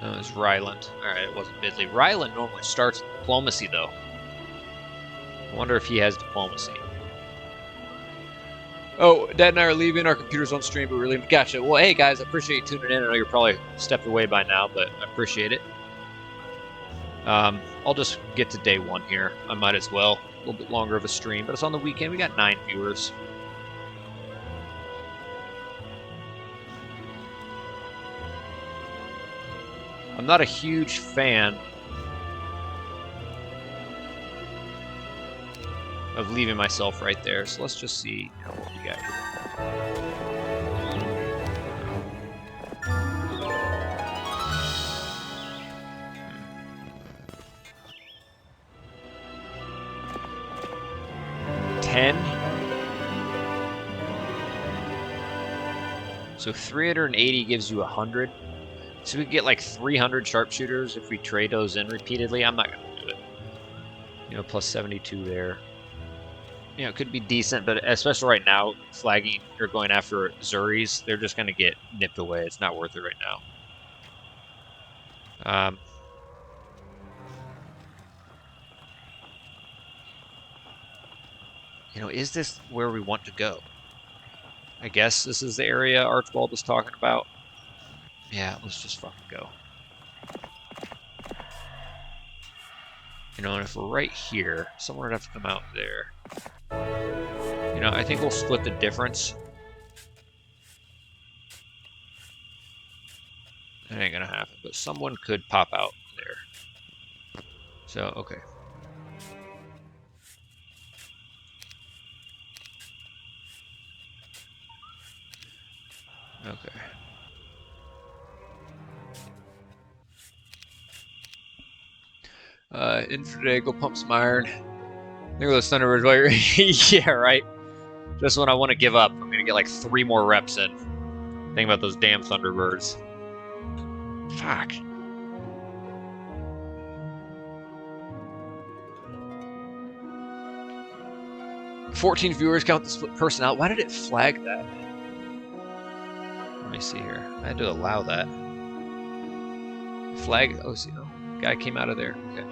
Oh, it was Ryland. Alright, it wasn't Bidley. Ryland normally starts diplomacy, though. I wonder if he has diplomacy. Oh, Dad and I are leaving. Our computer's on stream, but we're leaving. Gotcha. Well, hey, guys, I appreciate you tuning in. I know you're probably stepped away by now, but I appreciate it. I'll just get to day one here. I might as well. A little bit longer of a stream, but it's on the weekend. We got 9 viewers. I'm not a huge fan of leaving myself right there, so let's just see what we got here. So 380 gives you 100. So we get like 300 sharpshooters if we trade those in repeatedly. I'm not going to do it. You know, plus 72 there. You know, it could be decent, but especially right now, flagging or going after Zuris, they're just going to get nipped away. It's not worth it right now. You know, is this where we want to go? I guess this is the area Archibald was talking about. Yeah, let's just fucking go. You know, and if we're right here, someone would have to come out there. You know, I think we'll split the difference. That ain't gonna happen, but someone could pop out there. So, okay. Okay. Infraday, go pump some iron. Think of those Thunderbirds while you're yeah, right? Just when I want to give up, I'm gonna get like 3 more reps in. Think about those damn Thunderbirds. Fuck. "14 viewers count the split person out." Why did it flag that? Let me see here. I had to allow that. flag. Oh, see, oh, guy came out of there. Okay.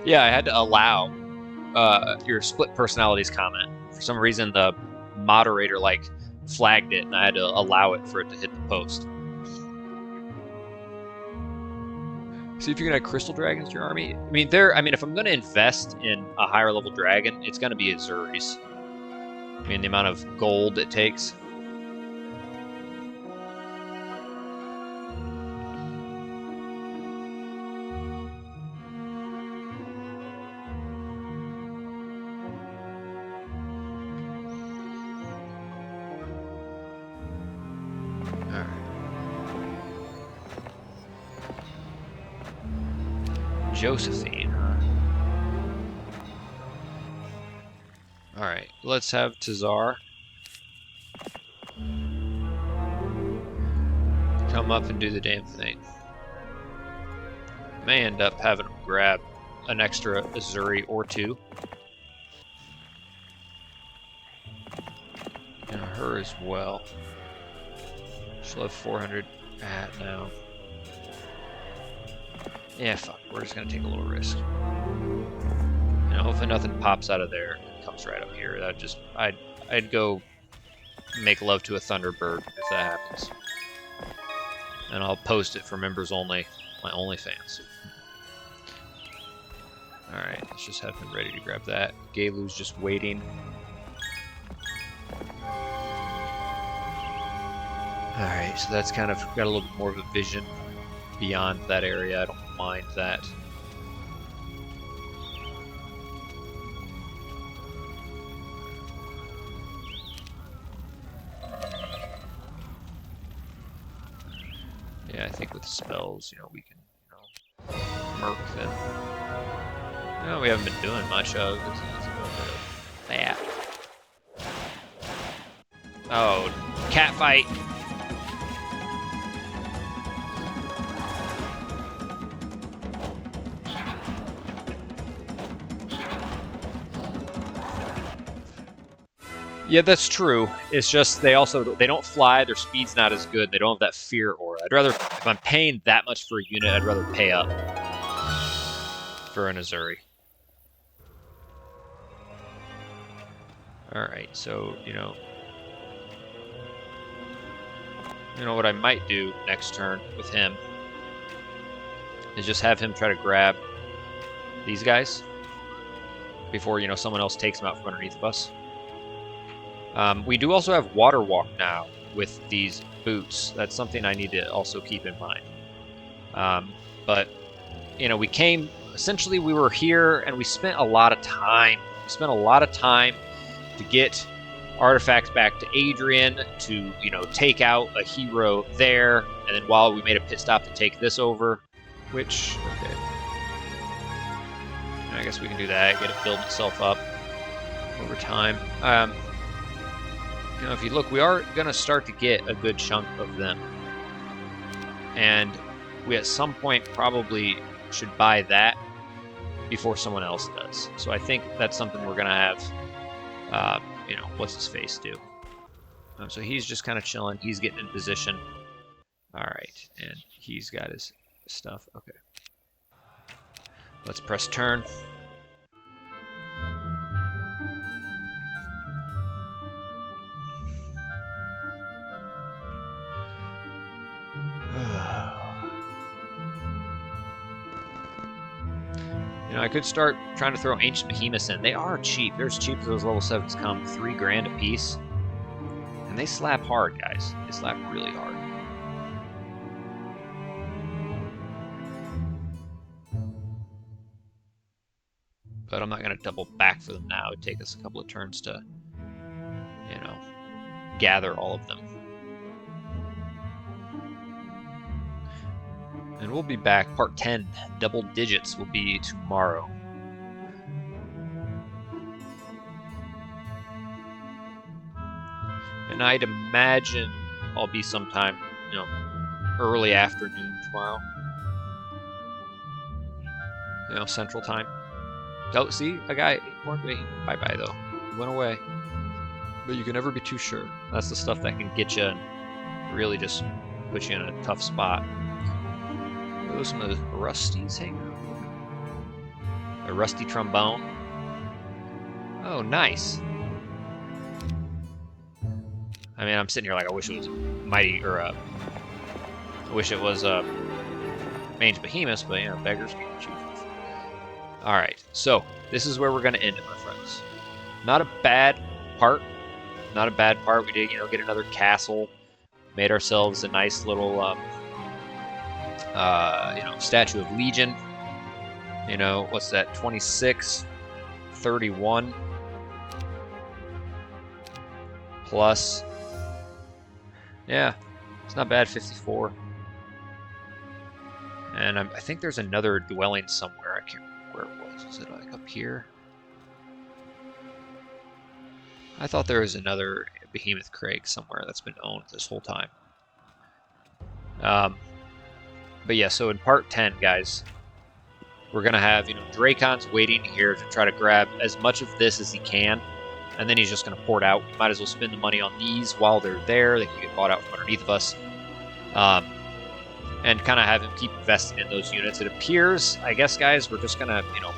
Yeah, I had to allow your split personalities comment. For some reason, the moderator like flagged it, and I had to allow it for it to hit the post. See if you can add crystal dragons to your army. I mean, if I'm going to invest in a higher level dragon, it's going to be Azure's. I mean, the amount of gold it takes. Josephine, huh? Alright, let's have Tazar come up and do the damn thing. May end up having him grab an extra Azure or two. And her as well. She'll have 400 at now. Yeah, fuck. We're just gonna take a little risk. You know, if nothing pops out of there and comes right up here, that just I'd go make love to a Thunderbird if that happens. And I'll post it for members only, my OnlyFans. Alright, let's just have him ready to grab that. Galu's just waiting. Alright, so that's kind of got a little bit more of a vision beyond that area. I don't mind that. Yeah, I think with spells, you know, we can, you know, murk them. No, we haven't been doing much of. It's a little bit of that. Oh, cat fight. Yeah, that's true. It's just they don't fly, their speed's not as good, they don't have that fear aura. I'd rather, if I'm paying that much for a unit, I'd rather pay up for an Azure. Alright, so, you know what I might do next turn with him is just have him try to grab these guys before, you know, someone else takes them out from underneath of us. We do also have water walk now with these boots. That's something I need to also keep in mind. But, you know, essentially we were here and we spent a lot of time. We spent a lot of time to get artifacts back to Adrian, to, you know, take out a hero there. And then while we made a pit stop to take this over, which, okay. I guess we can do that, get it build itself up over time. You know, if you look, we are going to start to get a good chunk of them. And we, at some point, probably should buy that before someone else does. So I think that's something we're going to have, you know, what's his face do. So he's just kind of chilling. He's getting in position. All right, and he's got his stuff. Okay. Let's press turn. You know, I could start trying to throw Ancient Behemoths in. They are cheap. They're as cheap as those level 7s come. 3 grand a piece. And they slap hard, guys. They slap really hard. But I'm not going to double back for them now. It'd take us a couple of turns to, you know, gather all of them. And we'll be back. Part 10, double digits, will be tomorrow. And I'd imagine I'll be sometime, you know, early afternoon tomorrow. You know, Central Time. Oh, see, a guy warned me. Bye-bye, though. He went away. But you can never be too sure. That's the stuff that can get you and really just put you in a tough spot. Are those some of the Rusties hanging out? A rusty trombone. Oh, nice. I mean, I'm sitting here like I wish it was mighty, or I wish it was mange behemoths, but you know, beggars can't choose. All right, so this is where we're going to end it, my friends. Not a bad part. Not a bad part. We did, you know, get another castle. Made ourselves a nice little, you know, statue of Legion. You know, what's that? 26, 31 plus. Yeah, it's not bad. 54. And I think there's another dwelling somewhere. I can't remember where it was. Is it like up here? I thought there was another Behemoth Crag somewhere that's been owned this whole time. But yeah, so in part 10, guys, we're gonna have, you know, Dracon's waiting here to try to grab as much of this as he can, and then he's just gonna pour it out. We might as well spend the money on these while they're there. They can get bought out from underneath of us. And kind of have him keep investing in those units. It appears, I guess, guys, we're just gonna, you know,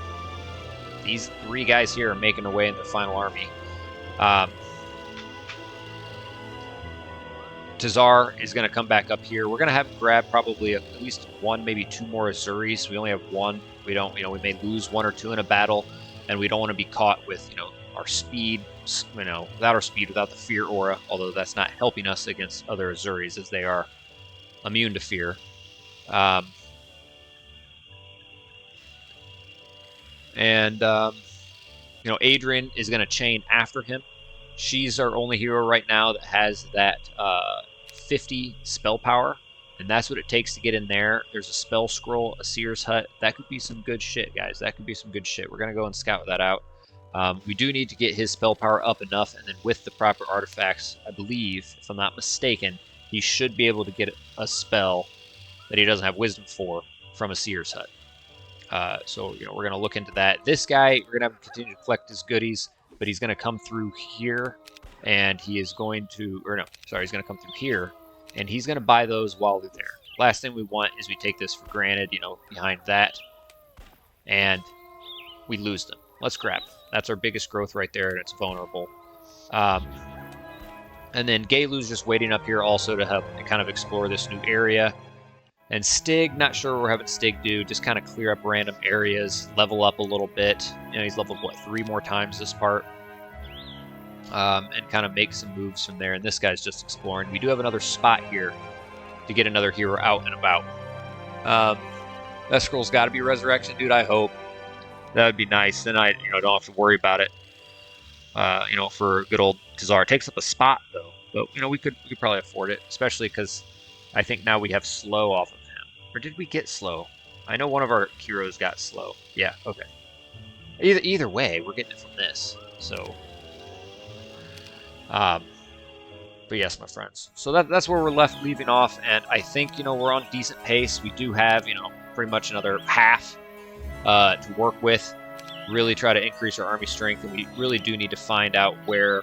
these 3 guys here are making their way in their final army. Tazar is going to come back up here. We're going to have him grab probably at least 1, maybe 2 more Azuris. We only have 1. We don't, you know, we may lose 1 or 2 in a battle, and we don't want to be caught with, you know, our speed, you know, without our speed, without the fear aura, although that's not helping us against other Azuris as they are immune to fear. You know, Adrian is going to chain after him. She's our only hero right now that has that 50 spell power, and that's what it takes to get in there. There's a spell scroll, a seer's hut. That could be some good shit, guys. That could be some good shit. We're going to go and scout that out. We do need to get his spell power up enough, and then with the proper artifacts, I believe, if I'm not mistaken, he should be able to get a spell that he doesn't have wisdom for from a seer's hut. So, you know, we're going to look into that. This guy, we're going to have him continue to collect his goodies, but he's going to come through here, and he is going to, or no, sorry, he's going to come through here, and he's going to buy those while they're there. Last thing we want is we take this for granted, you know, behind that, and we lose them. Let's grab them. That's our biggest growth right there, and it's vulnerable. And then Galu's just waiting up here also to help kind of explore this new area. And Stig, not sure what we're having Stig do, just kind of clear up random areas, level up a little bit. You know, he's leveled, what, 3 more times this part? And kind of make some moves from there. And this guy's just exploring. We do have another spot here to get another hero out and about. That scroll's got to be Resurrection, dude, I hope. That would be nice. Then I, you know, don't have to worry about it, you know, for good old Tazar. It takes up a spot, though. But, you know, we could probably afford it, especially because I think now we have slow off of him. Or did we get slow? I know one of our heroes got slow. Yeah, okay. Either way, we're getting it from this. So, but yes, my friends. So that's where we're leaving off, and I think, you know, we're on decent pace. We do have, you know, pretty much another half to work with. Really try to increase our army strength, and we really do need to find out where,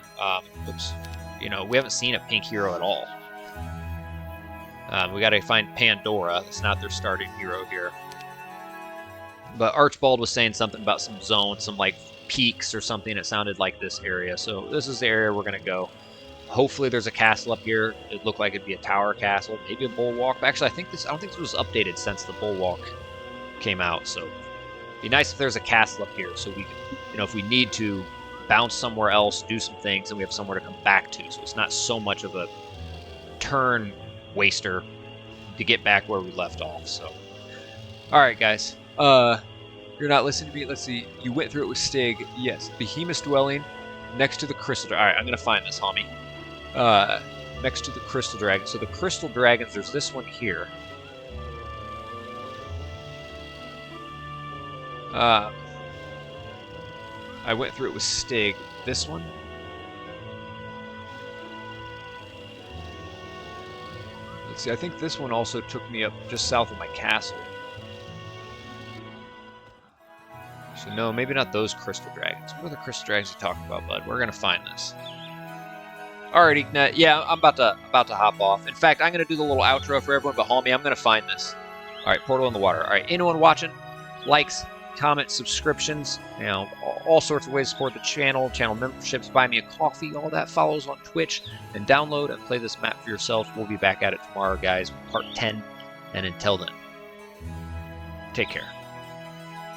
oops, you know, we haven't seen a pink hero at all. We got to find Pandora. That's not their starting hero here. But Archibald was saying something about some zones, some like peaks or something. It sounded like this area. So this is the area we're going to go. Hopefully there's a castle up here. It looked like it'd be a tower castle, maybe a bulwark. But actually, I don't think this was updated since the bulwark came out. So it'd be nice if there's a castle up here, so we can, you know, if we need to bounce somewhere else, do some things, and we have somewhere to come back to. So it's not so much of a turn waster to get back where we left off. So, all right, guys. You're not listening to me. Let's see. You went through it with Stig. Yes, Behemoth's dwelling next to the Crystal. All right, I'm gonna find this, homie. Next to the Crystal Dragon. So the Crystal Dragons. There's this one here. I went through it with Stig. This one. Let's see, I think this one also took me up just south of my castle. So no, maybe not those crystal dragons. What are the crystal dragons you talking about, bud? We're gonna find this. Alrighty, yeah, I'm about to hop off. In fact, I'm gonna do the little outro for everyone behind me. I'm gonna find this. Alright, portal in the water. Alright, anyone watching? Likes, comments, subscriptions, you know, all sorts of ways to support the channel, channel memberships, buy me a coffee, all that follows on Twitch, and download and play this map for yourselves. We'll be back at it tomorrow, guys, with part 10, and until then, take care.